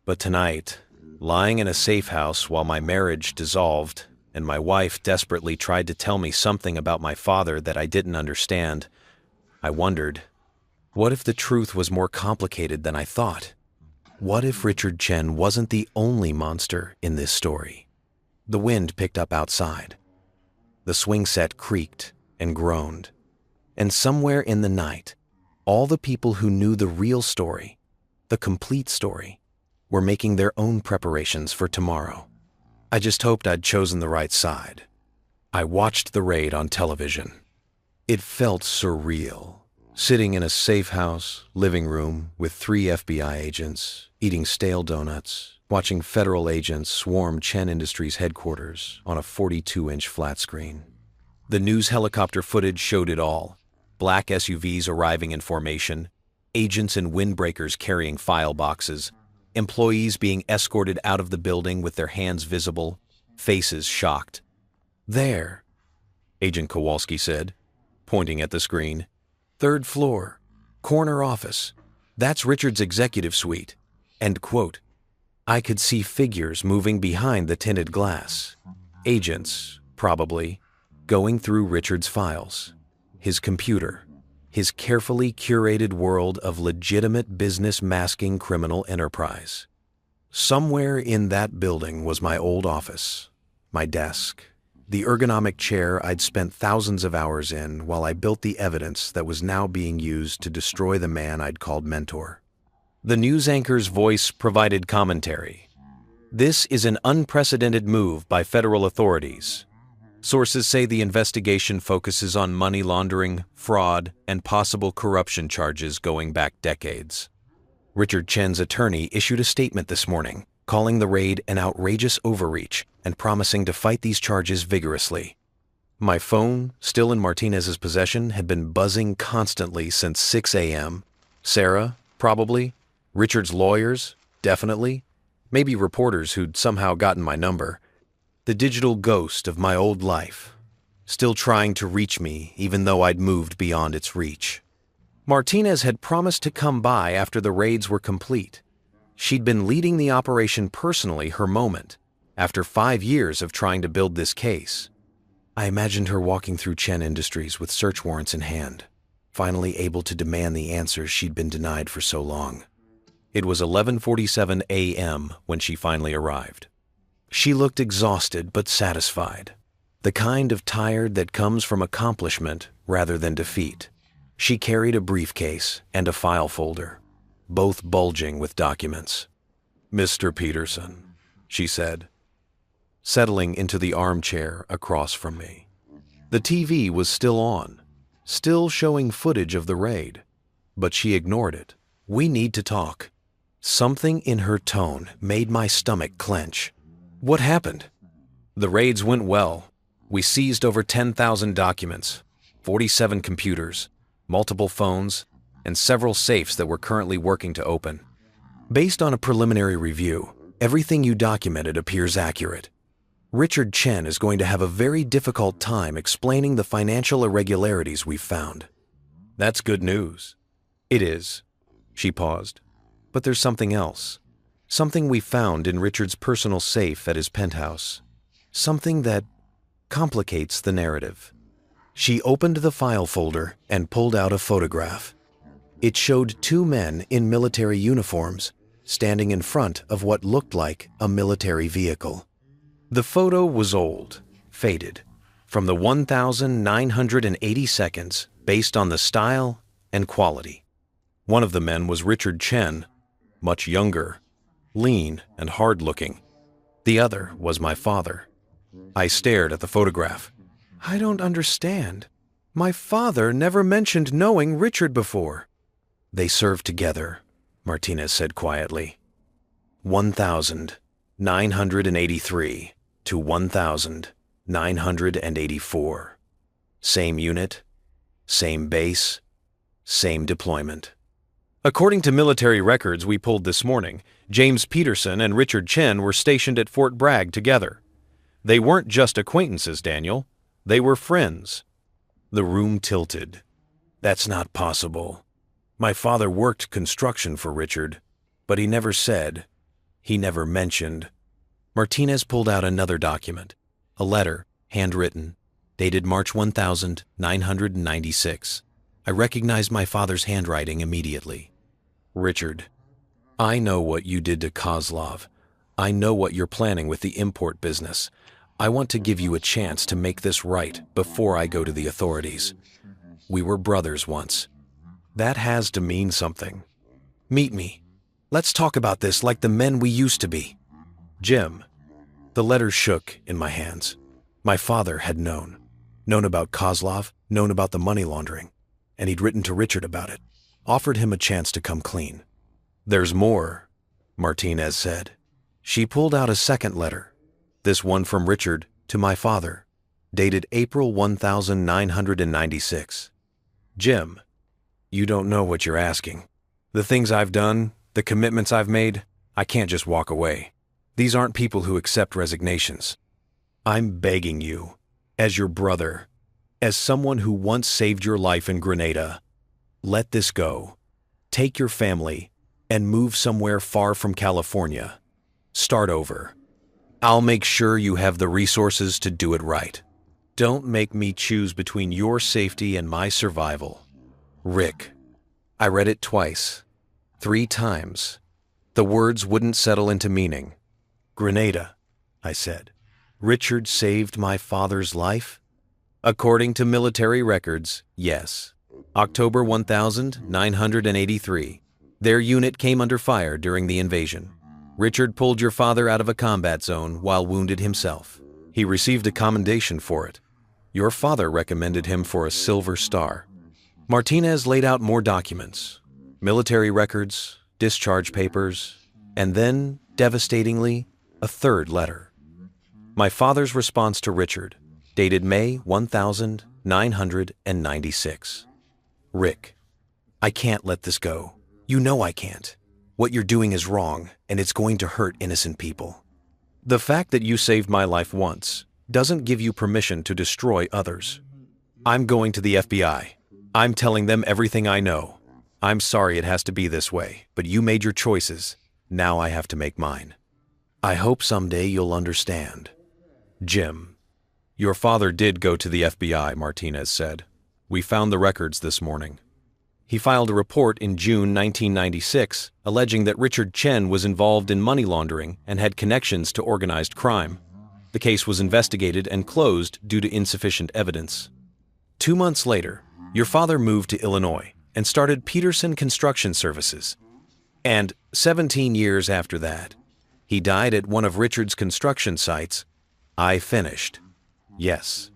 But tonight, lying in a safe house while my marriage dissolved and my wife desperately tried to tell me something about my father that I didn't understand, I wondered, what if the truth was more complicated than I thought? What if Richard Chen wasn't the only monster in this story? The wind picked up outside. The swing set creaked and groaned. And somewhere in the night, all the people who knew the real story, the complete story, were making their own preparations for tomorrow. I just hoped I'd chosen the right side. I watched the raid on television. It felt surreal, sitting in a safe house living room with 3 FBI agents, eating stale donuts, watching federal agents swarm Chen Industries headquarters on a 42-inch flat screen. The news helicopter footage showed it all. Black SUVs arriving in formation, agents in windbreakers carrying file boxes, employees being escorted out of the building with their hands visible, faces shocked. There, Agent Kowalski said, pointing at the screen. 3rd floor, corner office. That's Richard's executive suite. End quote. I could see figures moving behind the tinted glass. Agents, probably, going through Richard's files. His computer. His carefully curated world of legitimate business masking criminal enterprise. Somewhere in that building was my old office, my desk, the ergonomic chair I'd spent thousands of hours in while I built the evidence that was now being used to destroy the man I'd called mentor. The news anchor's voice provided commentary. This is an unprecedented move by federal authorities. Sources say the investigation focuses on money laundering, fraud, and possible corruption charges going back decades. Richard Chen's attorney issued a statement this morning, calling the raid an outrageous overreach and promising to fight these charges vigorously. My phone, still in Martinez's possession, had been buzzing constantly since 6 a.m. Sarah, probably. Richard's lawyers, definitely. Maybe reporters who'd somehow gotten my number. The digital ghost of my old life, still trying to reach me even though I'd moved beyond its reach. Martinez had promised to come by after the raids were complete. She'd been leading the operation personally her moment, after 5 years of trying to build this case. I imagined her walking through Chen Industries with search warrants in hand, finally able to demand the answers she'd been denied for so long. It was 11:47 a.m. when she finally arrived. She looked exhausted but satisfied, the kind of tired that comes from accomplishment rather than defeat. She carried a briefcase and a file folder, both bulging with documents. "Mr. Peterson," she said, settling into the armchair across from me. The TV was still on, still showing footage of the raid, but she ignored it. "We need to talk." Something in her tone made my stomach clench. "What happened?" "The raids went well. We seized over 10,000 documents, 47 computers, multiple phones, and several safes that we're currently working to open. Based on a preliminary review, everything you documented appears accurate. Richard Chen is going to have a very difficult time explaining the financial irregularities we've found." "That's good news." "It is." She paused. "But there's something else. Something we found in Richard's personal safe at his penthouse. Something that complicates the narrative." She opened the file folder and pulled out a photograph. It showed 2 men in military uniforms standing in front of what looked like a military vehicle. The photo was old, faded, from the 1,980 seconds based on the style and quality. One of the men was Richard Chen, much younger, lean and hard-looking. The other was my father. I stared at the photograph. "I don't understand. My father never mentioned knowing Richard before." "They served together," Martinez said quietly. 1,983 to 1,984. Same unit, same base, same deployment. According to military records we pulled this morning, James Peterson and Richard Chen were stationed at Fort Bragg together. They weren't just acquaintances, Daniel. They were friends. The room tilted. "That's not possible. My father worked construction for Richard, but he never said, he never mentioned." Martinez pulled out another document, a letter, handwritten, dated March 1996. I recognized my father's handwriting immediately. "Richard, I know what you did to Kozlov. I know what you're planning with the import business. I want to give you a chance to make this right before I go to the authorities. We were brothers once. That has to mean something. Meet me. Let's talk about this like the men we used to be." "Jim." The letter shook in my hands. My father had known about Kozlov, known about the money laundering, and he'd written to Richard about it, offered him a chance to come clean. "There's more," Martinez said. She pulled out a second letter, this one from Richard to my father, dated April 1996. "Jim, you don't know what you're asking. The things I've done, the commitments I've made, I can't just walk away. These aren't people who accept resignations. I'm begging you, as your brother, as someone who once saved your life in Grenada, let this go. Take your family and move somewhere far from California. Start over. I'll make sure you have the resources to do it right. Don't make me choose between your safety and my survival. Rick." I read it twice, 3 times. The words wouldn't settle into meaning. "Grenada," I said. "Richard saved my father's life?" According to military records, yes. October 1983. Their unit came under fire during the invasion. Richard pulled your father out of a combat zone while wounded himself. He received a commendation for it. Your father recommended him for a Silver Star. Martinez laid out more documents, military records, discharge papers, and then, devastatingly, a third letter. My father's response to Richard, dated May 1996. Rick, I can't let this go. You know I can't. What you're doing is wrong, and it's going to hurt innocent people. The fact that you saved my life once doesn't give you permission to destroy others. I'm going to the FBI. I'm telling them everything I know. I'm sorry it has to be this way, but you made your choices. Now I have to make mine. I hope someday you'll understand. Jim. Your father did go to the FBI, Martinez said. We found the records this morning. He filed a report in June 1996 alleging that Richard Chen was involved in money laundering and had connections to organized crime. The case was investigated and closed due to insufficient evidence. 2 months later, your father moved to Illinois and started Peterson Construction Services. And 17 years after that, he died at one of Richard's construction sites. I finished. Yes.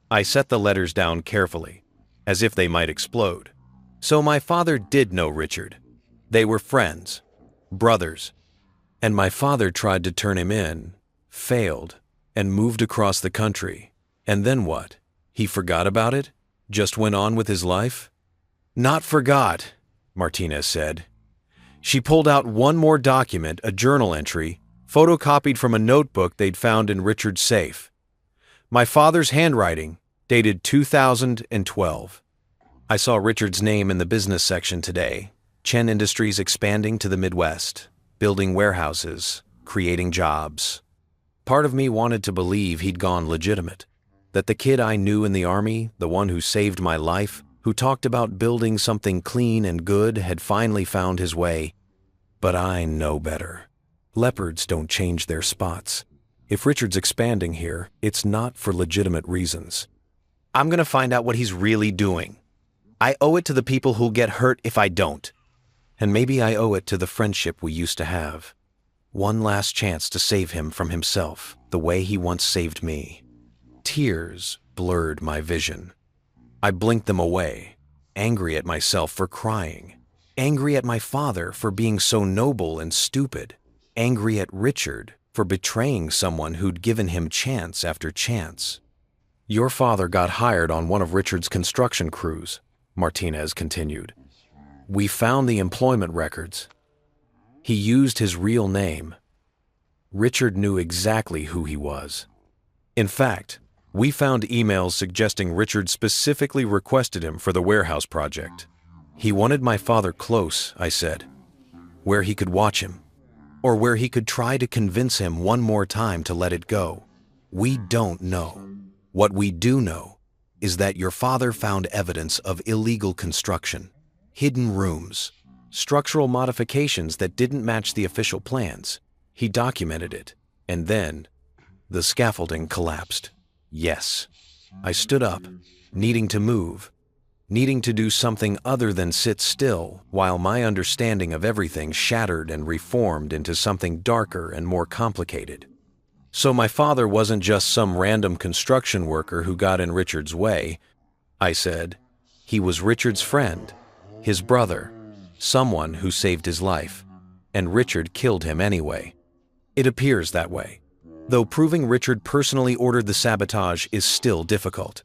I set the letters down carefully, as if they might explode. So my father did know Richard. They were friends, brothers. And my father tried to turn him in, failed, and moved across the country. And then what? He forgot about it? Just went on with his life? Not forgot, Martinez said. She pulled out one more document, a journal entry, photocopied from a notebook they'd found in Richard's safe. My father's handwriting, dated 2012. I saw Richard's name in the business section today. Chen Industries expanding to the Midwest, building warehouses, creating jobs. Part of me wanted to believe he'd gone legitimate, that the kid I knew in the Army, the one who saved my life, who talked about building something clean and good, had finally found his way. But I know better. Leopards don't change their spots. If Richard's expanding here, it's not for legitimate reasons. I'm going to find out what he's really doing. I owe it to the people who'll get hurt if I don't. And maybe I owe it to the friendship we used to have. One last chance to save him from himself, the way he once saved me. Tears blurred my vision. I blinked them away, angry at myself for crying, angry at my father for being so noble and stupid, angry at Richard for betraying someone who'd given him chance after chance. Your father got hired on one of Richard's construction crews, Martinez continued. We found the employment records. He used his real name. Richard knew exactly who he was. In fact, we found emails suggesting Richard specifically requested him for the warehouse project. He wanted my father close, I said, where he could watch him, or where he could try to convince him one more time to let it go. We don't know. What we do know is that your father found evidence of illegal construction, hidden rooms, structural modifications that didn't match the official plans. He documented it, and then the scaffolding collapsed. Yes. I stood up, needing to move, needing to do something other than sit still, while my understanding of everything shattered and reformed into something darker and more complicated. So my father wasn't just some random construction worker who got in Richard's way. I said, he was Richard's friend, his brother, someone who saved his life, and Richard killed him anyway. It appears that way, though proving Richard personally ordered the sabotage is still difficult.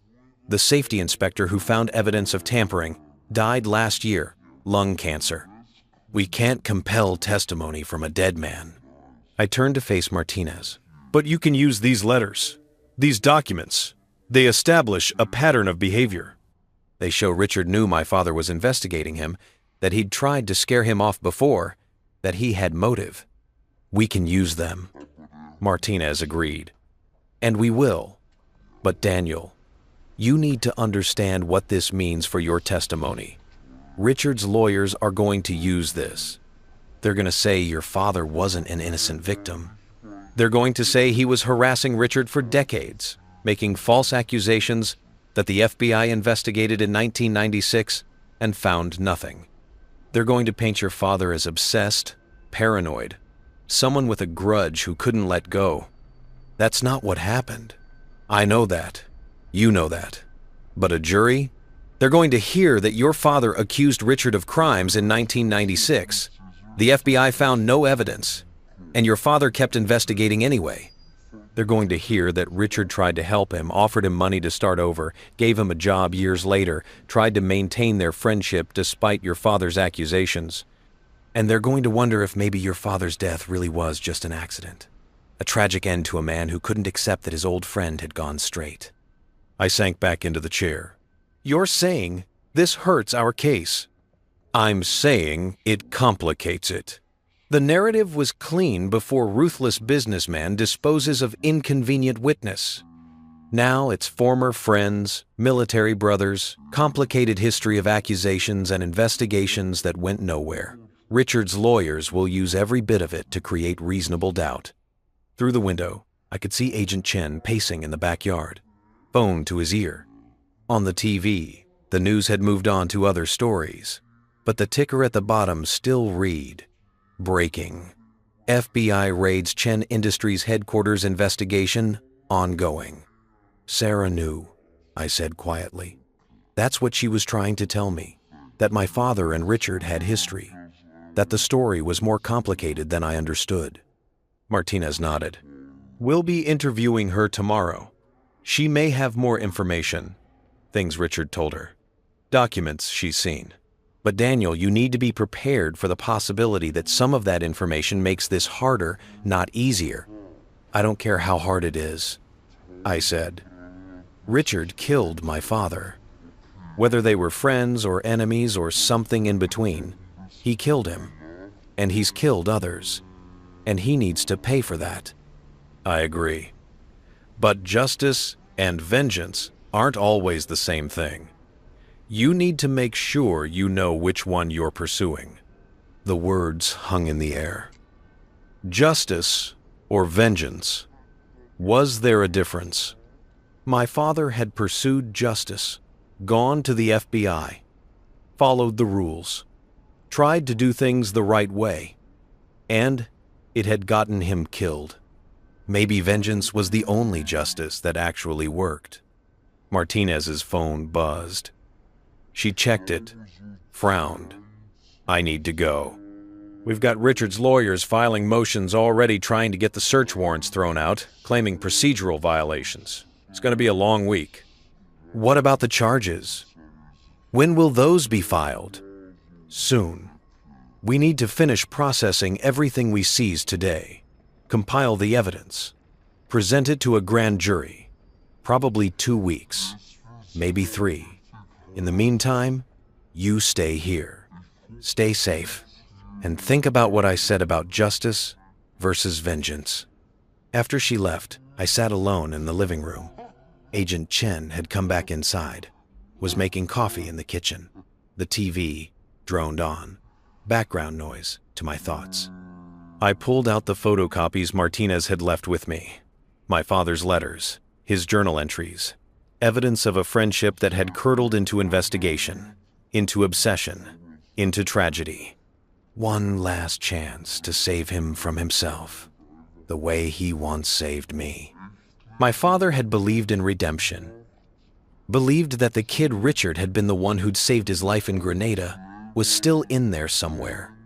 The safety inspector who found evidence of tampering died last year, lung cancer. We can't compel testimony from a dead man. I turned to face Martinez. But you can use these letters, these documents. They establish a pattern of behavior. They show Richard knew my father was investigating him, that he'd tried to scare him off before, that he had motive. We can use them. Martinez agreed. And we will. But Daniel, you need to understand what this means for your testimony. Richard's lawyers are going to use this. They're going to say your father wasn't an innocent victim. They're going to say he was harassing Richard for decades, making false accusations that the FBI investigated in 1996 and found nothing. They're going to paint your father as obsessed, paranoid, someone with a grudge who couldn't let go. That's not what happened. I know that. You know that. But a jury? They're going to hear that your father accused Richard of crimes in 1996. The FBI found no evidence, and your father kept investigating anyway. They're going to hear that Richard tried to help him, offered him money to start over, gave him a job years later, tried to maintain their friendship despite your father's accusations. And they're going to wonder if maybe your father's death really was just an accident. A tragic end to a man who couldn't accept that his old friend had gone straight. I sank back into the chair. You're saying this hurts our case. I'm saying it complicates it. The narrative was clean before ruthless businessman disposes of inconvenient witness. Now it's former friends, military brothers, complicated history of accusations and investigations that went nowhere. Richard's lawyers will use every bit of it to create reasonable doubt. Through the window, I could see Agent Chen pacing in the backyard, phone to his ear. On the TV, the news had moved on to other stories, but the ticker at the bottom still read, Breaking. FBI raids Chen Industries headquarters investigation ongoing. Sarah knew, I said quietly. That's what she was trying to tell me, that my father and Richard had history, that the story was more complicated than I understood. Martinez nodded. We'll be interviewing her tomorrow. She may have more information. Things Richard told her. Documents she's seen. But Daniel, you need to be prepared for the possibility that some of that information makes this harder, not easier. I don't care how hard it is, I said. Richard killed my father. Whether they were friends or enemies or something in between, he killed him. And he's killed others. And he needs to pay for that. I agree. But justice and vengeance aren't always the same thing. You need to make sure you know which one you're pursuing. The words hung in the air. Justice or vengeance? Was there a difference? My father had pursued justice, gone to the FBI, followed the rules, tried to do things the right way, and it had gotten him killed. Maybe vengeance was the only justice that actually worked. Martinez's phone buzzed. She checked it, frowned. I need to go. We've got Richard's lawyers filing motions already trying to get the search warrants thrown out, claiming procedural violations. It's going to be a long week. What about the charges? When will those be filed? Soon. We need to finish processing everything we seized today, compile the evidence, present it to a grand jury. Probably 2 weeks, maybe 3. In the meantime, you stay here. Stay safe, and think about what I said about justice versus vengeance. After she left, I sat alone in the living room. Agent Chen had come back inside, was making coffee in the kitchen. The TV droned on, background noise to my thoughts. I pulled out the photocopies Martinez had left with me. My father's letters, his journal entries, evidence of a friendship that had curdled into investigation, into obsession, into tragedy. One last chance to save him from himself, the way he once saved me. My father had believed in redemption, believed that the kid Richard had been the one who'd saved his life in Grenada, was still in there somewhere,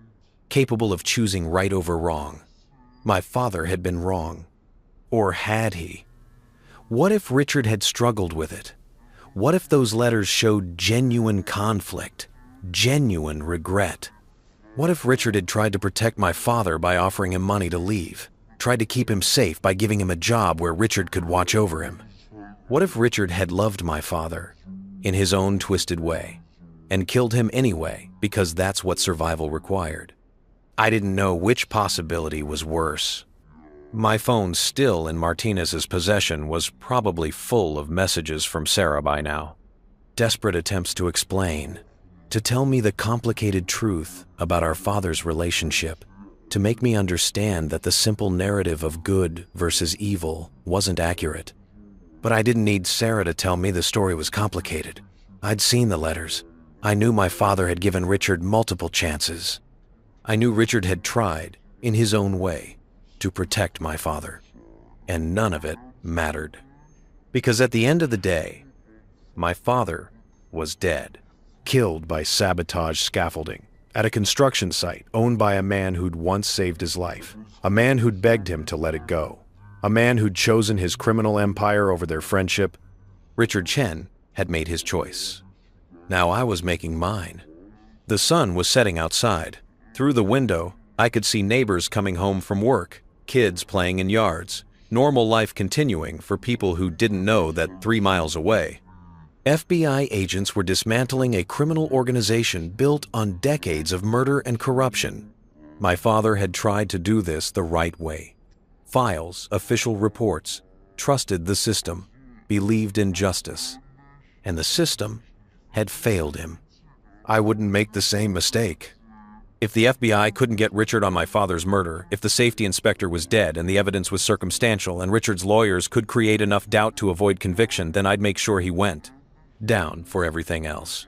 capable of choosing right over wrong. My father had been wrong. Or had he? What if Richard had struggled with it? What if those letters showed genuine conflict, genuine regret? What if Richard had tried to protect my father by offering him money to leave, tried to keep him safe by giving him a job where Richard could watch over him? What if Richard had loved my father, in his own twisted way, and killed him anyway because that's what survival required? I didn't know which possibility was worse. My phone, still in Martinez's possession, was probably full of messages from Sarah by now. Desperate attempts to explain, to tell me the complicated truth about our father's relationship, to make me understand that the simple narrative of good versus evil wasn't accurate. But I didn't need Sarah to tell me the story was complicated. I'd seen the letters. I knew my father had given Richard multiple chances. I knew Richard had tried, in his own way, to protect my father. and none of it mattered. Because at the end of the day, my father was dead, killed by sabotage scaffolding at a construction site owned by a man who'd once saved his life, a man who'd begged him to let it go, a man who'd chosen his criminal empire over their friendship. Richard Chen had made his choice. Now I was making mine. The sun was setting outside. Through the window, I could see neighbors coming home from work, kids playing in yards, normal life continuing for people who didn't know that 3 miles away, FBI agents were dismantling a criminal organization built on decades of murder and corruption. My father had tried to do this the right way. Files, official reports, trusted the system, believed in justice. And the system had failed him. I wouldn't make the same mistake. If the FBI couldn't get Richard on my father's murder, if the safety inspector was dead and the evidence was circumstantial and Richard's lawyers could create enough doubt to avoid conviction, then I'd make sure he went down for everything else.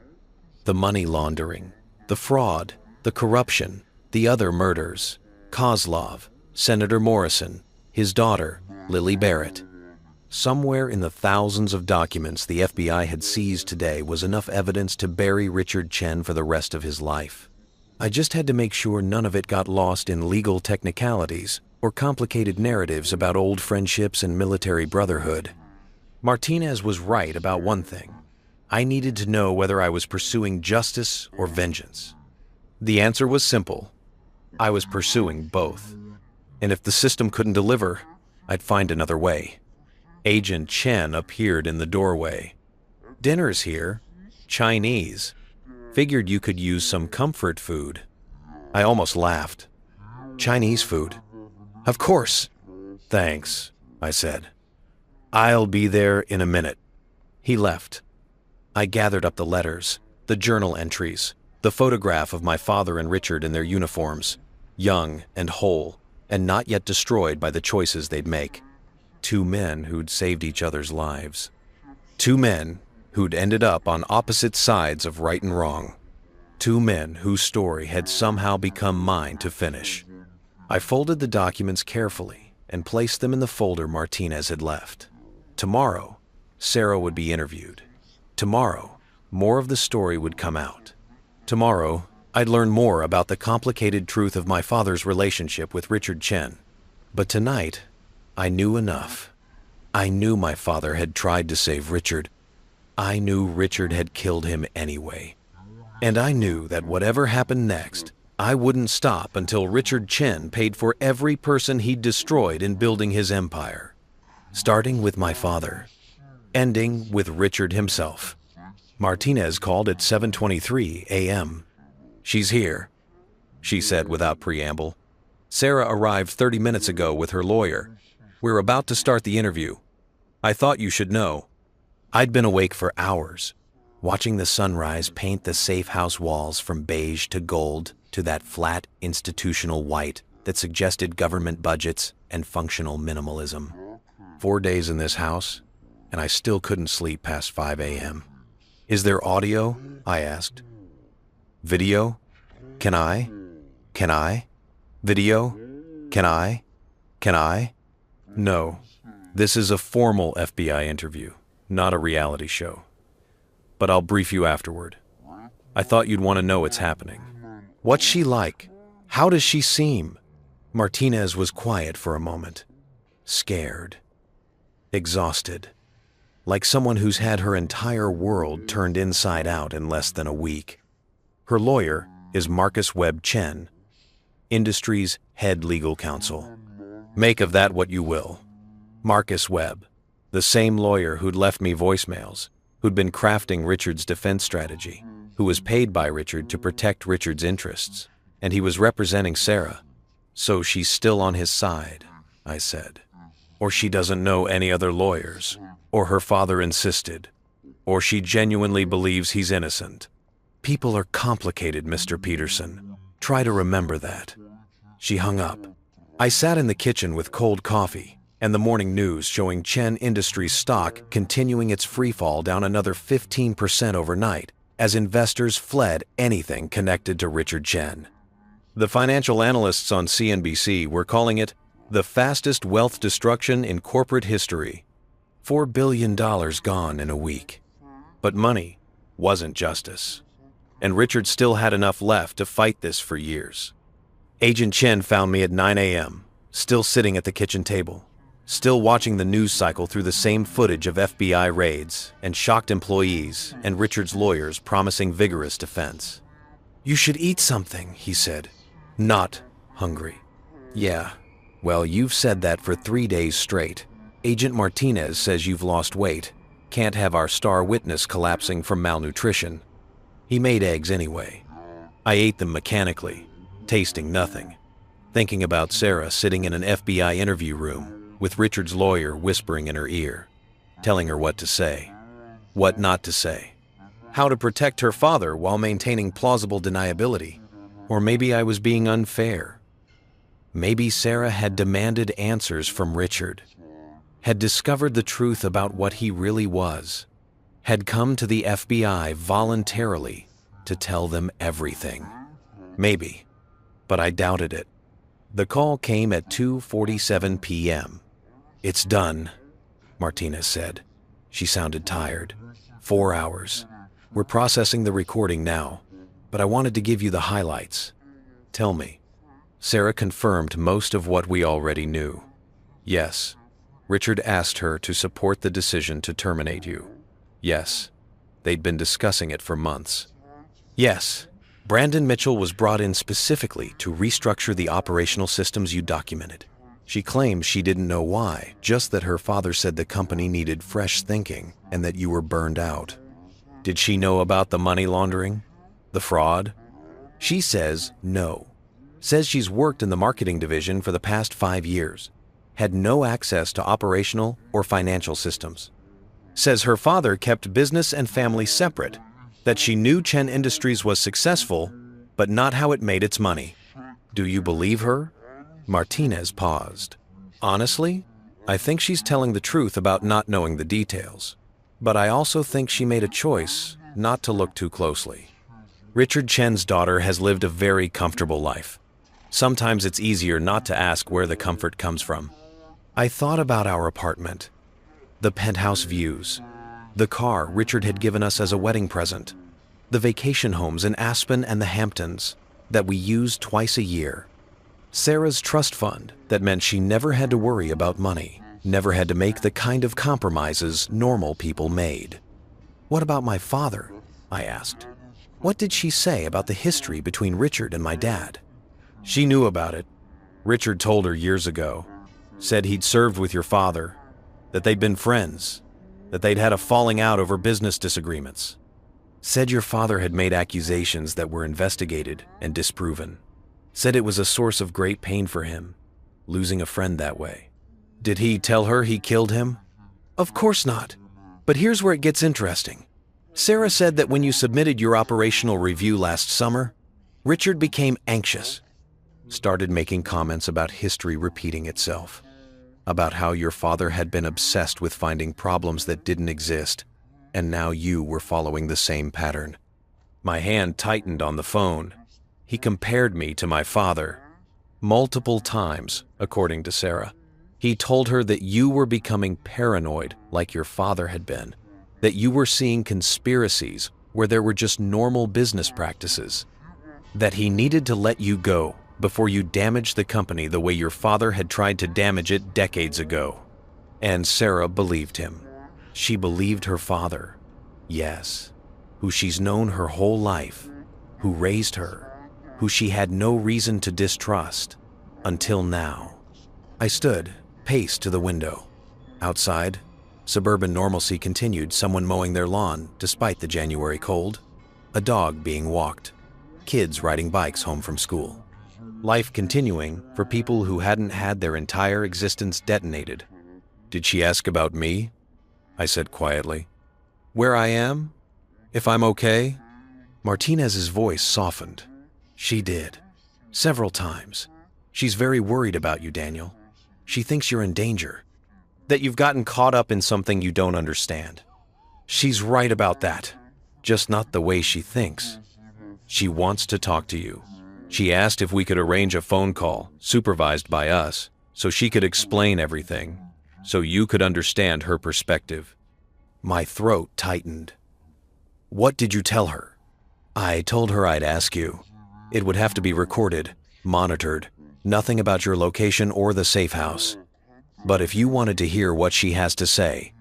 The money laundering, the fraud, the corruption, the other murders, Kozlov, Senator Morrison, his daughter, Lily Barrett. Somewhere in the thousands of documents the FBI had seized today was enough evidence to bury Richard Chen for the rest of his life. I just had to make sure none of it got lost in legal technicalities or complicated narratives about old friendships and military brotherhood. Martinez was right about one thing. I needed to know whether I was pursuing justice or vengeance. The answer was simple. I was pursuing both. And if the system couldn't deliver, I'd find another way. Agent Chen appeared in the doorway. "Dinner's here. Chinese. Figured you could use some comfort food." I almost laughed. "Chinese food? Of course." "Thanks," I said. "I'll be there in a minute." He left. I gathered up the letters, the journal entries, the photograph of my father and Richard in their uniforms, young and whole, and not yet destroyed by the choices they'd make. 2 men who'd saved each other's lives. 2 men who'd ended up on opposite sides of right and wrong. 2 men whose story had somehow become mine to finish. I folded the documents carefully and placed them in the folder Martinez had left. Tomorrow, Sarah would be interviewed. Tomorrow, more of the story would come out. Tomorrow, I'd learn more about the complicated truth of my father's relationship with Richard Chen. But tonight, I knew enough. I knew my father had tried to save Richard. I knew Richard had killed him anyway. And I knew that whatever happened next, I wouldn't stop until Richard Chen paid for every person he'd destroyed in building his empire. Starting with my father, ending with Richard himself. Martinez called at 7:23 a.m. "She's here," she said without preamble. "Sarah arrived 30 minutes ago with her lawyer. We're about to start the interview. I thought you should know." I'd been awake for hours, watching the sunrise paint the safe house walls from beige to gold to that flat institutional white that suggested government budgets and functional minimalism. 4 days in this house, and I still couldn't sleep past 5 a.m. "Is there audio?" I asked. "Video? Can I? Video? Can I? No. This is a formal FBI interview, not a reality show. But I'll brief you afterward. I thought you'd want to know what's happening." "What's she like? How does she seem?" Martinez was quiet for a moment. Scared. Exhausted. Like someone who's had her entire world turned inside out in less than a week. Her lawyer is Marcus Webb Chen, industry's head legal counsel. Make of that what you will. Marcus Webb, the same lawyer who'd left me voicemails, who'd been crafting Richard's defense strategy, who was paid by Richard to protect Richard's interests, and he was representing Sarah. "So she's still on his side," I said. "Or she doesn't know any other lawyers, or her father insisted, or she genuinely believes he's innocent. People are complicated, Mr. Peterson. Try to remember that." She hung up. I sat in the kitchen with cold coffee and the morning news showing Chen Industries stock continuing its freefall down another 15% overnight as investors fled anything connected to Richard Chen. The financial analysts on CNBC were calling it The fastest wealth destruction in corporate history. $4 billion gone in a week. But money wasn't justice. And Richard still had enough left to fight this for years. Agent Chen found me at 9 a.m., still sitting at the kitchen table, still watching the news cycle through the same footage of FBI raids and shocked employees and Richard's lawyers promising vigorous defense. "You should eat something," he said. "Not hungry." "Yeah, well, you've said that for 3 days straight. Agent Martinez says you've lost weight. Can't have our star witness collapsing from malnutrition." He made eggs anyway. I ate them mechanically, tasting nothing, thinking about Sarah sitting in an FBI interview room with Richard's lawyer whispering in her ear, telling her what to say, what not to say, how to protect her father while maintaining plausible deniability. Or maybe I was being unfair. Maybe Sarah had demanded answers from Richard, had discovered the truth about what he really was, had come to the FBI voluntarily to tell them everything. Maybe, but I doubted it. The call came at 2:47 p.m. "It's done," Martinez said. She sounded tired. 4 hours. "We're processing the recording now, but I wanted to give you the highlights." "Tell me." Sarah confirmed most of what we already knew. "Yes, Richard asked her to support the decision to terminate you." "Yes, they'd been discussing it for months." "Yes, Brandon Mitchell was brought in specifically to restructure the operational systems you documented." She claims she didn't know why, just that her father said the company needed fresh thinking and that you were burned out. "Did she know about the money laundering? The fraud?" She says no. Says she's worked in the marketing division for the past 5 years. Had no access to operational or financial systems. Says her father kept business and family separate, that she knew Chen Industries was successful, but not how it made its money. "Do you believe her?" Martinez paused. "Honestly, I think she's telling the truth about not knowing the details. But I also think she made a choice not to look too closely. Richard Chen's daughter has lived a very comfortable life. Sometimes it's easier not to ask where the comfort comes from. I thought about our apartment, the penthouse views, the car Richard had given us as a wedding present, the vacation homes in Aspen and the Hamptons that we used twice a year. Sarah's trust fund that meant she never had to worry about money, never had to make the kind of compromises normal people made." "What about my father?" I asked. "What did she say about the history between Richard and my dad?" "She knew about it. Richard told her years ago. Said he'd served with your father, that they'd been friends, that they'd had a falling out over business disagreements. Said your father had made accusations that were investigated and disproven. Said it was a source of great pain for him, losing a friend that way." "Did he tell her he killed him?" "Of course not. But here's where it gets interesting. Sarah said that when you submitted your operational review last summer, Richard became anxious. Started making comments about history repeating itself. About how your father had been obsessed with finding problems that didn't exist, and now you were following the same pattern." My hand tightened on the phone. He compared me to my father. Multiple times, according to Sarah. He told her that you were becoming paranoid like your father had been, that you were seeing conspiracies where there were just normal business practices, that he needed to let you go before you damaged the company the way your father had tried to damage it decades ago. And Sarah believed him. She believed her father. Yes, who she's known her whole life, who raised her, who she had no reason to distrust, until now. I stood, paced to the window. Outside, suburban normalcy continued, someone mowing their lawn despite the January cold, a dog being walked, kids riding bikes home from school. Life continuing for people who hadn't had their entire existence detonated. "Did she ask about me?" I said quietly. "Where I am? If I'm okay?" Martinez's voice softened. "She did. Several times. She's very worried about you, Daniel. She thinks you're in danger. That you've gotten caught up in something you don't understand. She's right about that. Just not the way she thinks. She wants to talk to you. She asked if we could arrange a phone call, supervised by us, so she could explain everything, so you could understand her perspective. My throat tightened. What did you tell her? I told her I'd ask you. It would have to be recorded, monitored, nothing about your location or the safe house. But if you wanted to hear what she has to say.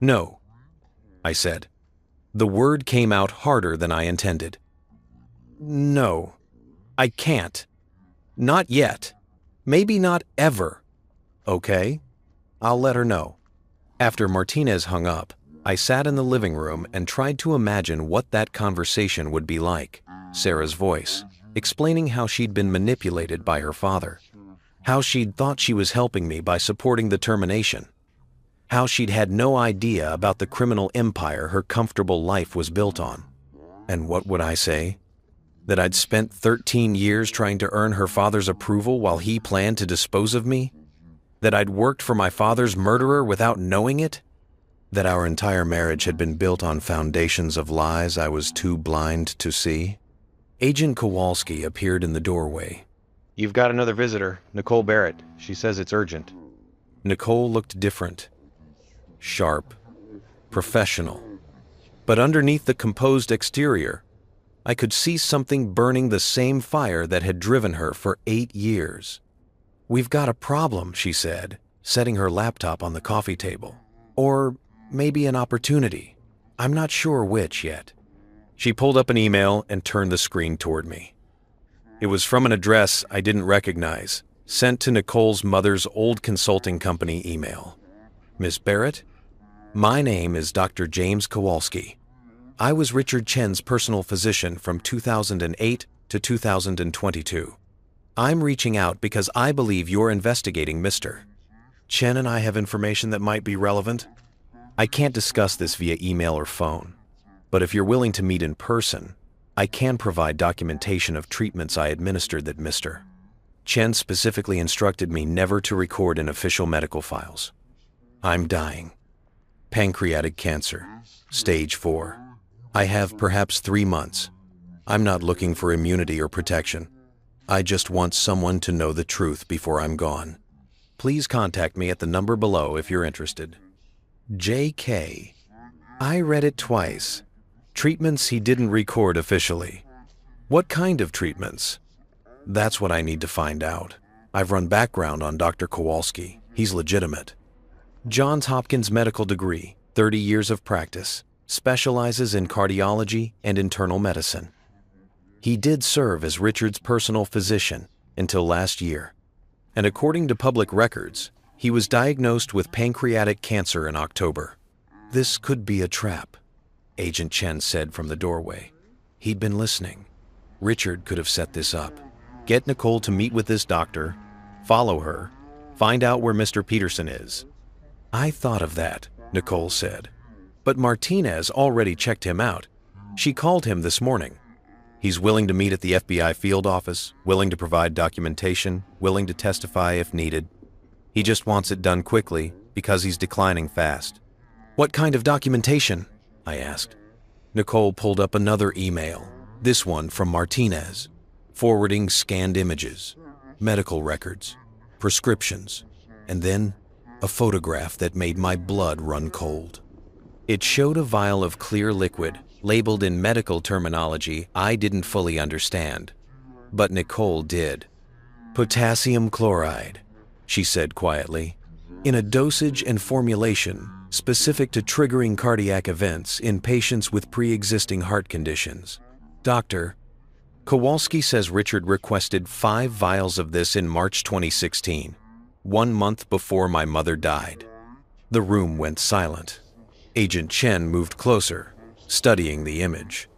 No, I said. The word came out harder than I intended. No, I can't. Not yet. Maybe not ever. Okay, I'll let her know. After Martinez hung up, I sat in the living room and tried to imagine what that conversation would be like. Sarah's voice, explaining how she'd been manipulated by her father, how she'd thought she was helping me by supporting the termination, how she'd had no idea about the criminal empire her comfortable life was built on. And what would I say? That I'd spent 13 years trying to earn her father's approval while he planned to dispose of me? That I'd worked for my father's murderer without knowing it? That our entire marriage had been built on foundations of lies I was too blind to see? Agent Kowalski appeared in the doorway. You've got another visitor, Nicole Barrett. She says it's urgent. Nicole looked different. Sharp. Professional. But underneath the composed exterior, I could see something burning the same fire that had driven her for 8 years. We've got a problem, she said, setting her laptop on the coffee table. Or maybe an opportunity. I'm not sure which yet. She pulled up an email and turned the screen toward me. It was from an address I didn't recognize, sent to Nicole's mother's old consulting company email. Miss Barrett, my name is Dr. James Kowalski. I was Richard Chen's personal physician from 2008 to 2022. I'm reaching out because I believe you're investigating Mr. Chen and I have information that might be relevant. I can't discuss this via email or phone, but if you're willing to meet in person, I can provide documentation of treatments I administered that Mr. Chen specifically instructed me never to record in official medical files. I'm dying. Pancreatic cancer, stage 4. I have perhaps 3 months. I'm not looking for immunity or protection. I just want someone to know the truth before I'm gone. Please contact me at the number below if you're interested. J.K. I read it twice. Treatments he didn't record officially. What kind of treatments? That's what I need to find out. I've run background on Dr. Kowalski. He's legitimate. Johns Hopkins medical degree, 30 years of practice, specializes in cardiology and internal medicine. He did serve as Richard's personal physician until last year, and according to public records, he was diagnosed with pancreatic cancer in October. This could be a trap, Agent Chen said from the doorway. He'd been listening. Richard could have set this up. Get Nicole to meet with this doctor, follow her, find out where Mr. Peterson is. I thought of that, Nicole said. But Martinez already checked him out. She called him this morning. He's willing to meet at the FBI field office, willing to provide documentation, willing to testify if needed. He just wants it done quickly because he's declining fast. What kind of documentation? I asked. Nicole pulled up another email, this one from Martinez, forwarding scanned images, medical records, prescriptions, and then a photograph that made my blood run cold. It showed a vial of clear liquid labeled in medical terminology I didn't fully understand, but Nicole did. Potassium chloride, she said quietly, in a dosage and formulation specific to triggering cardiac events in patients with pre-existing heart conditions. Dr. Kowalski says Richard requested 5 vials of this in March 2016, 1 month before my mother died. The room went silent. Agent Chen moved closer, studying the image.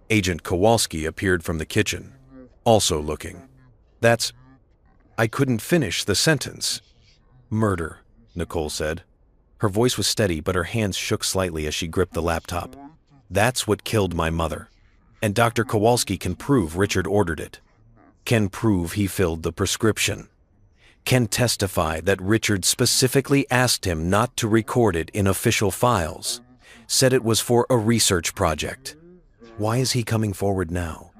Agent Kowalski appeared from the kitchen, also looking. I couldn't finish the sentence. Murder, Nicole said. Her voice was steady, but her hands shook slightly as she gripped the laptop. That's what killed my mother. And Dr. Kowalski can prove Richard ordered it. Can prove he filled the prescription. Can testify that Richard specifically asked him not to record it in official files. Said it was for a research project. Why is he coming forward now?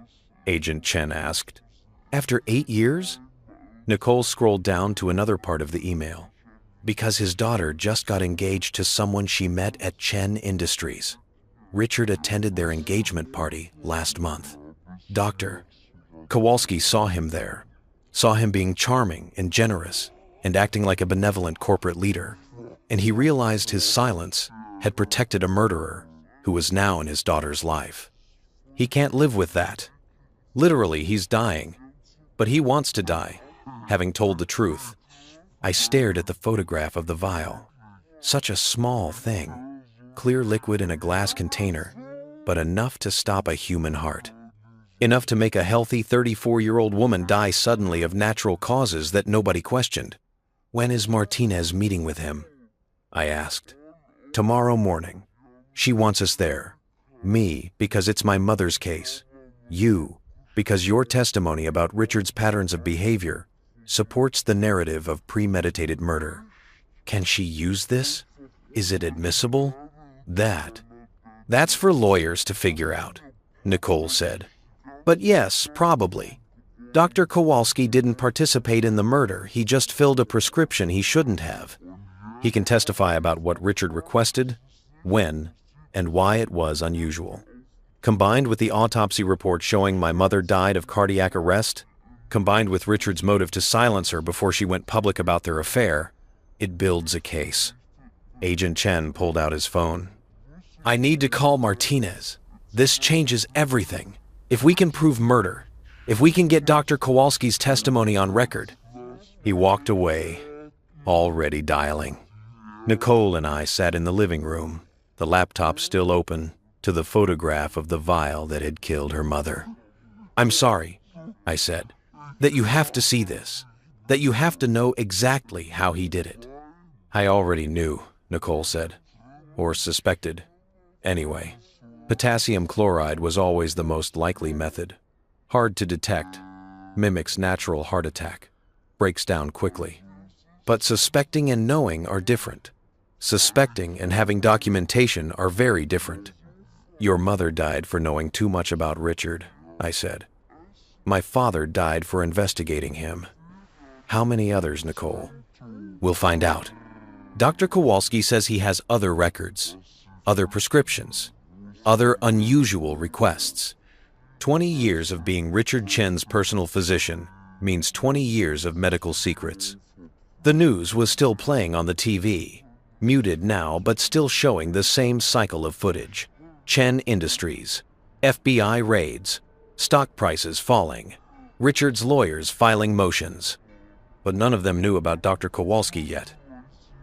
Agent Chen asked. After 8 years? Nicole scrolled down to another part of the email. Because his daughter just got engaged to someone she met at Chen Industries. Richard attended their engagement party last month. Dr. Kowalski saw him there, saw him being charming and generous and acting like a benevolent corporate leader, and he realized his silence had protected a murderer who was now in his daughter's life. He can't live with that. Literally, he's dying, but he wants to die, having told the truth. I stared at the photograph of the vial. Such a small thing, clear liquid in a glass container, but enough to stop a human heart. Enough to make a healthy 34-year-old woman die suddenly of natural causes that nobody questioned. When is Martinez meeting with him? I asked. Tomorrow morning. She wants us there. Me, because it's my mother's case. You, because your testimony about Richard's patterns of behavior supports the narrative of premeditated murder. Can she use this? Is it admissible? That's for lawyers to figure out, Nicole said. But yes, probably. Dr. Kowalski didn't participate in the murder, he just filled a prescription he shouldn't have. He can testify about what Richard requested, when, and why it was unusual. Combined with the autopsy report showing my mother died of cardiac arrest, combined with Richard's motive to silence her before she went public about their affair, it builds a case. Agent Chen pulled out his phone. I need to call Martinez. This changes everything. If we can prove murder, if we can get Dr. Kowalski's testimony on record. He walked away, already dialing. Nicole and I sat in the living room, the laptop still open, to the photograph of the vial that had killed her mother. I'm sorry, I said, that you have to see this, that you have to know exactly how he did it. I already knew, Nicole said, or suspected. Anyway, potassium chloride was always the most likely method. Hard to detect, mimics natural heart attack, breaks down quickly. But suspecting and knowing are different. Suspecting and having documentation are very different. Your mother died for knowing too much about Richard, I said. My father died for investigating him. How many others, Nicole? We'll find out. Dr. Kowalski says he has other records, other prescriptions, other unusual requests. 20 years of being Richard Chen's personal physician means 20 years of medical secrets. The news was still playing on the TV, muted now but still showing the same cycle of footage. Chen Industries, FBI raids, stock prices falling, Richard's lawyers filing motions. But none of them knew about Dr. Kowalski yet.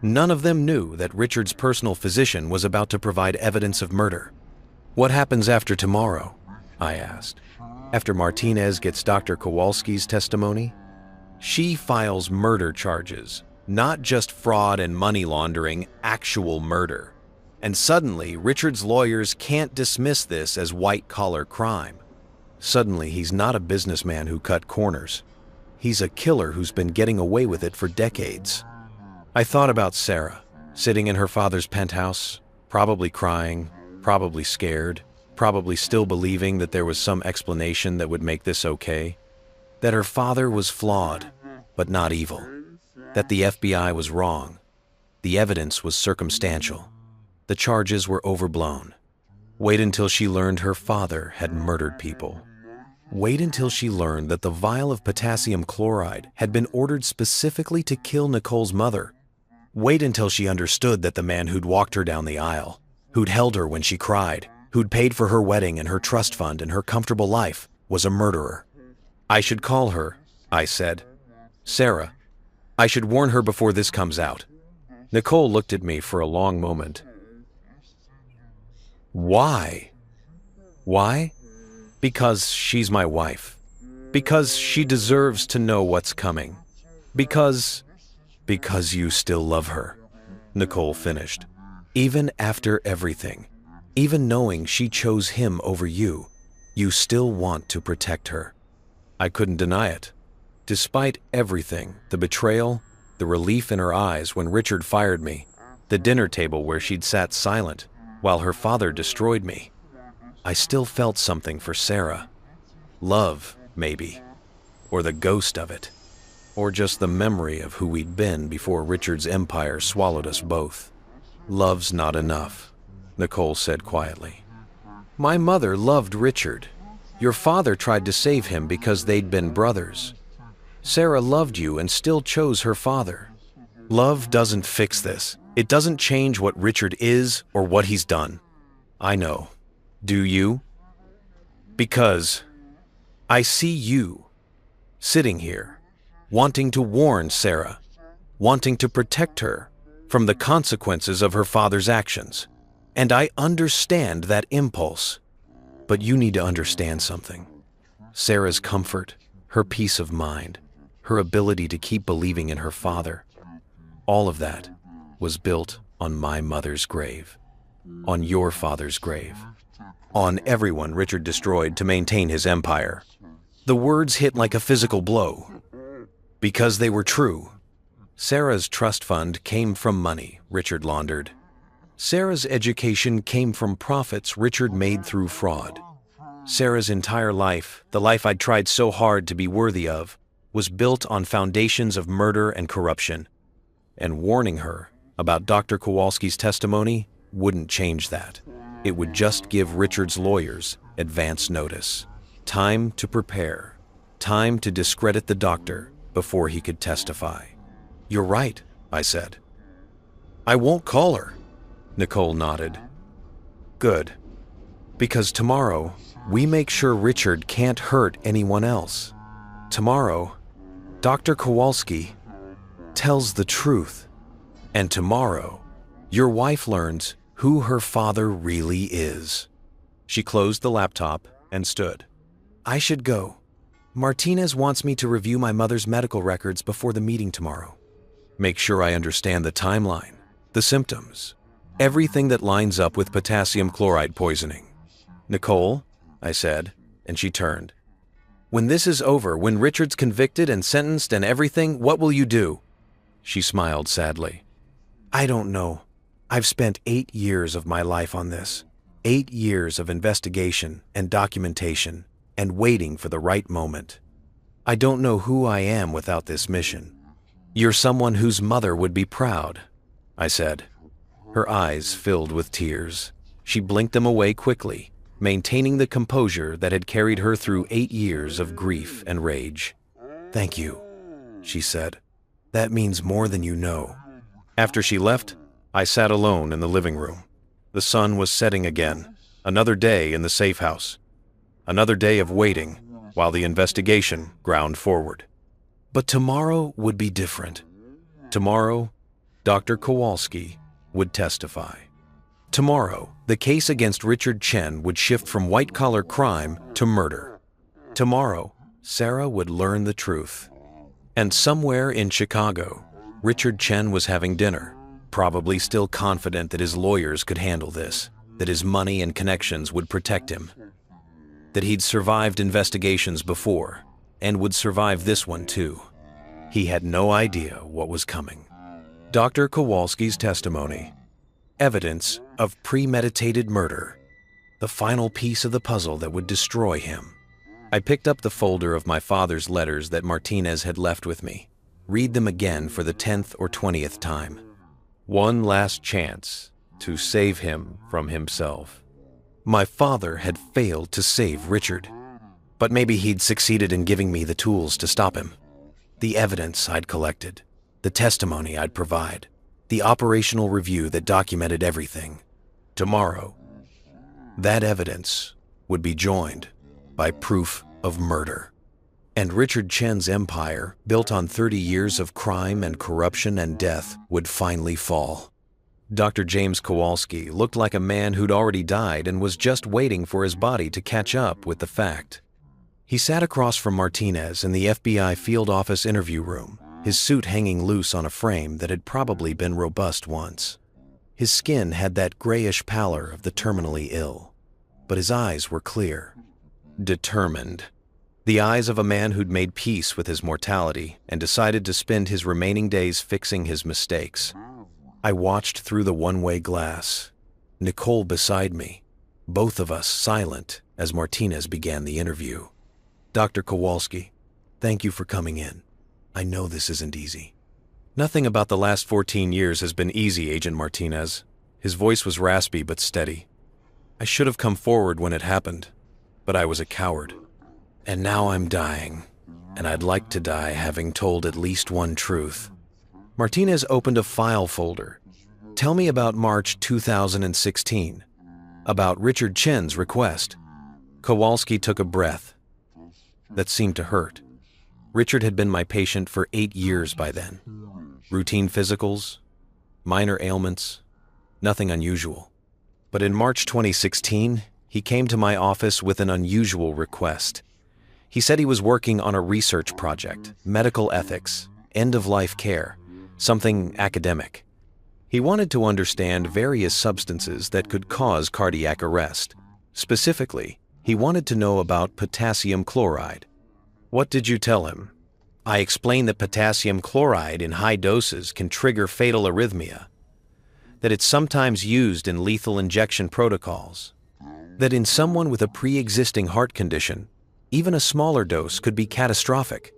None of them knew that Richard's personal physician was about to provide evidence of murder. What happens after tomorrow? I asked. After Martinez gets Dr. Kowalski's testimony? She files murder charges, not just fraud and money laundering, actual murder. And suddenly, Richard's lawyers can't dismiss this as white-collar crime. Suddenly, he's not a businessman who cut corners. He's a killer who's been getting away with it for decades. I thought about Sarah, sitting in her father's penthouse, probably crying, probably scared, probably still believing that there was some explanation that would make this okay. That her father was flawed, but not evil. That the FBI was wrong. The evidence was circumstantial. The charges were overblown. Wait until she learned her father had murdered people. Wait until she learned that the vial of potassium chloride had been ordered specifically to kill Nicole's mother. Wait until she understood that the man who'd walked her down the aisle, who'd held her when she cried, who'd paid for her wedding and her trust fund and her comfortable life, was a murderer. I should call her, I said. Sarah, I should warn her before this comes out. Nicole looked at me for a long moment. Why? Why? Because she's my wife. Because she deserves to know what's coming. Because you still love her, Nicole finished. Even after everything, even knowing she chose him over you, you still want to protect her. I couldn't deny it. Despite everything, the betrayal, the relief in her eyes when Richard fired me, the dinner table where she'd sat silent while her father destroyed me, I still felt something for Sarah. Love, maybe, or the ghost of it. or just the memory of who we'd been before Richard's empire swallowed us both. Love's not enough, Nicole said quietly. My mother loved Richard. Your father tried to save him because they'd been brothers. Sarah loved you and still chose her father. Love doesn't fix this. It doesn't change what Richard is or what he's done. I know. Do you? Because I see you sitting here, wanting to warn Sarah, wanting to protect her from the consequences of her father's actions. And I understand that impulse. But you need to understand something. Sarah's comfort, her peace of mind, her ability to keep believing in her father, all of that was built on my mother's grave, on your father's grave, on everyone Richard destroyed to maintain his empire. The words hit like a physical blow, because they were true. Sarah's trust fund came from money Richard laundered. Sarah's education came from profits Richard made through fraud. Sarah's entire life, the life I'd tried so hard to be worthy of, was built on foundations of murder and corruption. And warning her about Dr. Kowalski's testimony wouldn't change that. It would just give Richard's lawyers advance notice. Time to prepare. Time to discredit the doctor before he could testify. You're right, I said. I won't call her. Nicole nodded. Good. Because tomorrow, we make sure Richard can't hurt anyone else. Tomorrow, Dr. Kowalski tells the truth. And tomorrow, your wife learns who her father really is. She closed the laptop and stood. I should go. Martinez wants me to review my mother's medical records before the meeting tomorrow. Make sure I understand the timeline, the symptoms, everything that lines up with potassium chloride poisoning. Nicole, I said, and she turned. When this is over, when Richard's convicted and sentenced and everything, what will you do? She smiled sadly. I don't know. I've spent 8 years of my life on this. 8 years of investigation and documentation and waiting for the right moment. I don't know who I am without this mission. You're someone whose mother would be proud, I said. Her eyes filled with tears. She blinked them away quickly, maintaining the composure that had carried her through 8 years of grief and rage. Thank you, she said. That means more than you know. After she left, I sat alone in the living room. The sun was setting again. Another day in the safe house. Another day of waiting while the investigation ground forward. But tomorrow would be different. Tomorrow, Dr. Kowalski would testify. Tomorrow, the case against Richard Chen would shift from white-collar crime to murder. Tomorrow, Sarah would learn the truth. And somewhere in Chicago, Richard Chen was having dinner, probably still confident that his lawyers could handle this, that his money and connections would protect him, that he'd survived investigations before and would survive this one too. He had no idea what was coming. Dr. Kowalski's testimony. Evidence of premeditated murder. The final piece of the puzzle that would destroy him. I picked up the folder of my father's letters that Martinez had left with me. Read them again for the 10th or 20th time. One last chance to save him from himself. My father had failed to save Richard, but maybe he'd succeeded in giving me the tools to stop him. The evidence I'd collected, the testimony I'd provide, the operational review that documented everything. Tomorrow, that evidence would be joined by proof of murder. And Richard Chen's empire, built on 30 years of crime and corruption and death, would finally fall. Dr. James Kowalski looked like a man who'd already died and was just waiting for his body to catch up with the fact. He sat across from Martinez in the FBI field office interview room, his suit hanging loose on a frame that had probably been robust once. His skin had that grayish pallor of the terminally ill, but his eyes were clear, determined. The eyes of a man who'd made peace with his mortality and decided to spend his remaining days fixing his mistakes. I watched through the one-way glass, Nicole beside me, both of us silent as Martinez began the interview. Dr. Kowalski, thank you for coming in. I know this isn't easy. Nothing about the last 14 years has been easy, Agent Martinez. His voice was raspy but steady. I should have come forward when it happened, but I was a coward. And now I'm dying, and I'd like to die having told at least one truth. Martinez opened a file folder. Tell me about March 2016. About Richard Chen's request. Kowalski took a breath. That seemed to hurt. Richard had been my patient for 8 years by then. Routine physicals, minor ailments, nothing unusual. But in March 2016, he came to my office with an unusual request. He said he was working on a research project, medical ethics, end-of-life care, something academic. He wanted to understand various substances that could cause cardiac arrest. Specifically, he wanted to know about potassium chloride. What did you tell him? I explained that potassium chloride in high doses can trigger fatal arrhythmia, that it's sometimes used in lethal injection protocols, that in someone with a pre-existing heart condition, even a smaller dose could be catastrophic,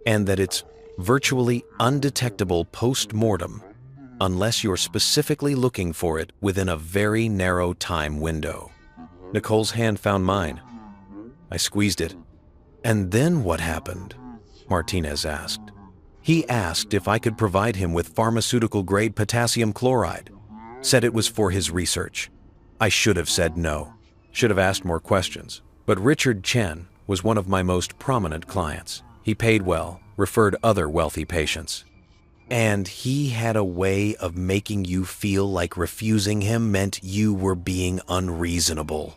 and that it's virtually undetectable post-mortem unless you're specifically looking for it within a very narrow time window. Nicole's hand found mine. I squeezed it. And then what happened? Martinez asked. He asked if I could provide him with pharmaceutical-grade potassium chloride. Said it was for his research. I should have said no. Should have asked more questions. But Richard Chen was one of my most prominent clients. He paid well, referred other wealthy patients. And he had a way of making you feel like refusing him meant you were being unreasonable.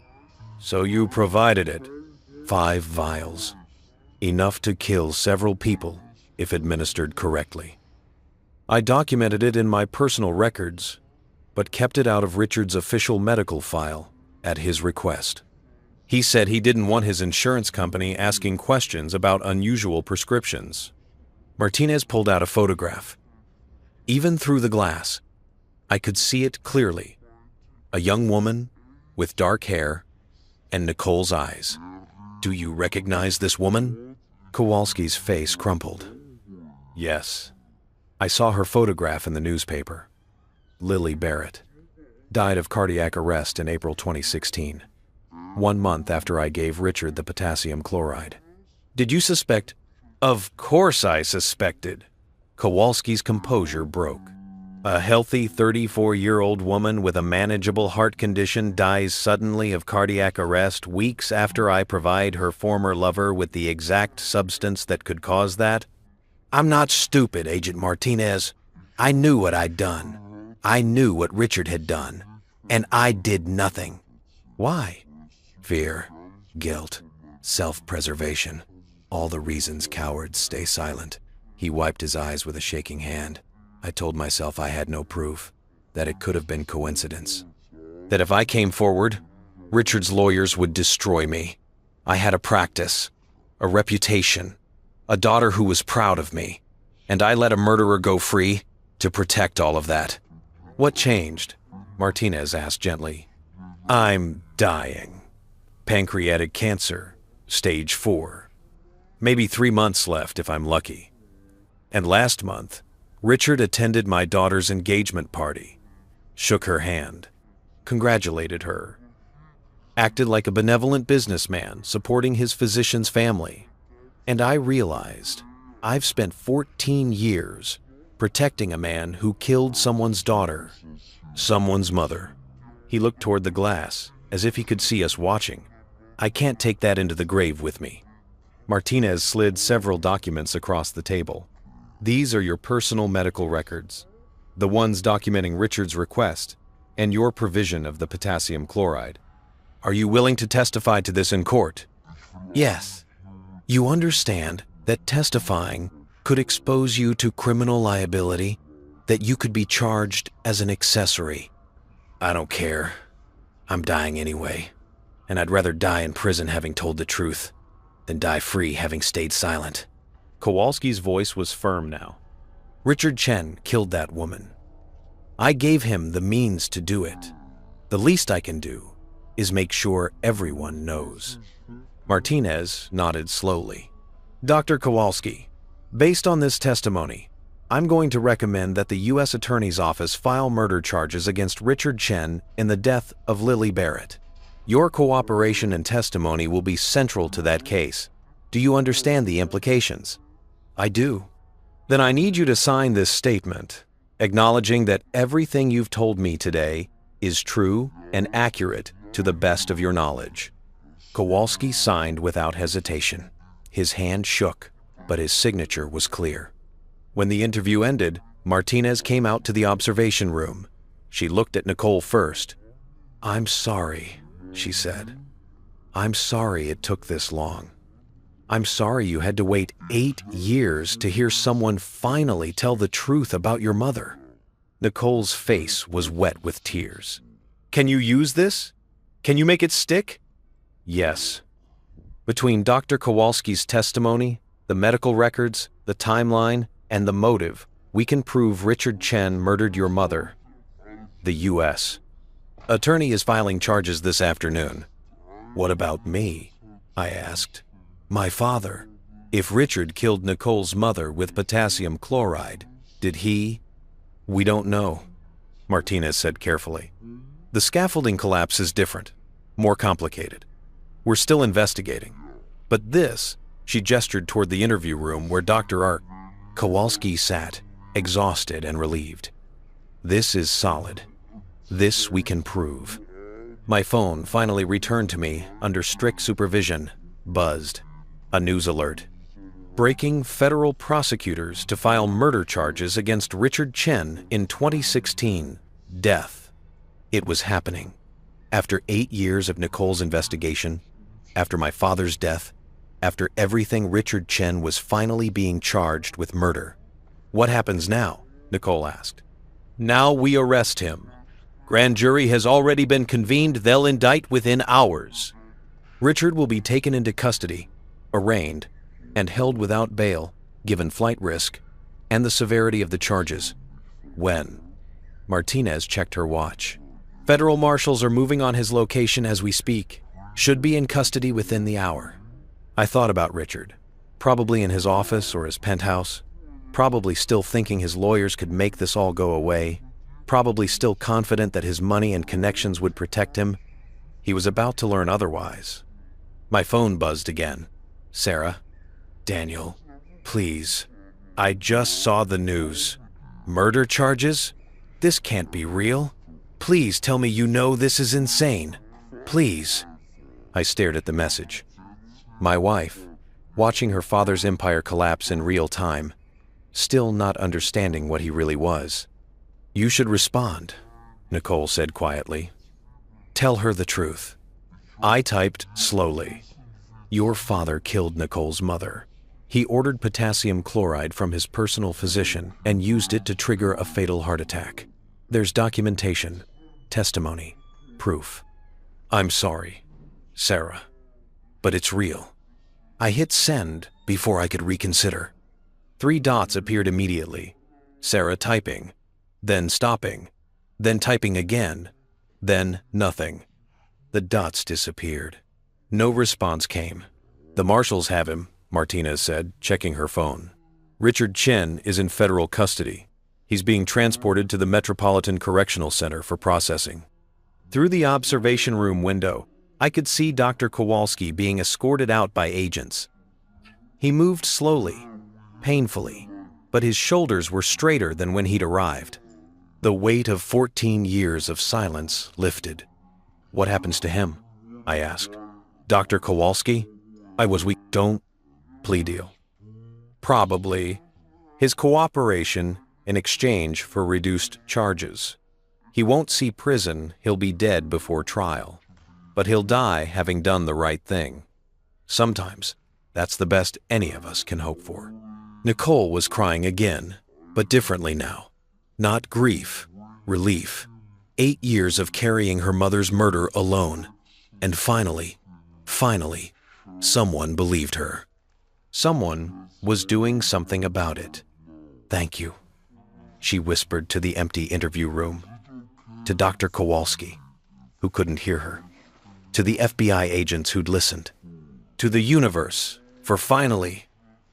So you provided it. 5 vials. Enough to kill several people if administered correctly. I documented it in my personal records, but kept it out of Richard's official medical file at his request. He said he didn't want his insurance company asking questions about unusual prescriptions. Martinez pulled out a photograph. Even through the glass, I could see it clearly. A young woman with dark hair and Nicole's eyes. Do you recognize this woman? Kowalski's face crumpled. Yes. I saw her photograph in the newspaper. Lily Barrett. Died of cardiac arrest in April 2016. 1 month after I gave Richard the potassium chloride. Did you suspect? Of course I suspected. Kowalski's composure broke. A healthy 34-year-old woman with a manageable heart condition dies suddenly of cardiac arrest weeks after I provide her former lover with the exact substance that could cause that? I'm not stupid, Agent Martinez. I knew what I'd done. I knew what Richard had done. And I did nothing. Why? Fear, guilt, self-preservation. All the reasons cowards stay silent. He wiped his eyes with a shaking hand. I told myself I had no proof, that it could have been coincidence. That if I came forward, Richard's lawyers would destroy me. I had a practice, a reputation, a daughter who was proud of me, and I let a murderer go free to protect all of that. What changed? Martinez asked gently. I'm dying. Pancreatic cancer, stage 4. Maybe 3 months left if I'm lucky. And last month, Richard attended my daughter's engagement party, shook her hand, congratulated her, acted like a benevolent businessman supporting his physician's family. And I realized I've spent 14 years protecting a man who killed someone's daughter, someone's mother. He looked toward the glass, as if he could see us watching. I can't take that into the grave with me. Martinez slid several documents across the table. These are your personal medical records, the ones documenting Richard's request and your provision of the potassium chloride. Are you willing to testify to this in court? Yes. You understand that testifying could expose you to criminal liability, that you could be charged as an accessory. I don't care. I'm dying anyway, and I'd rather die in prison having told the truth than die free having stayed silent. Kowalski's voice was firm now. Richard Chen killed that woman. I gave him the means to do it. The least I can do is make sure everyone knows. Martinez nodded slowly. Dr. Kowalski, Based on this testimony, I'm going to recommend that the U.S. Attorney's Office file murder charges against Richard Chen in the death of Lily Barrett. Your cooperation and testimony will be central to that case. Do you understand the implications? I do. Then I need you to sign this statement, acknowledging that everything you've told me today is true and accurate to the best of your knowledge. Kowalski signed without hesitation. His hand shook, but his signature was clear. When the interview ended, Martinez came out to the observation room. She looked at Nicole first. "I'm sorry," she said. "I'm sorry it took this long. I'm sorry you had to wait 8 years to hear someone finally tell the truth about your mother." Nicole's face was wet with tears. "Can you use this? Can you make it stick?" "Yes." Between Dr. Kowalski's testimony, the medical records, the timeline, and the motive, we can prove Richard Chen murdered your mother. The U.S. Attorney is filing charges this afternoon. "What about me?" I asked. "My father. If Richard killed Nicole's mother with potassium chloride, did he?" "We don't know," Martinez said carefully. "The scaffolding collapse is different, more complicated. We're still investigating. But this," she gestured toward the interview room where Dr. Art Kowalski sat, exhausted and relieved. "This is solid. This we can prove." My phone finally returned to me under strict supervision, buzzed. A news alert. Breaking federal prosecutors to file murder charges against Richard Chen in 2016. Death. It was happening. After 8 years of Nicole's investigation, after my father's death, after everything, Richard Chen was finally being charged with murder. "What happens now?" Nicole asked. "Now we arrest him. Grand jury has already been convened. They'll indict within hours. Richard will be taken into custody, arraigned, and held without bail, given flight risk, and the severity of the charges." "When?" Martinez checked her watch. "Federal marshals are moving on his location as we speak. Should be in custody within the hour." I thought about Richard, probably in his office or his penthouse, probably still thinking his lawyers could make this all go away, probably still confident that his money and connections would protect him. He was about to learn otherwise. My phone buzzed again. "Sarah? Daniel, please. I just saw the news. Murder charges? This can't be real. Please tell me you know this is insane. Please." I stared at the message. My wife, watching her father's empire collapse in real time, still not understanding what he really was. "You should respond," Nicole said quietly. "Tell her the truth." I typed slowly. "Your father killed Nicole's mother. He ordered potassium chloride from his personal physician and used it to trigger a fatal heart attack. There's documentation, testimony, proof. I'm sorry, Sarah, but it's real." I hit send before I could reconsider. 3 dots appeared immediately. Sarah typing, then stopping, then typing again, then nothing. The dots disappeared. No response came. "The marshals have him," Martinez said, checking her phone. "Richard Chen is in federal custody. He's being transported to the Metropolitan Correctional Center for processing." Through the observation room window, I could see Dr. Kowalski being escorted out by agents. He moved slowly, painfully, but his shoulders were straighter than when he'd arrived. The weight of 14 years of silence lifted. "What happens to him?" I asked. "Dr. Kowalski?" I was weak. "Don't plea deal." "Probably. His cooperation in exchange for reduced charges. He won't see prison. He'll be dead before trial. But he'll die having done the right thing. Sometimes that's the best any of us can hope for." Nicole was crying again, but differently now. Not grief, relief. 8 years of carrying her mother's murder alone. And finally, someone believed her. Someone was doing something about it. "Thank you," she whispered to the empty interview room. To Dr. Kowalski, who couldn't hear her. To the FBI agents who'd listened. To the universe for finally,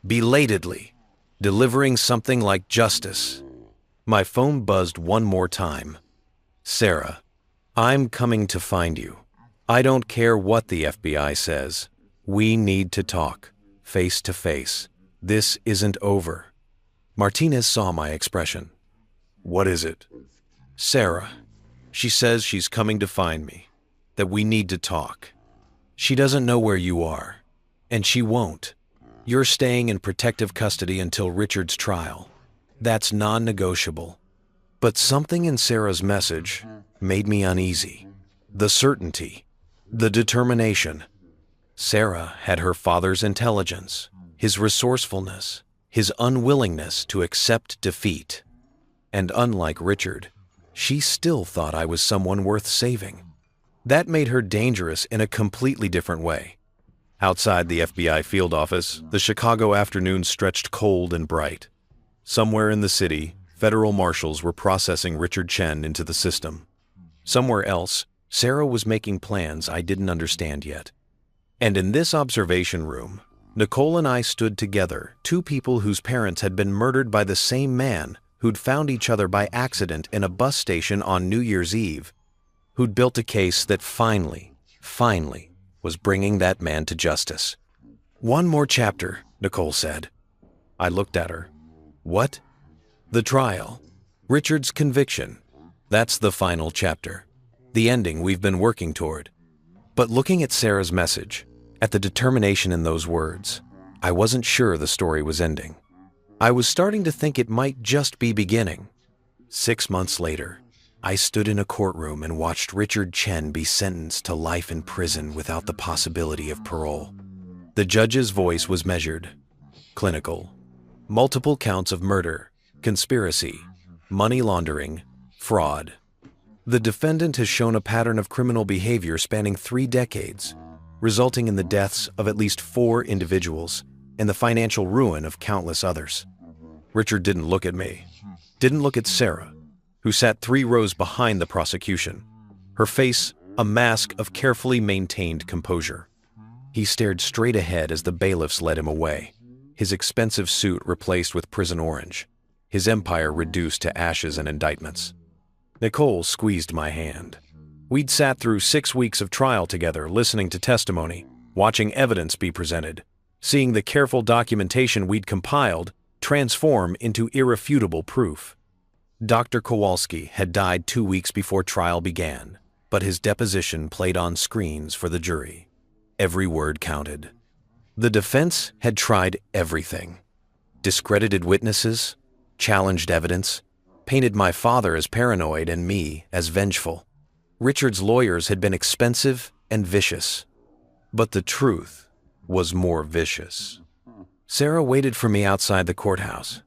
belatedly, delivering something like justice. My phone buzzed one more time. Sarah, I'm coming to find you. I don't care what the FBI says. We need to talk, face to face. This isn't over. Martinez saw my expression. What is it? Sarah. She says she's coming to find me, that we need to talk. She doesn't know where you are, and she won't. You're staying in protective custody until Richard's trial. That's non-negotiable. But something in Sarah's message made me uneasy. The certainty, the determination. Sarah had her father's intelligence, his resourcefulness, his unwillingness to accept defeat. And unlike Richard, she still thought I was someone worth saving. That made her dangerous in a completely different way. Outside the FBI field office, the Chicago afternoon stretched cold and bright. Somewhere in the city, federal marshals were processing Richard Chen into the system. Somewhere else, Sarah was making plans I didn't understand yet. And in this observation room, Nicole and I stood together, two people whose parents had been murdered by the same man who'd found each other by accident in a bus station on New Year's Eve, who'd built a case that finally was bringing that man to justice. One more chapter, Nicole said. I looked at her. What? The trial. Richard's conviction. That's the final chapter. The ending we've been working toward. But looking at Sarah's message, at the determination in those words, I wasn't sure the story was ending. I was starting to think it might just be beginning. 6 months later, I stood in a courtroom and watched Richard Chen be sentenced to life in prison without the possibility of parole. The judge's voice was measured, clinical. Multiple counts of murder, conspiracy, money laundering, fraud. The defendant has shown a pattern of criminal behavior spanning 3 decades, resulting in the deaths of at least 4 individuals and the financial ruin of countless others. Richard didn't look at me, didn't look at Sarah, who sat 3 rows behind the prosecution, her face a mask of carefully maintained composure. He stared straight ahead as the bailiffs led him away, his expensive suit replaced with prison orange, his empire reduced to ashes and indictments. Nicole squeezed my hand. We'd sat through 6 weeks of trial together, listening to testimony, watching evidence be presented, seeing the careful documentation we'd compiled transform into irrefutable proof. Dr. Kowalski had died 2 weeks before trial began, but his deposition played on screens for the jury. Every word counted. The defense had tried everything. Discredited witnesses, challenged evidence, painted my father as paranoid and me as vengeful. Richard's lawyers had been expensive and vicious. But the truth was more vicious. Sarah waited for me outside the courthouse.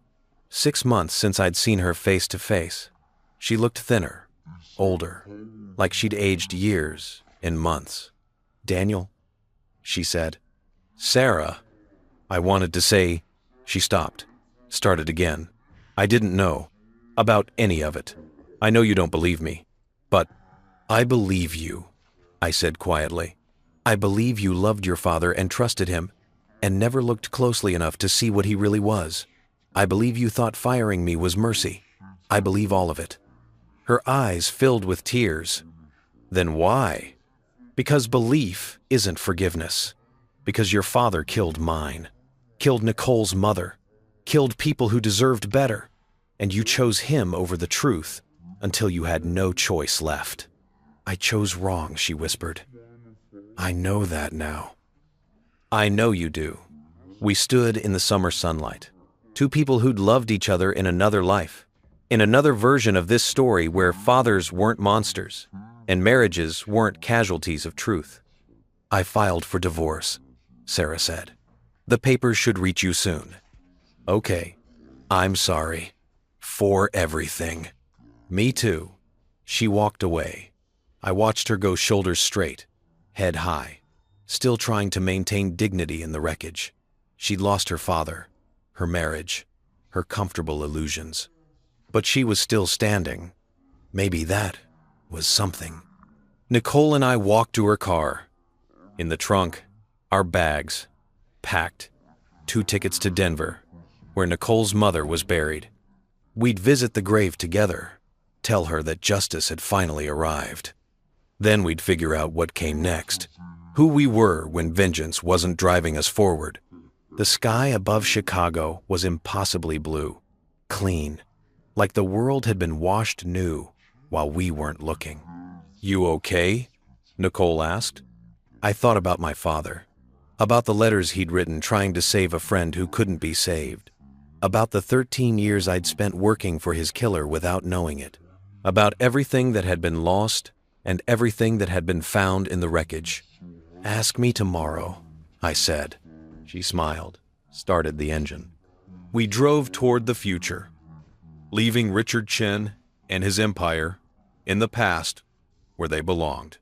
6 months since I'd seen her face to face. She looked thinner, older, like she'd aged years in months. Daniel, she said. Sarah, I wanted to say. She stopped, started again. I didn't know about any of it. I know you don't believe me, but I believe you, I said quietly. I believe you loved your father and trusted him, and never looked closely enough to see what he really was. I believe you thought firing me was mercy. I believe all of it. Her eyes filled with tears. Then why? Because belief isn't forgiveness. Because your father killed mine, killed Nicole's mother, killed people who deserved better, and you chose him over the truth until you had no choice left. I chose wrong, she whispered. I know that now. I know you do. We stood in the summer sunlight. 2 people who'd loved each other in another life, in another version of this story where fathers weren't monsters and marriages weren't casualties of truth. I filed for divorce, Sarah said. The papers should reach you soon. Okay, I'm sorry. For everything. Me too. She walked away. I watched her go shoulders straight, head high, still trying to maintain dignity in the wreckage. She'd lost her father, her marriage, her comfortable illusions. But she was still standing. Maybe that was something. Nicole and I walked to her car. In the trunk, our bags, packed, 2 tickets to Denver, where Nicole's mother was buried. We'd visit the grave together, tell her that justice had finally arrived. Then we'd figure out what came next, who we were when vengeance wasn't driving us forward. The sky above Chicago was impossibly blue, clean, like the world had been washed new while we weren't looking. "You okay?" Nicole asked. I thought about my father, about the letters he'd written trying to save a friend who couldn't be saved, about the 13 years I'd spent working for his killer without knowing it, about everything that had been lost and everything that had been found in the wreckage. "Ask me tomorrow," I said. She smiled, started the engine. We drove toward the future, leaving Richard Chen and his empire in the past where they belonged.